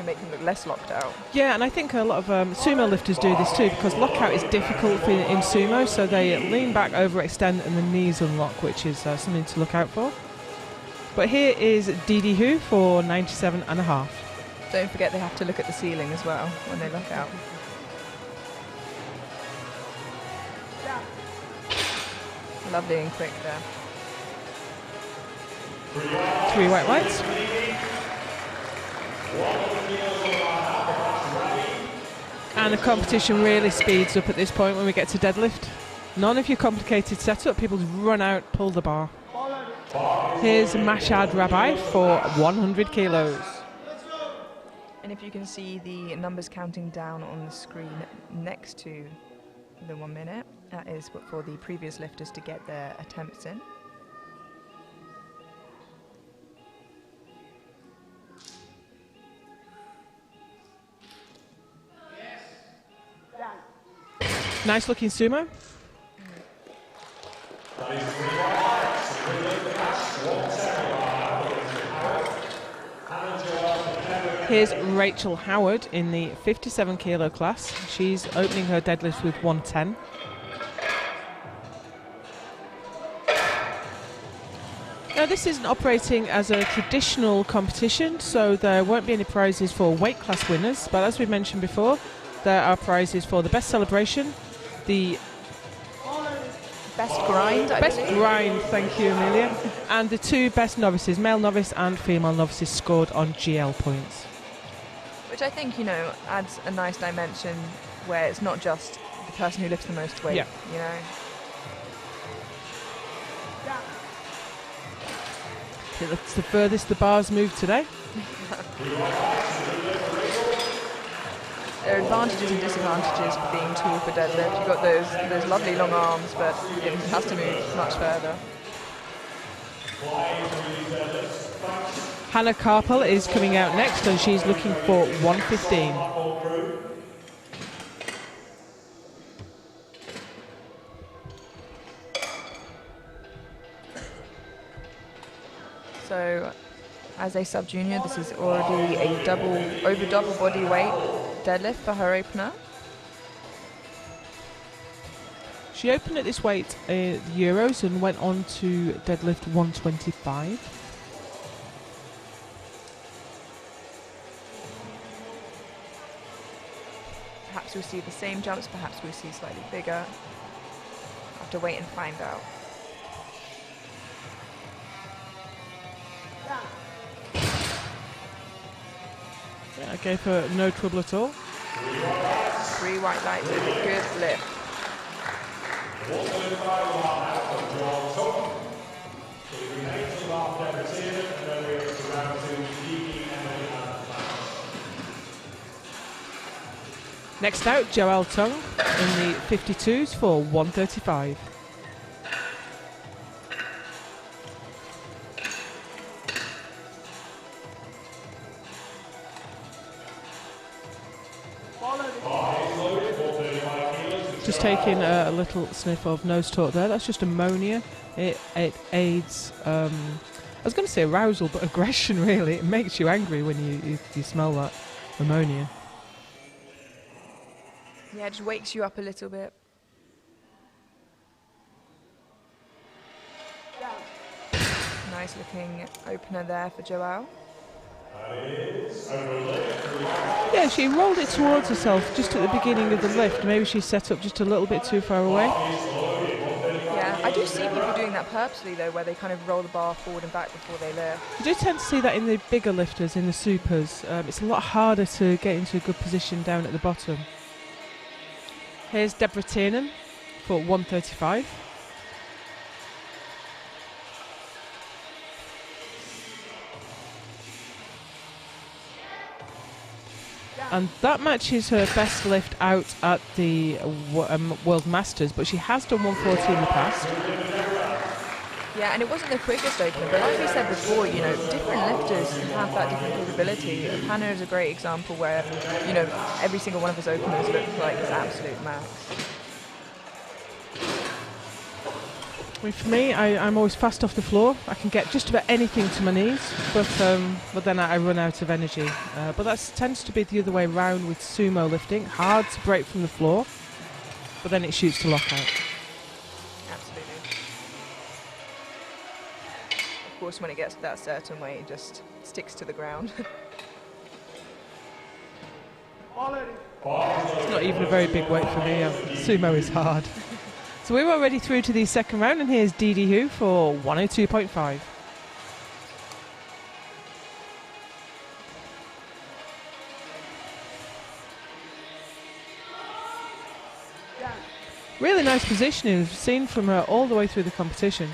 B: make them look less locked out.
A: Yeah, and I think a lot of sumo lifters do this too because lockout is difficult in sumo, so they lean back, overextend, and the knees unlock, which is something to look out for. But here is Didi Hu for 97.5.
B: Don't forget they have to look at the ceiling as well when they look out. Lovely and quick there.
A: 3 white lights. And the competition really speeds up at this point when we get to deadlift. None of your complicated setup, people just run out, pull the bar. Here's Mashad Rabbi for 100 kilos.
B: And if you can see the numbers counting down on the screen next to the 1 minute, that is for the previous lifters to get their attempts in.
A: Nice looking sumo. Here's Rachel Howard in the 57 kilo class. She's opening her deadlift with 110. Now this isn't operating as a traditional competition, so there won't be any prizes for weight class winners, but as we mentioned before, there are prizes for the best celebration, the
B: best grind, I
A: best
B: believe.
A: grind, thank you Amelia, and the 2 best novices, male novice and female novices, scored on GL points.
B: Which I think, you know, adds a nice dimension where it's not just the person who lifts the most weight,
A: Yeah.
B: you know.
A: It's the furthest the bar's moved today.
B: There are advantages and disadvantages for being tall for deadlift. You've got those lovely long arms, but it has to move much further.
A: Hannah Carpel is coming out next and she's looking for 115.
B: So, as a sub-junior, this is already a over double body weight deadlift for her opener.
A: She opened at this weight at the Euros and went on to deadlift 125.
B: Perhaps we'll see the same jumps, perhaps we'll see slightly bigger. Have to wait and find out.
A: I gave her no trouble at all.
B: 3 white lights with a good lift.
A: Next out, Joelle Tung in the 52s for 135. Just taking a little sniff of nose talk there. That's just ammonia. It aids, I was going to say arousal, but aggression really. It makes you angry when you smell that ammonia.
B: Yeah, it just wakes you up a little bit. Nice looking opener there for Joelle.
A: Yeah, she rolled it towards herself just at the beginning of the lift. Maybe she set up just a little bit too far away.
B: Yeah, I do see people doing that purposely though, where they kind of roll the bar forward and back before they lift.
A: You do tend to see that in the bigger lifters, in the supers. It's a lot harder to get into a good position down at the bottom. Here's Deborah Tiernan for 135. And that matches her best lift out at the World Masters, but she has done 140 in the past.
B: Yeah, and it wasn't the quickest opener, but like we said before, you know, different lifters have that different capability. Hannah is a great example where, you know, every single one of his openers looks like his absolute max.
A: I mean, for me, I'm always fast off the floor. I can get just about anything to my knees, but then I run out of energy. But that tends to be the other way around with sumo lifting. Hard to break from the floor, but then it shoots to lockout.
B: Absolutely. Of course, when it gets to that certain weight, it just sticks to the ground.
A: It's not even a very big weight for me. Sumo is hard. So we're already through to the second round, and here's Dee Dee Hu for 102.5. Really nice positioning, we've seen from her all the way through the competition.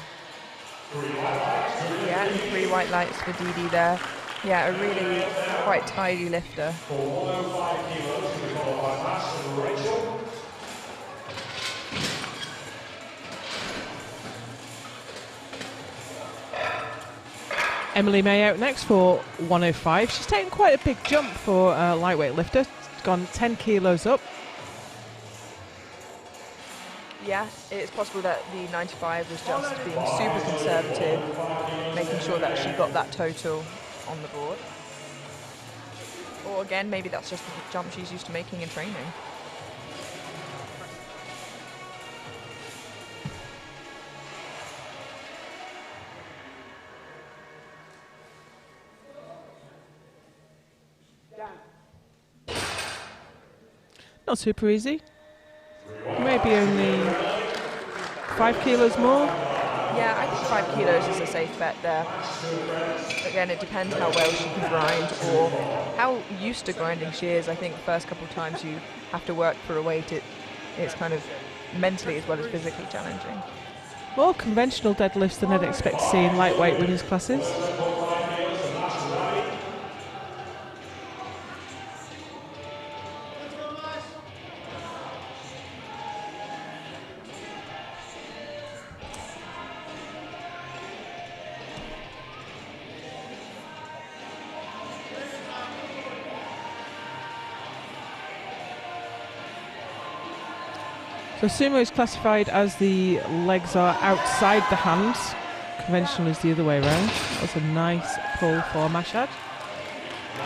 B: Yeah, and 3 white lights for Dee Dee there. Yeah, a really quite tidy lifter.
A: Emily May out next for 105. She's taken quite a big jump for a lightweight lifter. She's gone 10 kilos up.
B: Yeah, it's possible that the 95 was just being super conservative, making sure that she got that total on the board. Or again, maybe that's just the jump she's used to making in training.
A: Not super easy. Maybe only 5 kilos more.
B: Yeah, I think 5 kilos is a safe bet there. Again, it depends how well she can grind or how used to grinding she is. I think the first couple of times you have to work for a weight, it's kind of mentally as well as physically challenging.
A: More conventional deadlifts than I'd expect to see in lightweight women's classes. So sumo is classified as the legs are outside the hands. Conventional is the other way around. That was a nice pull for Mashhad.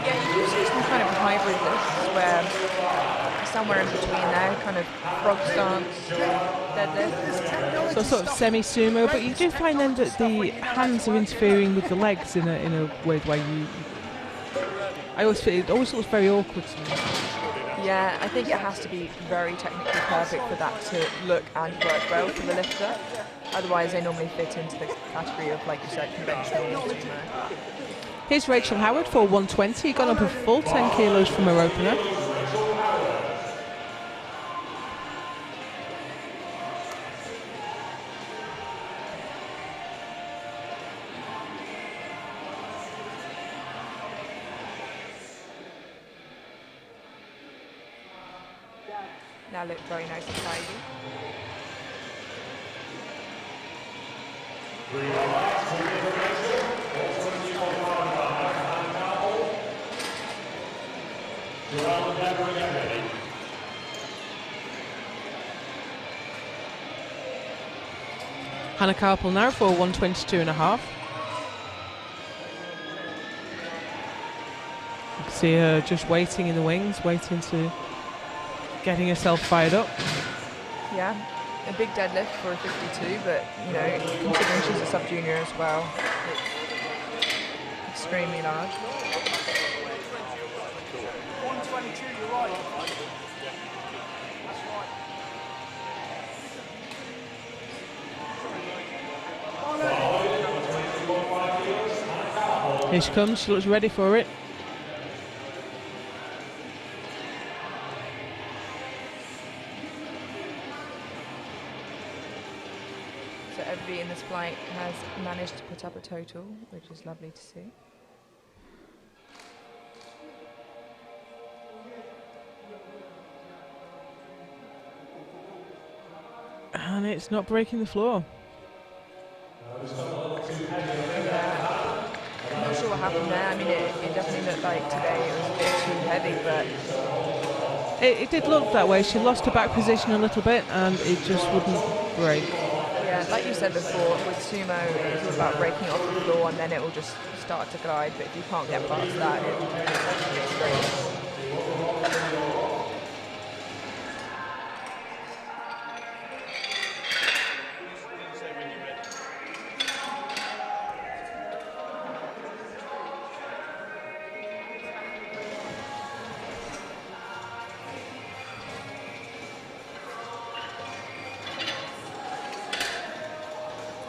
B: Yeah, you do see some kind of hybrid lifts where somewhere in between there, kind of frog stance, deadlift.
A: So sort of semi-sumo, but you do find then that the hands are interfering with the legs in a weird way. I always feel it always looks very awkward to me.
B: Yeah, I think it has to be very technically perfect for that to look and work well for the lifter. Otherwise, they normally fit into the category of, like you said, conventional sumo.
A: Here's Rachel Howard for 120, gone up a full 10 kilos from her opener.
B: Now look very nice and tidy.
A: Hannah Carpel now for 122.5. You can see her just waiting in the wings, waiting to getting herself fired up.
B: Yeah, a big deadlift for a 52, but you know, considering she's a sub-junior as well, it's extremely large.
E: 122, you're right.
A: Here she comes, she looks ready for it.
B: So everybody in this flight has managed to put up a total, which is lovely to see.
A: And it's not breaking the floor.
B: I'm not sure what happened there. I mean, it definitely looked like today it was a bit too heavy, but
A: It did look that way. She lost her back position a little bit and it just wouldn't break.
B: yeah, like you said before, with sumo, it's all about breaking it off the floor and then it will just start to glide. But if you can't get past that, it's great.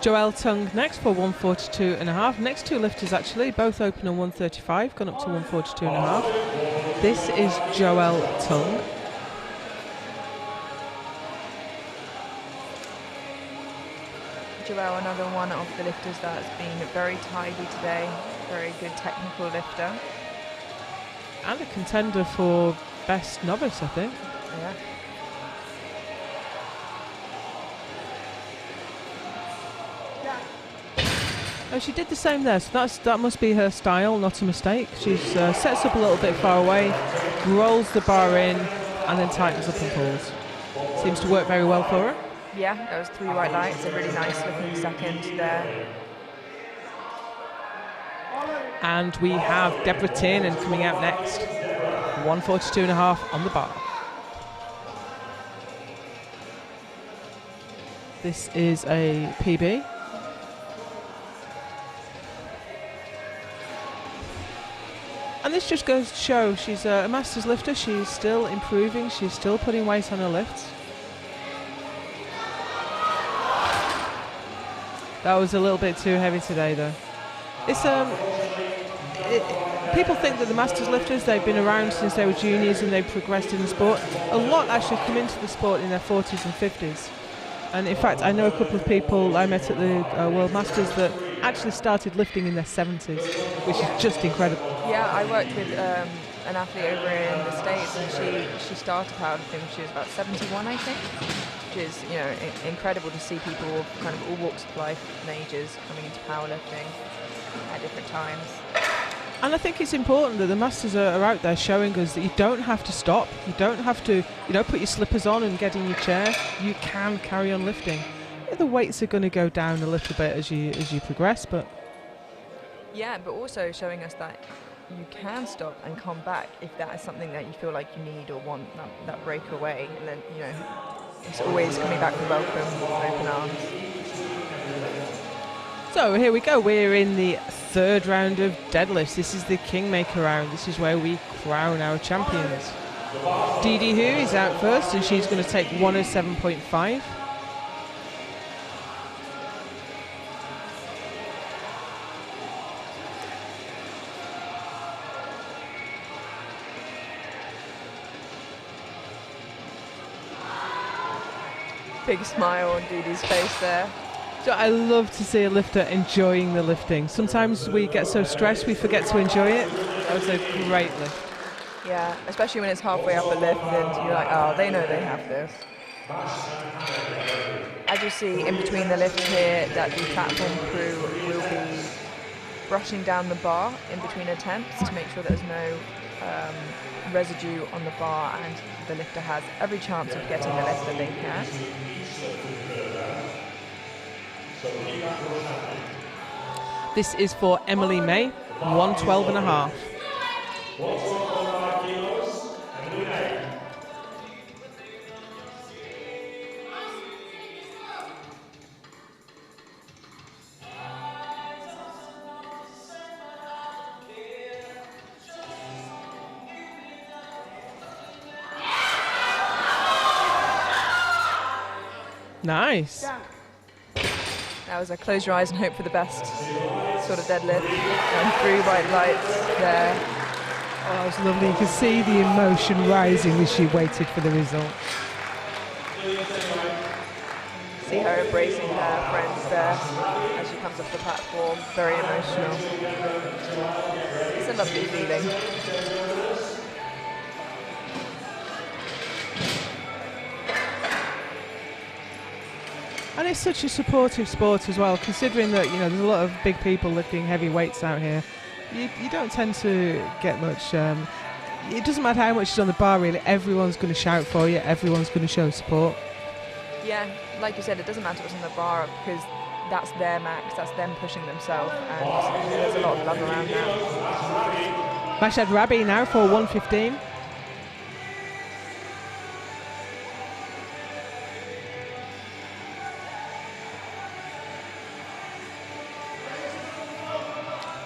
A: Joelle Tung next for 142.5. Next two lifters actually, both open on 135, gone up to 142.5. This is Joelle Tung.
B: Joelle, another one of the lifters that's been very tidy today, very good technical lifter.
A: And a contender for best novice, I think.
B: Yeah.
A: Oh, she did the same there, so that must be her style, not a mistake. She sets up a little bit far away, rolls the bar in, and then tightens up and pulls. Seems to work very well for her.
B: Yeah, that was 3 white lights, a really nice looking second there.
A: And we have Deborah Tiernan coming out next. 142.5 on the bar. This is a PB. And this just goes to show she's a masters lifter. She's still improving. She's still putting weight on her lifts. That was a little bit too heavy today, though. It's people think that the masters lifters, they've been around since they were juniors and they've progressed in the sport. A lot actually come into the sport in their 40s and 50s. And in fact, I know a couple of people I met at the World Masters that actually started lifting in their 70s, which is just incredible.
B: Yeah, I worked with an athlete over in the States, and she started powerlifting when she was about 71, I think, which is, you know, incredible to see people of kind of all walks of life and ages coming into powerlifting at different times.
A: And I think it's important that the masters are out there showing us that you don't have to stop. You don't have to, you know, put your slippers on and get in your chair. You can carry on lifting. Yeah, the weights are going to go down a little bit as you progress, but
B: yeah, but also showing us that you can stop and come back if that is something that you feel like you need or want, that breakaway. And then, you know, it's always coming back with welcome with open arms.
A: So here we go, we're in the third round of deadlifts. This is the Kingmaker round. This is where we crown our champions. Dee Dee Hu is out first and she's going to take 107.5.
B: Big smile on Doody's face there.
A: So I love to see a lifter enjoying the lifting. Sometimes we get so stressed we forget to enjoy it. That was a great lift.
B: Yeah, especially when it's halfway up a lift and you're like, oh, they know they have this. As you see in between the lifts here, that the platform crew will be brushing down the bar in between attempts to make sure there's no residue on the bar, and the lifter has every chance of getting the lift that they can.
A: This is for Emily May, 112.5. Nice.
B: That was a close your eyes and hope for the best sort of deadlift. And 3 white lights there.
A: Oh, that was lovely. You could see the emotion rising as she waited for the result.
B: See her embracing her friends there as she comes off the platform. Very emotional. It's a lovely feeling.
A: And it's such a supportive sport as well, considering that, you know, there's a lot of big people lifting heavy weights out here. You don't tend to get much. It doesn't matter how much is on the bar, really. Everyone's going to shout for you. Everyone's going to show support.
B: Yeah, like you said, it doesn't matter what's on the bar because that's their max. That's them pushing themselves, and there's a lot of love around that.
A: Mashad Rabi now for 115.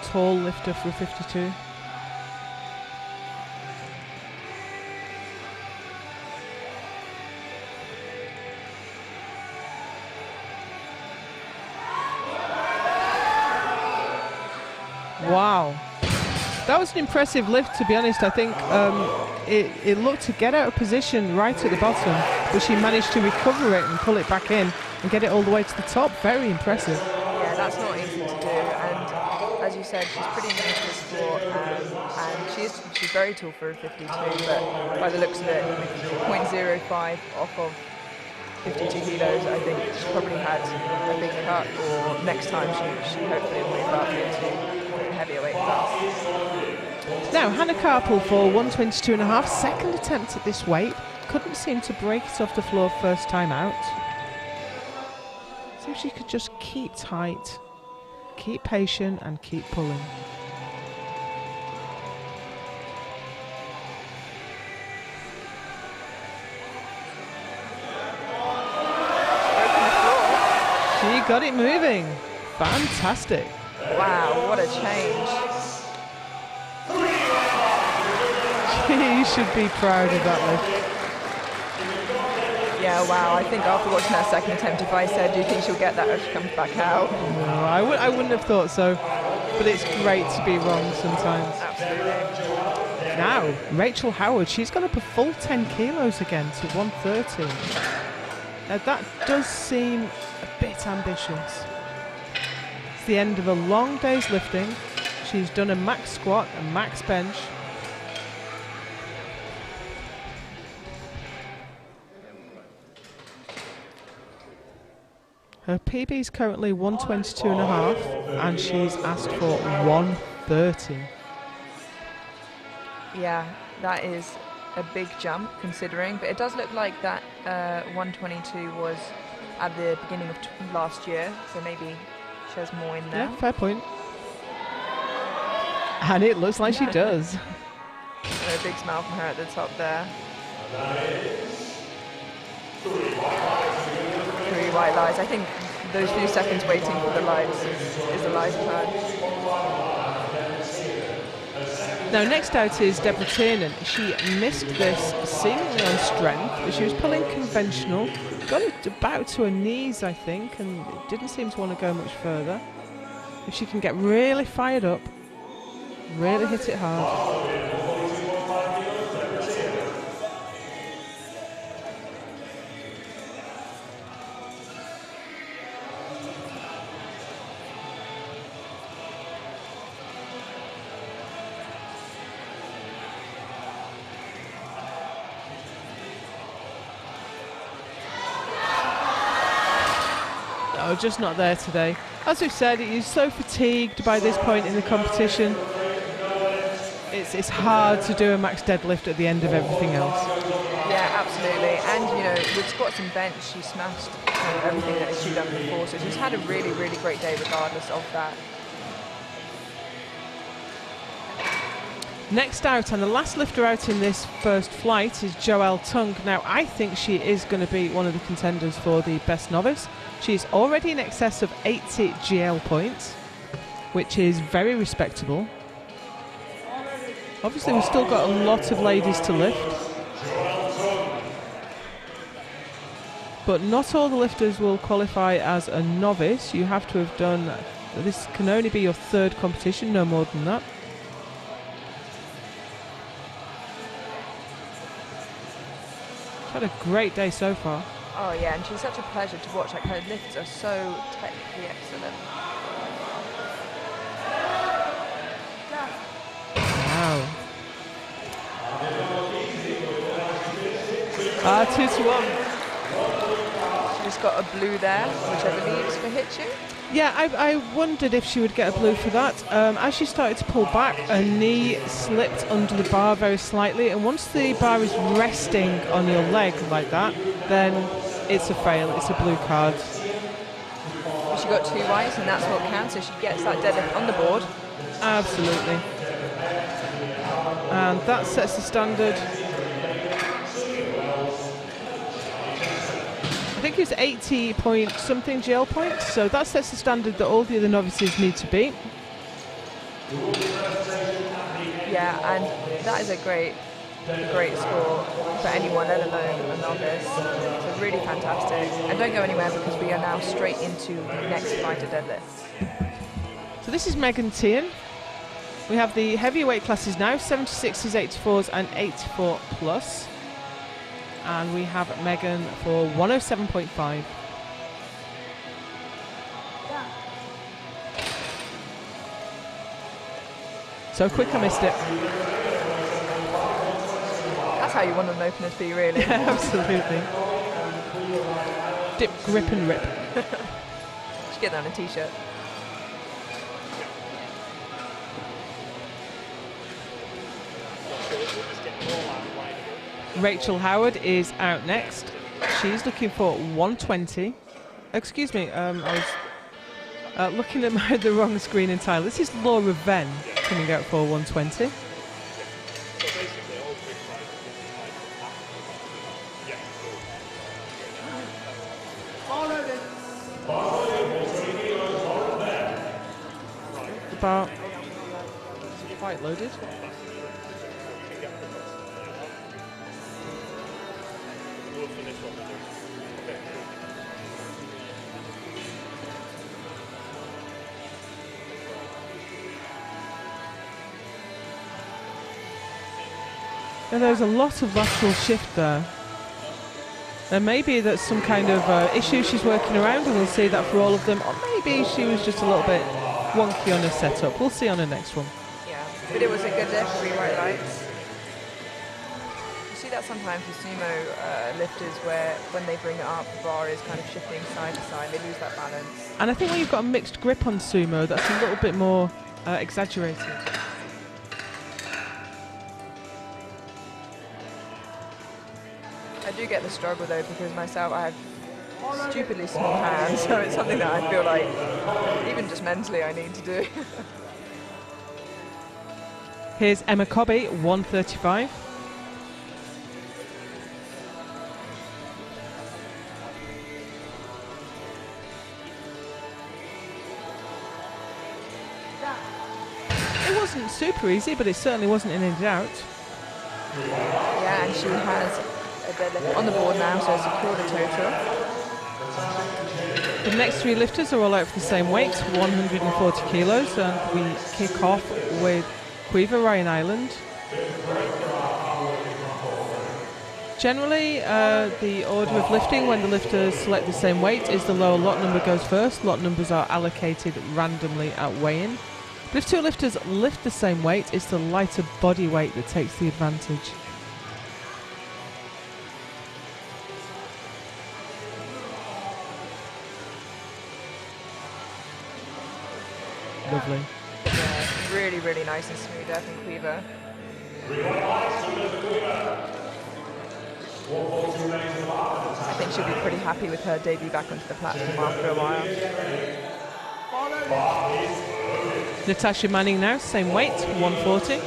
A: Tall lifter for 52. Wow, that was an impressive lift, to be honest. I think it looked to get out of position right at the bottom, but she managed to recover it and pull it back in and get it all the way to the top. Very impressive.
B: Yeah, that's not easy to do, and as you said, she's pretty new to the sport, and she's very tall for a 52, but by the looks of it, 0.05 off of 52 kilos, I think she probably had a big cut, or next time she hopefully will move up into heavier weight class.
A: Now, Hannah Carpel for 122.5, second attempt at this weight. Couldn't seem to break it off the floor first time out. So she could just keep tight, keep patient and keep pulling. She got it moving. Fantastic.
B: Wow, what a change.
A: She should be proud of that lift.
B: Yeah, wow, I think after watching that second attempt, if I said, do you think she'll get that if she comes back out?
A: No, I wouldn't have thought so. But it's great to be wrong sometimes.
B: Absolutely.
A: Now, Rachel Howard, she's gone up a full 10 kilos again to 130. Now that does seem a bit ambitious. It's the end of a long day's lifting. She's done a max squat, a max bench. Her PB is currently 122.5 and she's asked for 130.
B: Yeah, that is a big jump considering, but it does look like that 122 was at the beginning of last year, so maybe she has more in there.
A: Yeah, fair point. And it looks like she does.
B: A big smile from her at the top there. 3 white lights. I think those few seconds waiting for the lights is a lifetime.
A: Now, next out is Deborah Tiernan. She missed this seemingly on strength, but she was pulling conventional. Got it about to her knees, I think, and it didn't seem to want to go much further. If she can get really fired up, really hit it hard. No, just not there today. As we've said, he's so fatigued by this point in the competition. It's hard to do a max deadlift at the end of everything else.
B: Yeah, absolutely. And, you know, with squats and bench, she smashed everything that she'd done before. So she's had a really, really great day regardless of that.
A: Next out, and the last lifter out in this first flight, is Joelle Tung. Now, I think she is going to be one of the contenders for the best novice. She's already in excess of 80 GL points, which is very respectable. Obviously, we've still got a lot of ladies to lift, but not all the lifters will qualify as a novice. You have to have done, this can only be your third competition, no more than that. Had a great day so far.
B: Oh yeah, and she's such a pleasure to watch. Like, her lifts are so technically excellent.
A: Wow. 2-1.
B: She's got a blue there, which I believe is for hitching.
A: Yeah, I wondered if she would get a blue for that. As she started to pull back, her knee slipped under the bar very slightly, and once the bar is resting on your leg like that, then it's a fail, it's a blue card.
B: But she got 2 whites, and that's what counts, so she gets that deadlift on the board.
A: Absolutely. And that sets the standard. I think it's 80 point something GL points, so that sets the standard that all the other novices need to beat.
B: Yeah, and that is a great score for anyone, let alone a novice. So really fantastic. And don't go anywhere, because we are now straight into the next flight of deadlifts.
A: So this is Megan Tian. We have the heavyweight classes now, 76s, 84s and 84 plus. And we have Megan for 107.5. So quick I missed it.
B: That's how you want an openers be, really.
A: Yeah, absolutely. Dip, grip and rip.
B: Should get that on a t-shirt.
A: Rachel Howard is out next. She's looking for 120. Excuse me, I was looking at the wrong screen entirely. This is Laura Venn coming out for 120. The bar is quite loaded. And there's a lot of lateral shift there. And maybe that's some kind of issue she's working around, and we'll see that for all of them. Or maybe she was just a little bit wonky on her setup. We'll see on her next one.
B: Yeah, but it was a good lift, 3 white lights. You see that sometimes with sumo lifters, where when they bring it up, the bar is kind of shifting side to side. They lose that balance.
A: And I think when you've got a mixed grip on sumo, that's a little bit more exaggerated.
B: I do get the struggle though, because myself, I have stupidly small hands, so it's something that I feel like, even just mentally, I need to do.
A: Here's Emma Cobby, 135. It wasn't super easy, but it certainly wasn't in any doubt.
B: Yeah, and she has a deadlift on the board now, so secured a total.
A: The next 3 lifters are all out for the same weight, 140 kilos, and we kick off with Quiver Ryan Island. Generally, the order of lifting when the lifters select the same weight is the lower lot number goes first. Lot numbers are allocated randomly at weigh-in. But if 2 lifters lift the same weight, it's the lighter body weight that takes the advantage. Lovely.
B: Yeah, really, really nice and smooth there from Cleaver. I think she'll be pretty happy with her debut back onto the platform after a while.
A: Natasha Manning now, same weight, 140.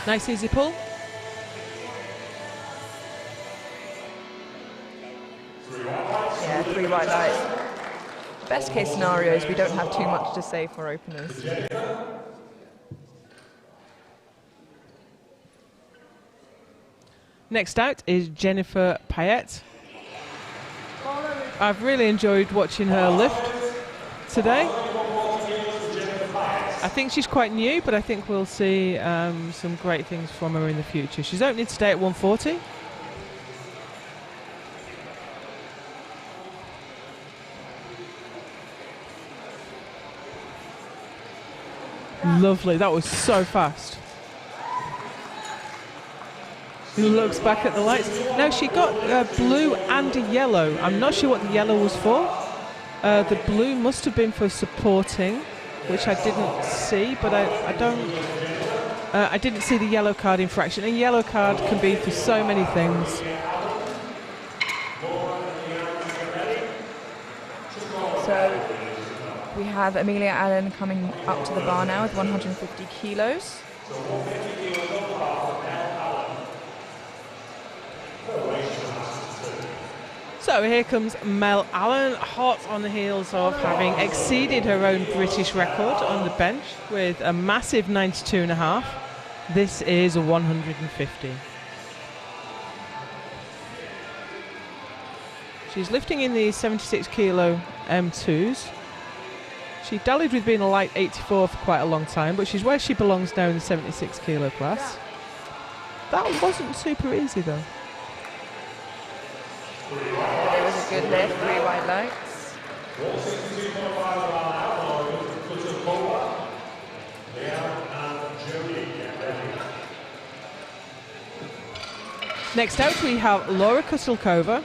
A: Nice easy pull.
B: Yeah, 3 white lights. Best case scenario is we don't have too much to say for openers.
A: Next out is Jennifer Payette. I've really enjoyed watching her lift today. I think she's quite new, but I think we'll see some great things from her in the future. She's opening today at 140. Lovely, that was so fast. He looks back at the lights. No, she got blue and a yellow. I'm not sure what the yellow was for. The blue must have been for supporting, which I didn't see, but I didn't see the yellow card infraction. A yellow card can be for so many things.
B: So we have Amelia Allen coming up to the bar now with 150 kilos.
A: So here comes Mel Allen, hot on the heels of having exceeded her own British record on the bench with a massive 92.5. This is a 150. She's lifting in the 76 kilo M2s. She dallied with being a light 84 for quite a long time, but she's where she belongs now in the 76 kilo class. That wasn't super easy though.
B: It was a good lift, 3 white lights.
A: Next out we have Laura Kusilkova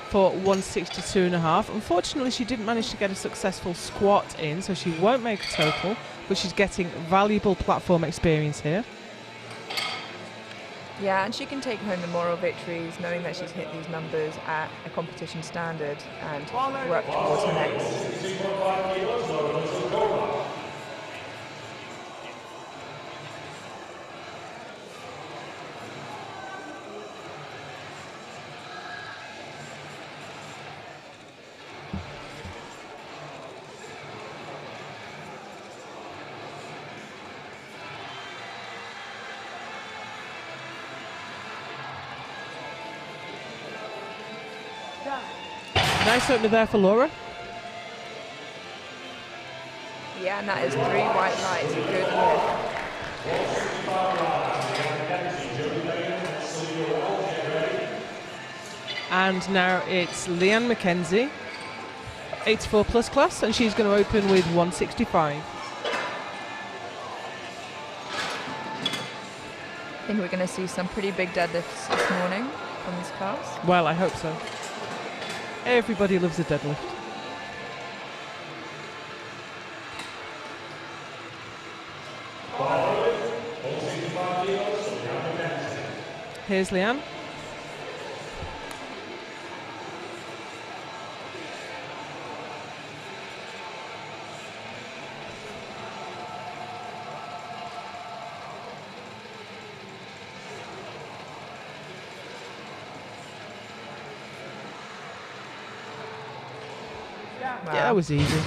A: for 162.5. Unfortunately, she didn't manage to get a successful squat in, so she won't make a total, but she's getting valuable platform experience here.
B: Yeah, and she can take home the moral victories knowing that she's hit these numbers at a competition standard and work towards her next.
A: Nice opener there for Laura.
B: Yeah, and that is 3 white lights, a good lift.
A: And now it's Leanne McKenzie, 84 plus class, and she's going to open with 165.
B: I think we're going to see some pretty big deadlifts this morning from this class.
A: Well, I hope so. Everybody loves a deadlift. Here's Leanne.
B: Wow.
A: Yeah, that was easy.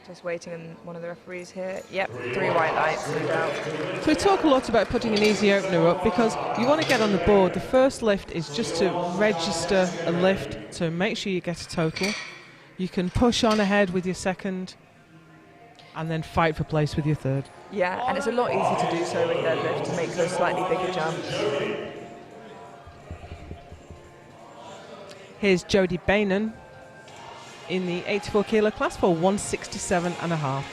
B: Just waiting on one of the referees here. Yep, 3 white lights, no doubt.
A: So we talk a lot about putting an easy opener up because you want to get on the board. The first lift is just to register a lift to make sure you get a total. You can push on ahead with your second and then fight for place with your third.
B: Yeah, and it's a lot easier to do so with deadlift to make those slightly bigger jumps.
A: Here's Jodie Bainan in the 84 kilo class for 167.5.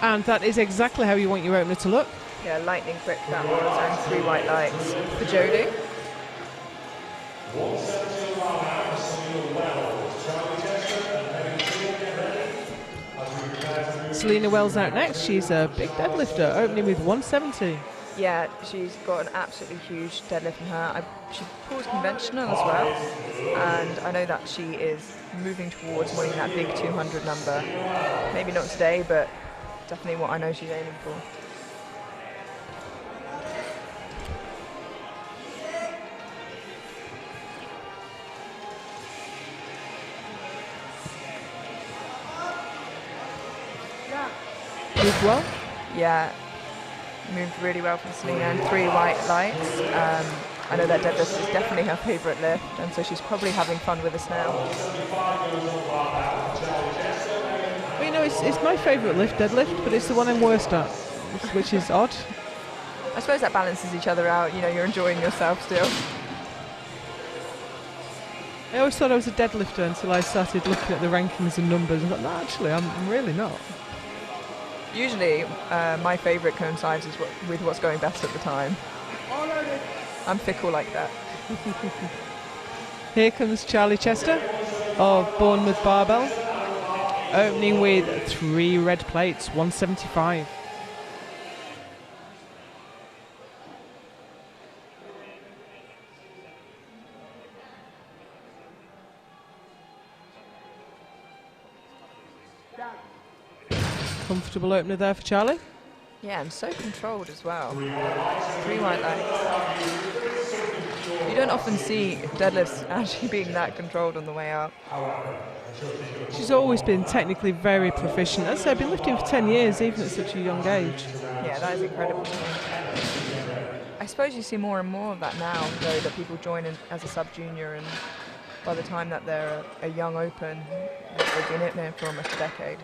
A: And that is exactly how you want your opener to look.
B: Yeah, lightning quick that was, and 3 white lights for Jodie.
A: Selena Wells out next. She's a big deadlifter, opening with 170.
B: Yeah, she's got an absolutely huge deadlift in her. She pulls conventional as well, and I know that she is moving towards winning that big 200 number. Maybe not today, but definitely what I know she's aiming for.
A: Moved well.
B: Yeah, moved really well from Selena, and 3 white lights. I know that deadlift is definitely her favourite lift, and so she's probably having fun with this now.
A: Well, you know, it's my favourite lift, deadlift, but it's the one I'm worst at, which is odd.
B: I suppose that balances each other out. You know, you're enjoying yourself still.
A: I always thought I was a deadlifter until I started looking at the rankings and numbers and thought, no, actually, I'm really not.
B: Usually, my favourite coincides with what's going best at the time. I'm fickle like that.
A: Here comes Charlie Chester of Bournemouth Barbell, opening with 3 red plates, 175. Comfortable opener there for Charlie.
B: Yeah, and so controlled as well. 3 white lights. You don't often see deadlifts actually being that controlled on the way up.
A: She's always been technically very proficient. As I say, I've been lifting for 10 years, even at such a young age.
B: Yeah, that is incredible. I suppose you see more and more of that now, though, that people join in as a sub-junior, and by the time that they're a young open, they've been in there for almost a decade.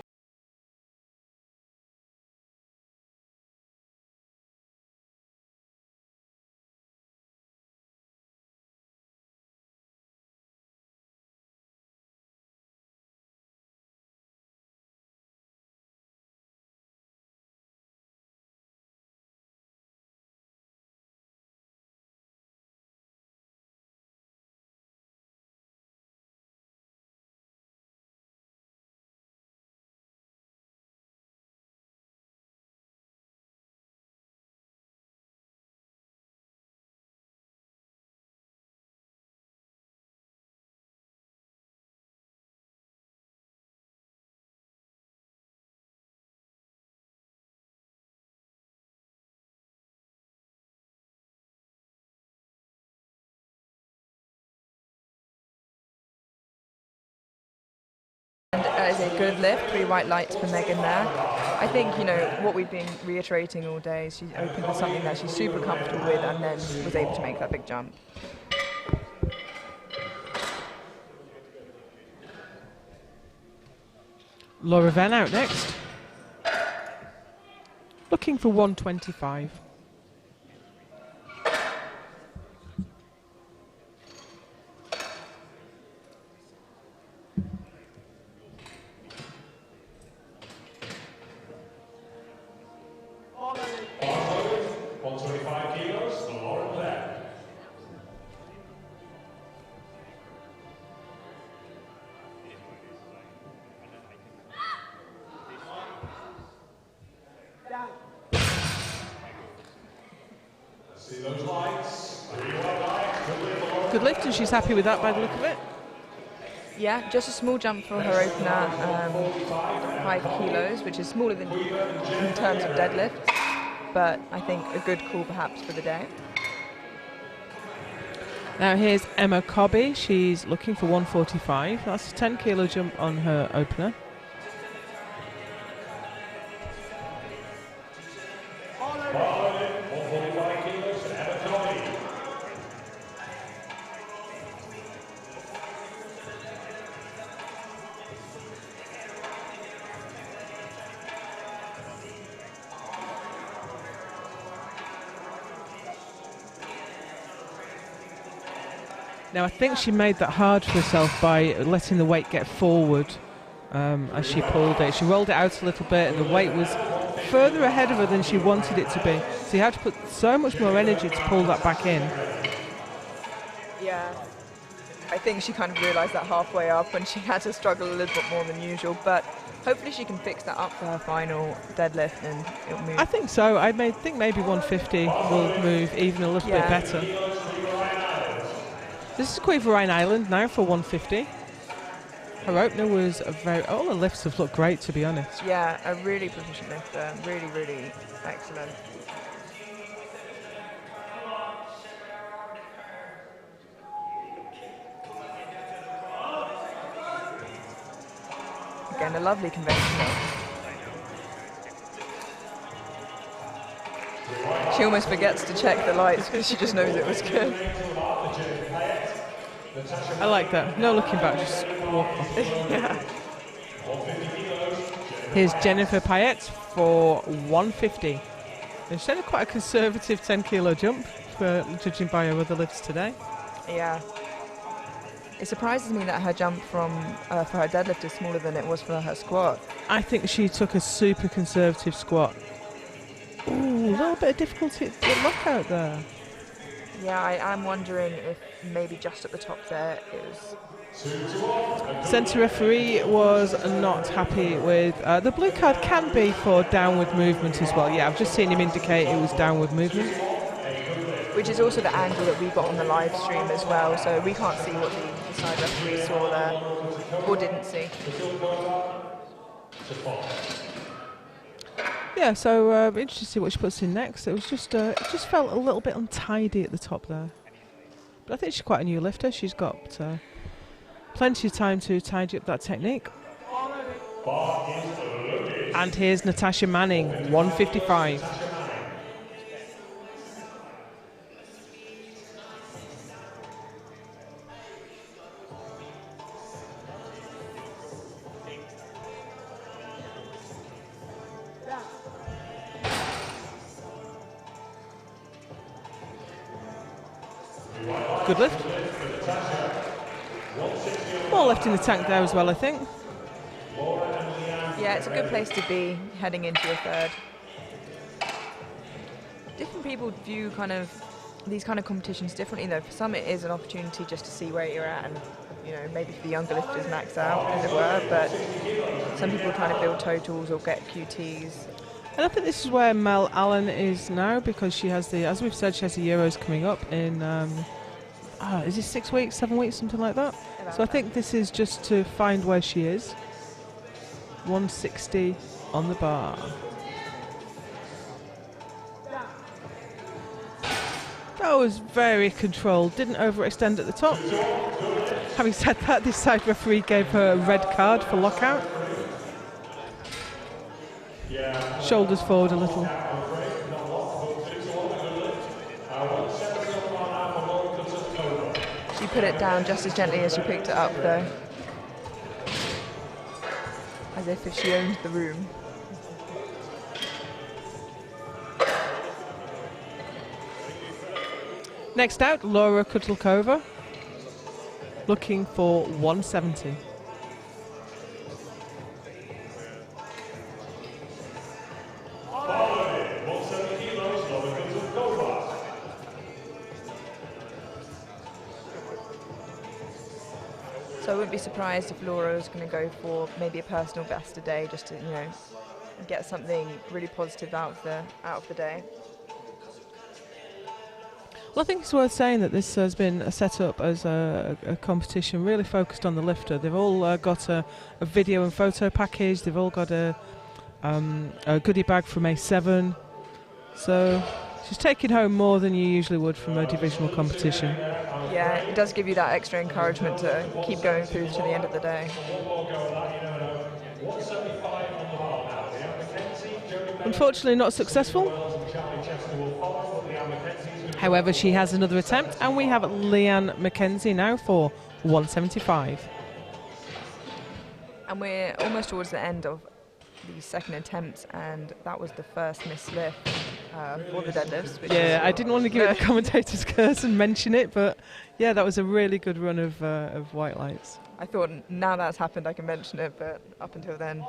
B: Is a good lift, 3 white lights for Megan there. I think, you know, what we've been reiterating all day is she's opened with something that she's super comfortable with, and then was able to make that big jump.
A: Laura Venn out next. Looking for 125. Good lift, and she's happy with that by the look of it.
B: Yeah, just a small jump for her opener, 5 kilos, which is smaller than in terms of deadlift, but I think a good call perhaps for the day.
A: Now here's Emma Cobby. She's looking for 145. That's a 10 kilo jump on her opener. Now, I think she made that hard for herself by letting the weight get forward as she pulled it. She rolled it out a little bit and the weight was further ahead of her than she wanted it to be. So you had to put so much more energy to pull that back in.
B: Yeah. I think she kind of realised that halfway up and she had to struggle a little bit more than usual, but hopefully she can fix that up for her final deadlift and it'll move.
A: I think so. I think maybe 150 will move even a little bit better. This is Queen Rhine Island now for 150. Her opener was all the lifts have looked great, to be honest.
B: Yeah, a really proficient lifter. Really, really excellent. Again, a lovely conventional. She almost forgets to check the lights because she just knows it was good.
A: I like that. No looking back, just walk off.
B: Yeah.
A: Here's Jennifer Payette for 150. And she had quite a conservative 10 kilo jump, judging by her other lifts today.
B: Yeah. It surprises me that her jump for her deadlift is smaller than it was for her squat.
A: I think she took a super conservative squat. Ooh, a little bit of difficulty at lockout there.
B: Yeah, I'm wondering if maybe just at the top there it was...
A: Centre referee was not happy with... the blue card can be for downward movement as well. Yeah, I've just seen him indicate it was downward movement.
B: Which is also the angle that we got on the live stream as well, so we can't see what the side referee saw there, or didn't see.
A: Yeah, so interesting to see what she puts in next. It was just it just felt a little bit untidy at the top there. But I think she's quite a new lifter. She's got plenty of time to tidy up that technique. And here's Natasha Manning, 155. Good lift. More left in the tank there as well, I think.
B: Yeah, it's a good place to be heading into your third. Different people view these kind of competitions differently though. For some it is an opportunity just to see where you're at and, you know, maybe for the younger lifters max out, as it were, but some people are trying to build totals or get QTs.
A: And I think this is where Mel Allen is now, because she has as we've said, she has the Euros coming up in, is it 6 weeks, 7 weeks, something like that? So I think this is just to find where she is. 160 on the bar. That was very controlled, didn't overextend at the top. Having said that, this side referee gave her a red card for lockout. Shoulders forward a little.
B: She put it down just as gently as she picked it up though. As if she owned the room.
A: Next out, Laura Kutlkova, looking for 170.
B: So I wouldn't be surprised if Laura was going to go for maybe a personal best today, just to, you know, get something really positive out of the day.
A: Well, I think it's worth saying that this has been set up as a competition really focused on the lifter. They've all got a video and photo package. They've all got a goodie bag from A7. So she's taking home more than you usually would from a divisional competition.
B: Yeah, it does give you that extra encouragement to keep going through to the end of the day.
A: Unfortunately not successful. However, she has another attempt, and we have Leanne McKenzie now for 175.
B: And we're almost towards the end of the second attempt, and that was the first missed lift. for the deadlifts. Which
A: Yeah, I didn't want to give it the commentator's curse and mention it, but yeah, that was a really good run of white lights.
B: I thought now that's happened I can mention it, but up until then,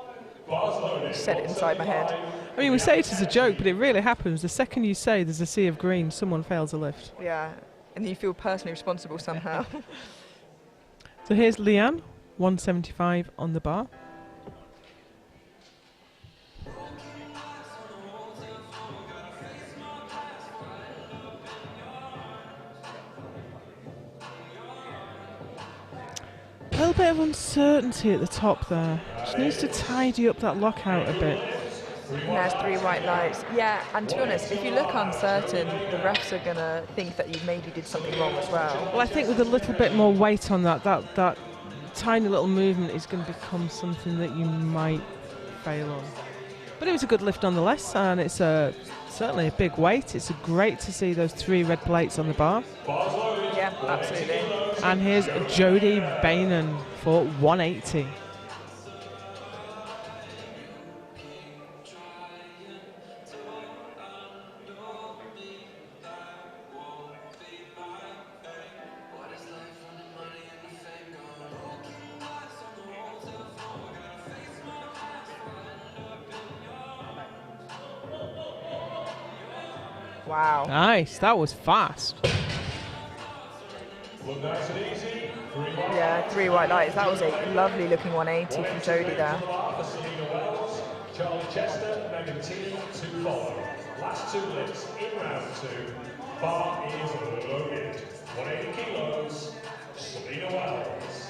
B: I said it inside my head.
A: I mean, we say it as a joke, but it really happens. The second you say there's a sea of green, someone fails a lift.
B: Yeah, and you feel personally responsible somehow.
A: So here's Leanne, 175 on the bar. A little bit of uncertainty at the top there. She needs to tidy up that lockout a bit.
B: And there's 3 white lights. Yeah, and to be honest, if you look uncertain, the refs are going to think that you maybe did something wrong as well.
A: Well, I think with a little bit more weight on that tiny little movement is going to become something that you might fail on. But it was a good lift nonetheless, and it's certainly a big weight. It's great to see those 3 red plates on the bar.
B: Yeah, absolutely.
A: And here's Jodie Bainan for 180.
B: Wow.
A: Nice, that was fast.
B: Yeah, 3 white lights. That was a lovely looking 180 from Jodie there.
C: Charlie Chester, Megan T to follow. Last 2 lifts in round 2. Bar is loaded. 180 kilos. Selena Wells.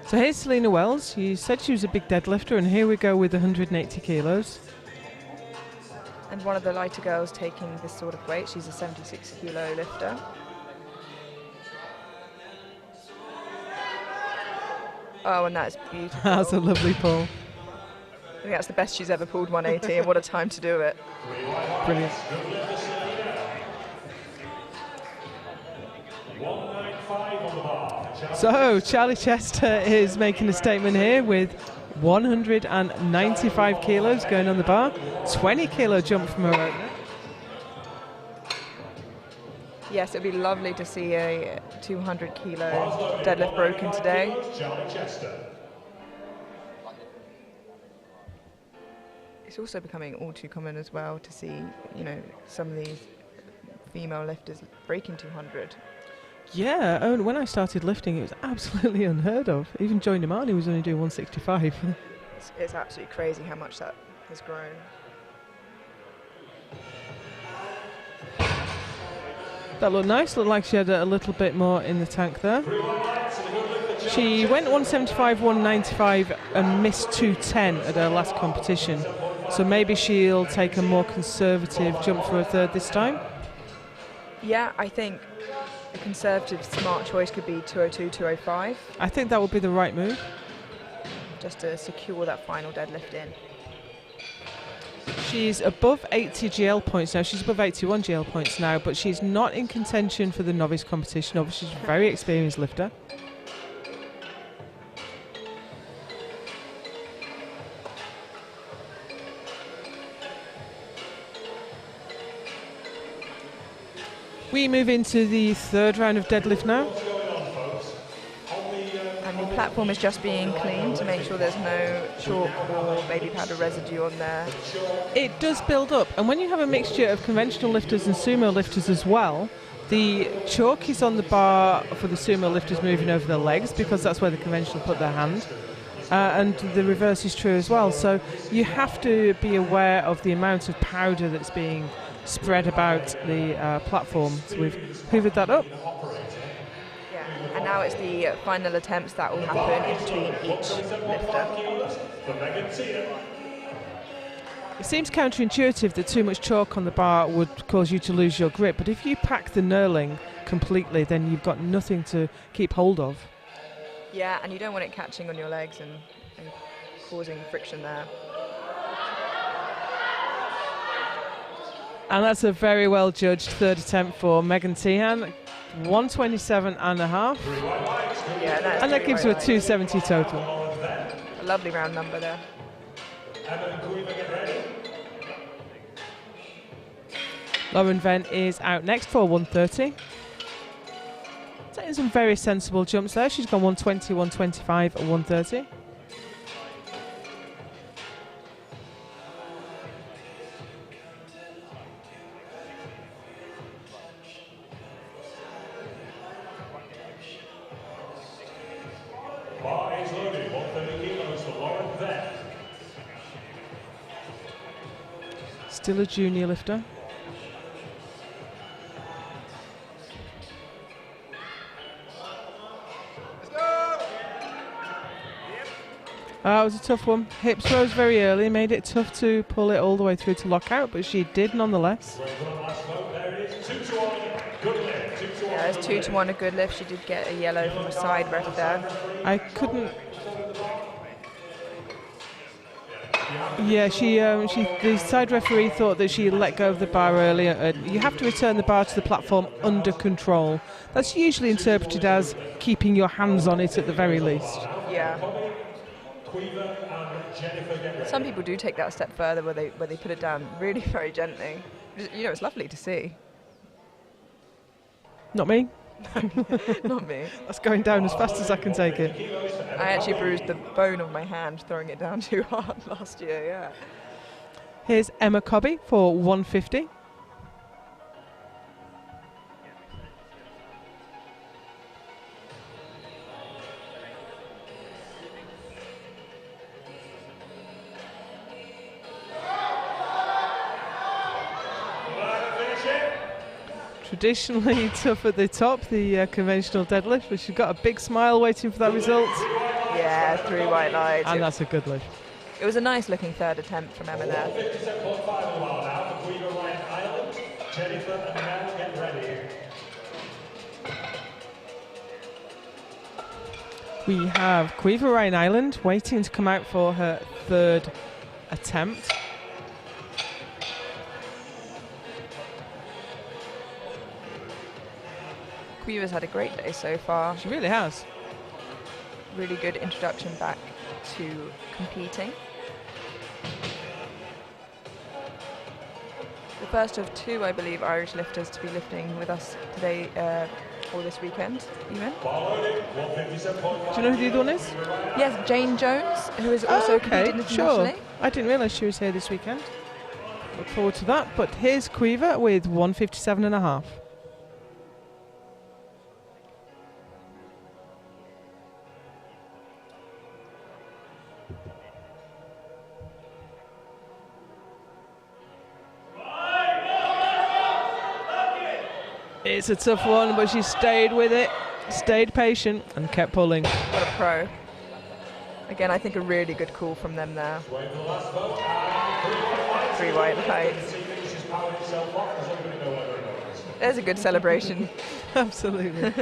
A: So here's Selena Wells. You said she was a big deadlifter, and here we go with 180 kilos.
B: And one of the lighter girls taking this sort of weight. She's a 76 kilo lifter. Oh, and that's beautiful.
A: That's a lovely pull.
B: I think that's the best she's ever pulled 180, and what a time to do it.
A: Brilliant. So Charlie Chester is making a statement here with 195 kilos going on the bar. 20 kilo jump from her opener.
B: Yes, it'd be lovely to see a 200 kilo deadlift broken today. It's also becoming all too common as well to see, you know, some of these female lifters breaking 200.
A: Yeah, and when I started lifting, it was absolutely unheard of. Even Joy Namani was only doing 165.
B: It's absolutely crazy how much that has grown.
A: That looked nice. Looked like she had a little bit more in the tank there. She went 175, 195 and missed 210 at her last competition. So maybe she'll take a more conservative jump for a third this time.
B: Yeah, I think a conservative smart choice could be 202, 205.
A: I think that would be the right move.
B: Just to secure that final deadlift in.
A: She's above 80 GL points now. She's above 81 GL points now, but she's not in contention for the novice competition. Obviously, she's a very experienced lifter. We move into the third round of deadlift now.
B: And the platform is just being cleaned to make sure there's no chalk or baby powder residue on there.
A: It does build up, and when you have a mixture of conventional lifters and sumo lifters as well, the chalk is on the bar for the sumo lifters moving over their legs, because that's where the conventional put their hand. And the reverse is true as well. So you have to be aware of the amount of powder that's being spread about the platform. So we've hoovered that up.
B: Yeah, and now it's the final attempts that will happen in between each lifter.
A: It seems counterintuitive that too much chalk on the bar would cause you to lose your grip, but if you pack the knurling completely, then you've got nothing to keep hold of.
B: Yeah, and you don't want it catching on your legs and causing friction there.
A: And that's a very well judged third attempt for Megan Tehan, 127.5.
B: Yeah,
A: and that gives her a 270 total.
B: A lovely round number there.
A: Lauren Venn is out next for 130. Taking some very sensible jumps there. She's gone 120, 125 at 130.
C: Bar is loaded, 130 kilos for Lauren Venn.
A: Still a junior lifter. That was a tough one. Hips rose very early, made it tough to pull it all the way through to lockout, but she did nonetheless.
B: Yeah, it's 2 to 1 a good lift. She did get a yellow from a side ref there.
A: I couldn't. Yeah, the side referee thought that she let go of the bar earlier. You have to return the bar to the platform under control. That's usually interpreted as keeping your hands on it at the very least.
B: Yeah. Some people do take that a step further where they put it down really very gently. You know, it's lovely to see.
A: Not me.
B: Not me.
A: That's going down as fast as I can take it.
B: I actually bruised the bone of my hand throwing it down too hard last year, yeah.
A: Here's Emma Cobby for 150. Traditionally tough at the top, the conventional deadlift, but she's got a big smile waiting for that result.
B: Yeah, 3 white lights.
A: And that's a good lift.
B: It was a nice looking third attempt from Emma there.
A: We have Quiver Ryan Island waiting to come out for her third attempt.
B: Quiver's had a great day so far.
A: She really has.
B: Really good introduction back to competing. The first of 2, I believe, Irish lifters to be lifting with us today or this weekend, even.
A: Do you know who the other one is?
B: Yes, Jane Jones, who is also competing internationally.
A: Sure. I didn't realise she was here this weekend. Look forward to that. But here's Quiver with 157.5. It's a tough one, but she stayed with it, stayed patient, and kept pulling.
B: What a pro. Again, I think a really good call from them there. 3 white lights. There's a good celebration.
A: Absolutely.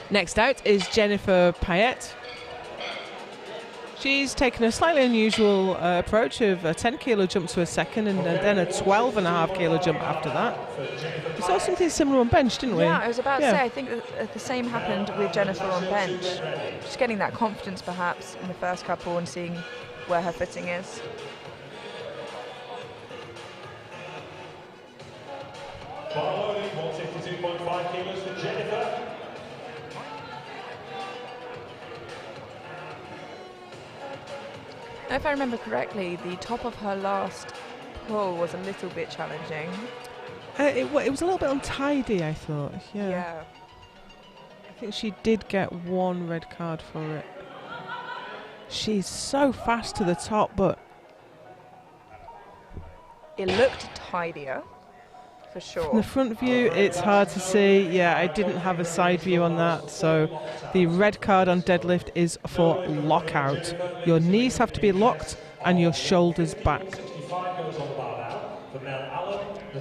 A: Next out is Jennifer Payette. She's taken a slightly unusual approach of a 10 kilo jump to a second and then a 12.5 kilo jump after that. We saw something similar on bench, didn't we?
B: Yeah, I was about to say, I think that the same happened with Jennifer on bench. Just getting that confidence perhaps in the first couple and seeing where her footing is.
C: Bar loading, 162.5 kilos for Jennifer.
B: Now, if I remember correctly, the top of her last pull was a little bit challenging.
A: It was a little bit untidy, I thought.
B: Yeah.
A: I think she did get 1 red card for it. She's so fast to the top, but
B: It looked tidier, for sure.
A: from the front view, it's hard to see. Yeah, I didn't have a side view on that. So the red card on deadlift is for lockout. Your knees have to be locked and your shoulders back.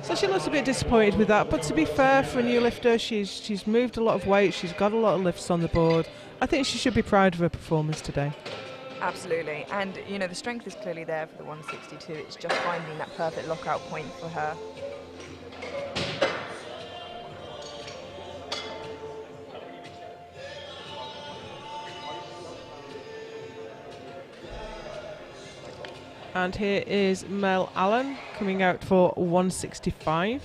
A: So she looks a bit disappointed with that. But to be fair, for a new lifter, she's moved a lot of weight. She's got a lot of lifts on the board. I think she should be proud of her performance today.
B: Absolutely. And, you know, the strength is clearly there for the 162. It's just finding that perfect lockout point for her.
A: And here is Mel Allen coming out for 165.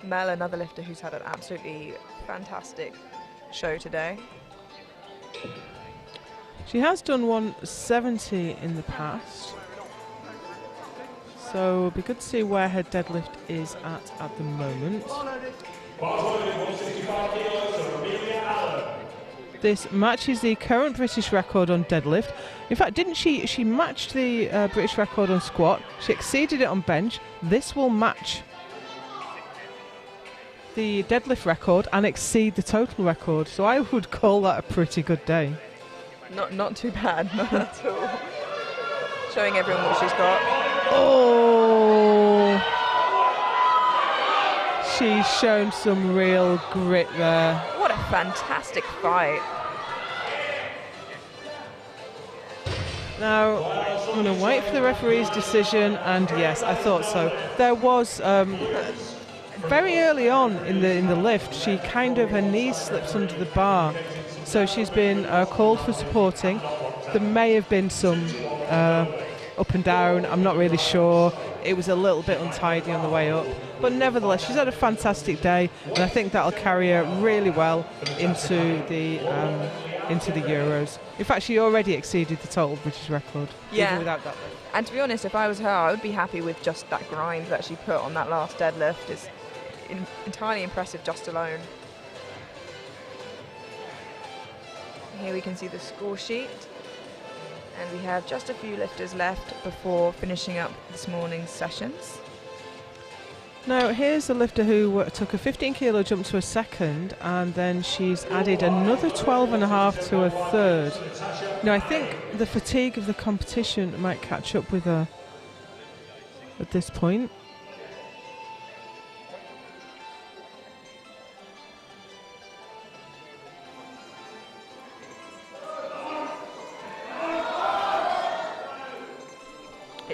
B: Mel, another lifter who's had an absolutely fantastic show today.
A: She has done 170 in the past. So it'll be good to see where her deadlift is at the moment. This matches the current British record on deadlift. In fact, didn't she matched the British record on squat. She exceeded it on bench. This will match the deadlift record and exceed the total record. So I would call that a pretty good day.
B: Not too bad, not at all. Showing everyone what she's got.
A: Oh! She's shown some real grit there.
B: What a fantastic fight.
A: Now, I'm going to wait for the referee's decision, and yes, I thought so. There was, very early on in the lift, she kind of, her knees slipped under the bar. So she's been called for supporting. There may have been some up and down, I'm not really sure. It was a little bit untidy on the way up. But nevertheless, she's had a fantastic day, and I think that'll carry her really well into the Euros. In fact, she already exceeded the total British record, even without that lift.
B: And to be honest, if I was her, I would be happy with just that grind that she put on that last deadlift. It's entirely impressive just alone. Here we can see the score sheet, and we have just a few lifters left before finishing up this morning's sessions.
A: Now here's a lifter who took a 15 kilo jump to a second, and then she's added another 12.5 to a third. Now I think the fatigue of the competition might catch up with her at this point.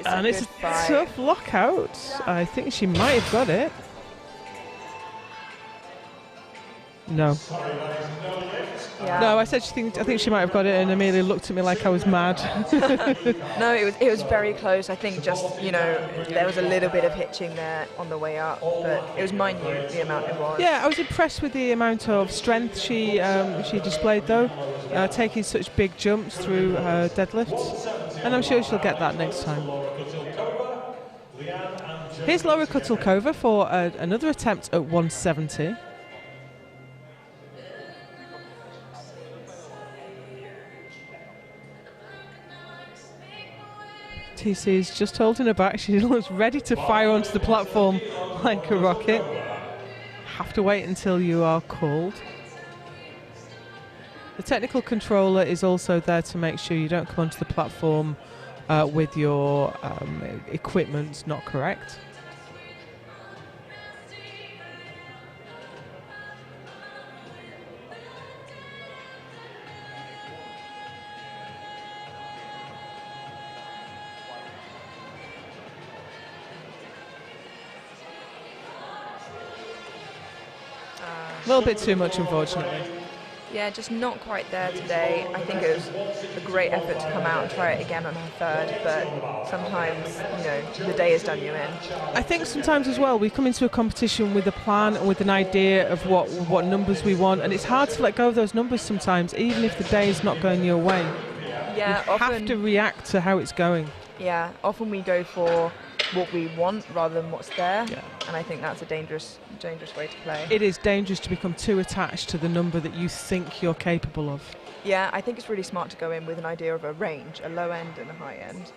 A: And it's a tough lockout. I think she might have got it. No. No, I said I think she might have got it, and Amelia looked at me like I was mad.
B: No, it was very close. I think just, you know, there was a little bit of hitching there on the way up, but it was minute, the amount it was.
A: Yeah, I was impressed with the amount of strength she displayed, though, taking such big jumps through her deadlifts, and I'm sure she'll get that next time. Here's Laura Kutelkova for another attempt at 170. TC's just holding her back. She looks ready to fire onto the platform like a rocket. Have to wait until you are called. The technical controller is also there to make sure you don't come onto the platform with your equipment not correct. A little bit too much, unfortunately.
B: Yeah, just not quite there today. I think it was a great effort to come out and try it again on her third, but sometimes, you know, the day has done you in.
A: I think sometimes as well, we come into a competition with a plan and with an idea of what numbers we want, and it's hard to let go of those numbers sometimes, even if the day is not going your way.
B: Yeah,
A: you have to react to how it's going.
B: Yeah, often we go for what we want rather than what's there,
A: yeah.
B: And I think that's a dangerous way to play.
A: It is dangerous to become too attached to the number that you think you're capable of.
B: Yeah, I think it's really smart to go in with an idea of a range, a low end and a high end.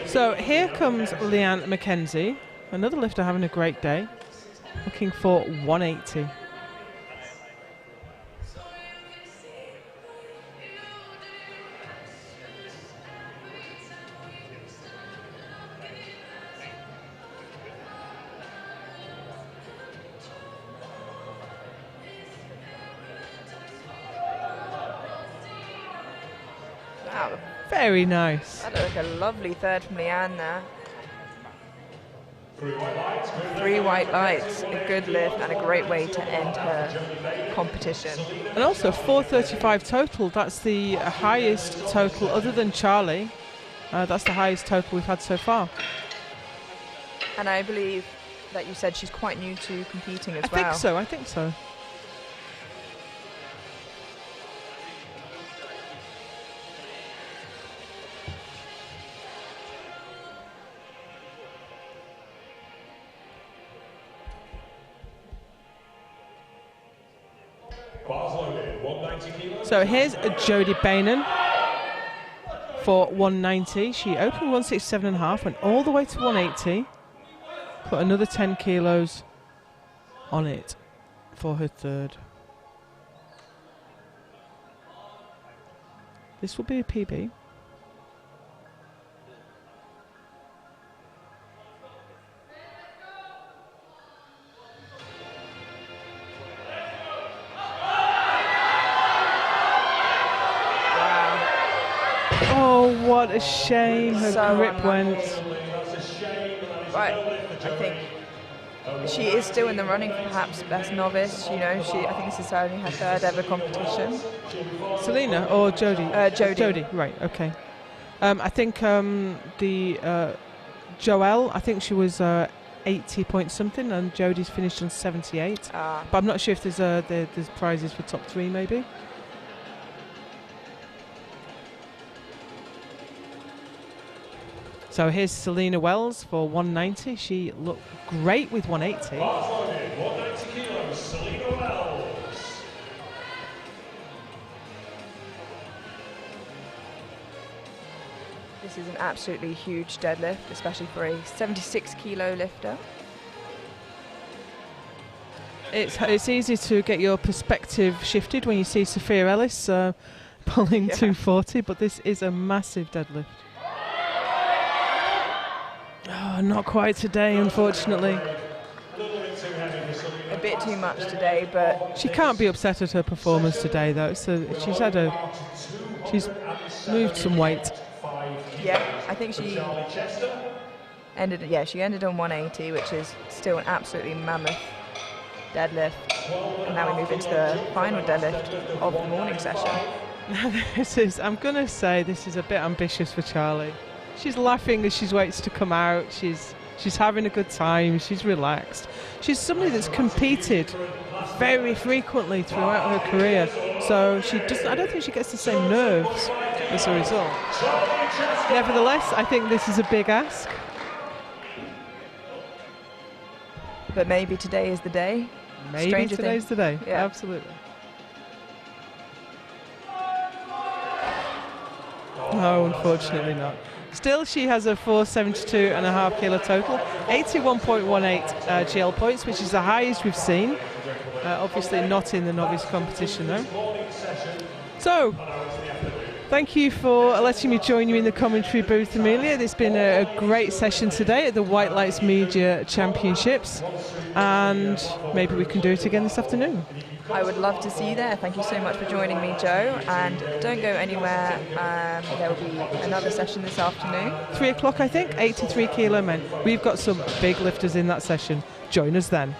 A: So here comes Leanne McKenzie, another lifter having a great day, looking for 180. Very nice.
B: That looked like a lovely third from Leanne there. 3 white lights, a good lift and a great way to end her competition.
A: And also 4:35 total. That's the highest total other than Charlie. That's the highest total we've had so far.
B: And I believe that you said she's quite new to competing as
A: I
B: well.
A: I think so. So here's Jodie Bainan for 190. She opened 167.5, went all the way to 180, put another 10 kilos on it for her third. This will be a PB. What a shame her grip went.
B: Right, I think she is still in the running for perhaps best novice. You know, I think this is only her third ever competition.
A: Selena or Jodie?
B: Jodie.
A: Jodie, right, okay. I think the Joelle, I think she was 80 point something, and Jodie's finished on 78. But I'm not sure if there's prizes for top 3 maybe. So here's Selena Wells for 190. She looked great with 180.
C: 190 kilos, Selena Wells.
B: This is an absolutely huge deadlift, especially for a 76 kilo lifter.
A: It's easy to get your perspective shifted when you see Sophia Ellis pulling 240, but this is a massive deadlift. Oh, not quite today, unfortunately.
B: A bit too much today, but
A: she can't be upset at her performance today, though. So she's moved some weight.
B: Yeah, I think she ended. Yeah, she ended on 180, which is still an absolutely mammoth deadlift. And now we move into the final deadlift of the morning session.
A: I'm going to say this is a bit ambitious for Charlie. She's laughing as she waits to come out. She's having a good time. She's relaxed. She's somebody that's competed very frequently throughout her career. So I don't think she gets the same nerves as a result. Nevertheless, I think this is a big ask.
B: But maybe today is the day.
A: Maybe today's the day.
B: Yeah.
A: Absolutely. No, unfortunately not. Still, she has a 472.5 kilo total, 81.18 GL points, which is the highest we've seen. Obviously not in the novice competition, though. So, thank you for letting me join you in the commentary booth, Amelia. It's been a great session today at the White Lights Media Championships, and maybe we can do it again this afternoon.
B: I would love to see you there. Thank you so much for joining me, Joe. And don't go anywhere. There will be another session this afternoon.
A: 3 o'clock, I think, 83 kilo men. We've got some big lifters in that session. Join us then.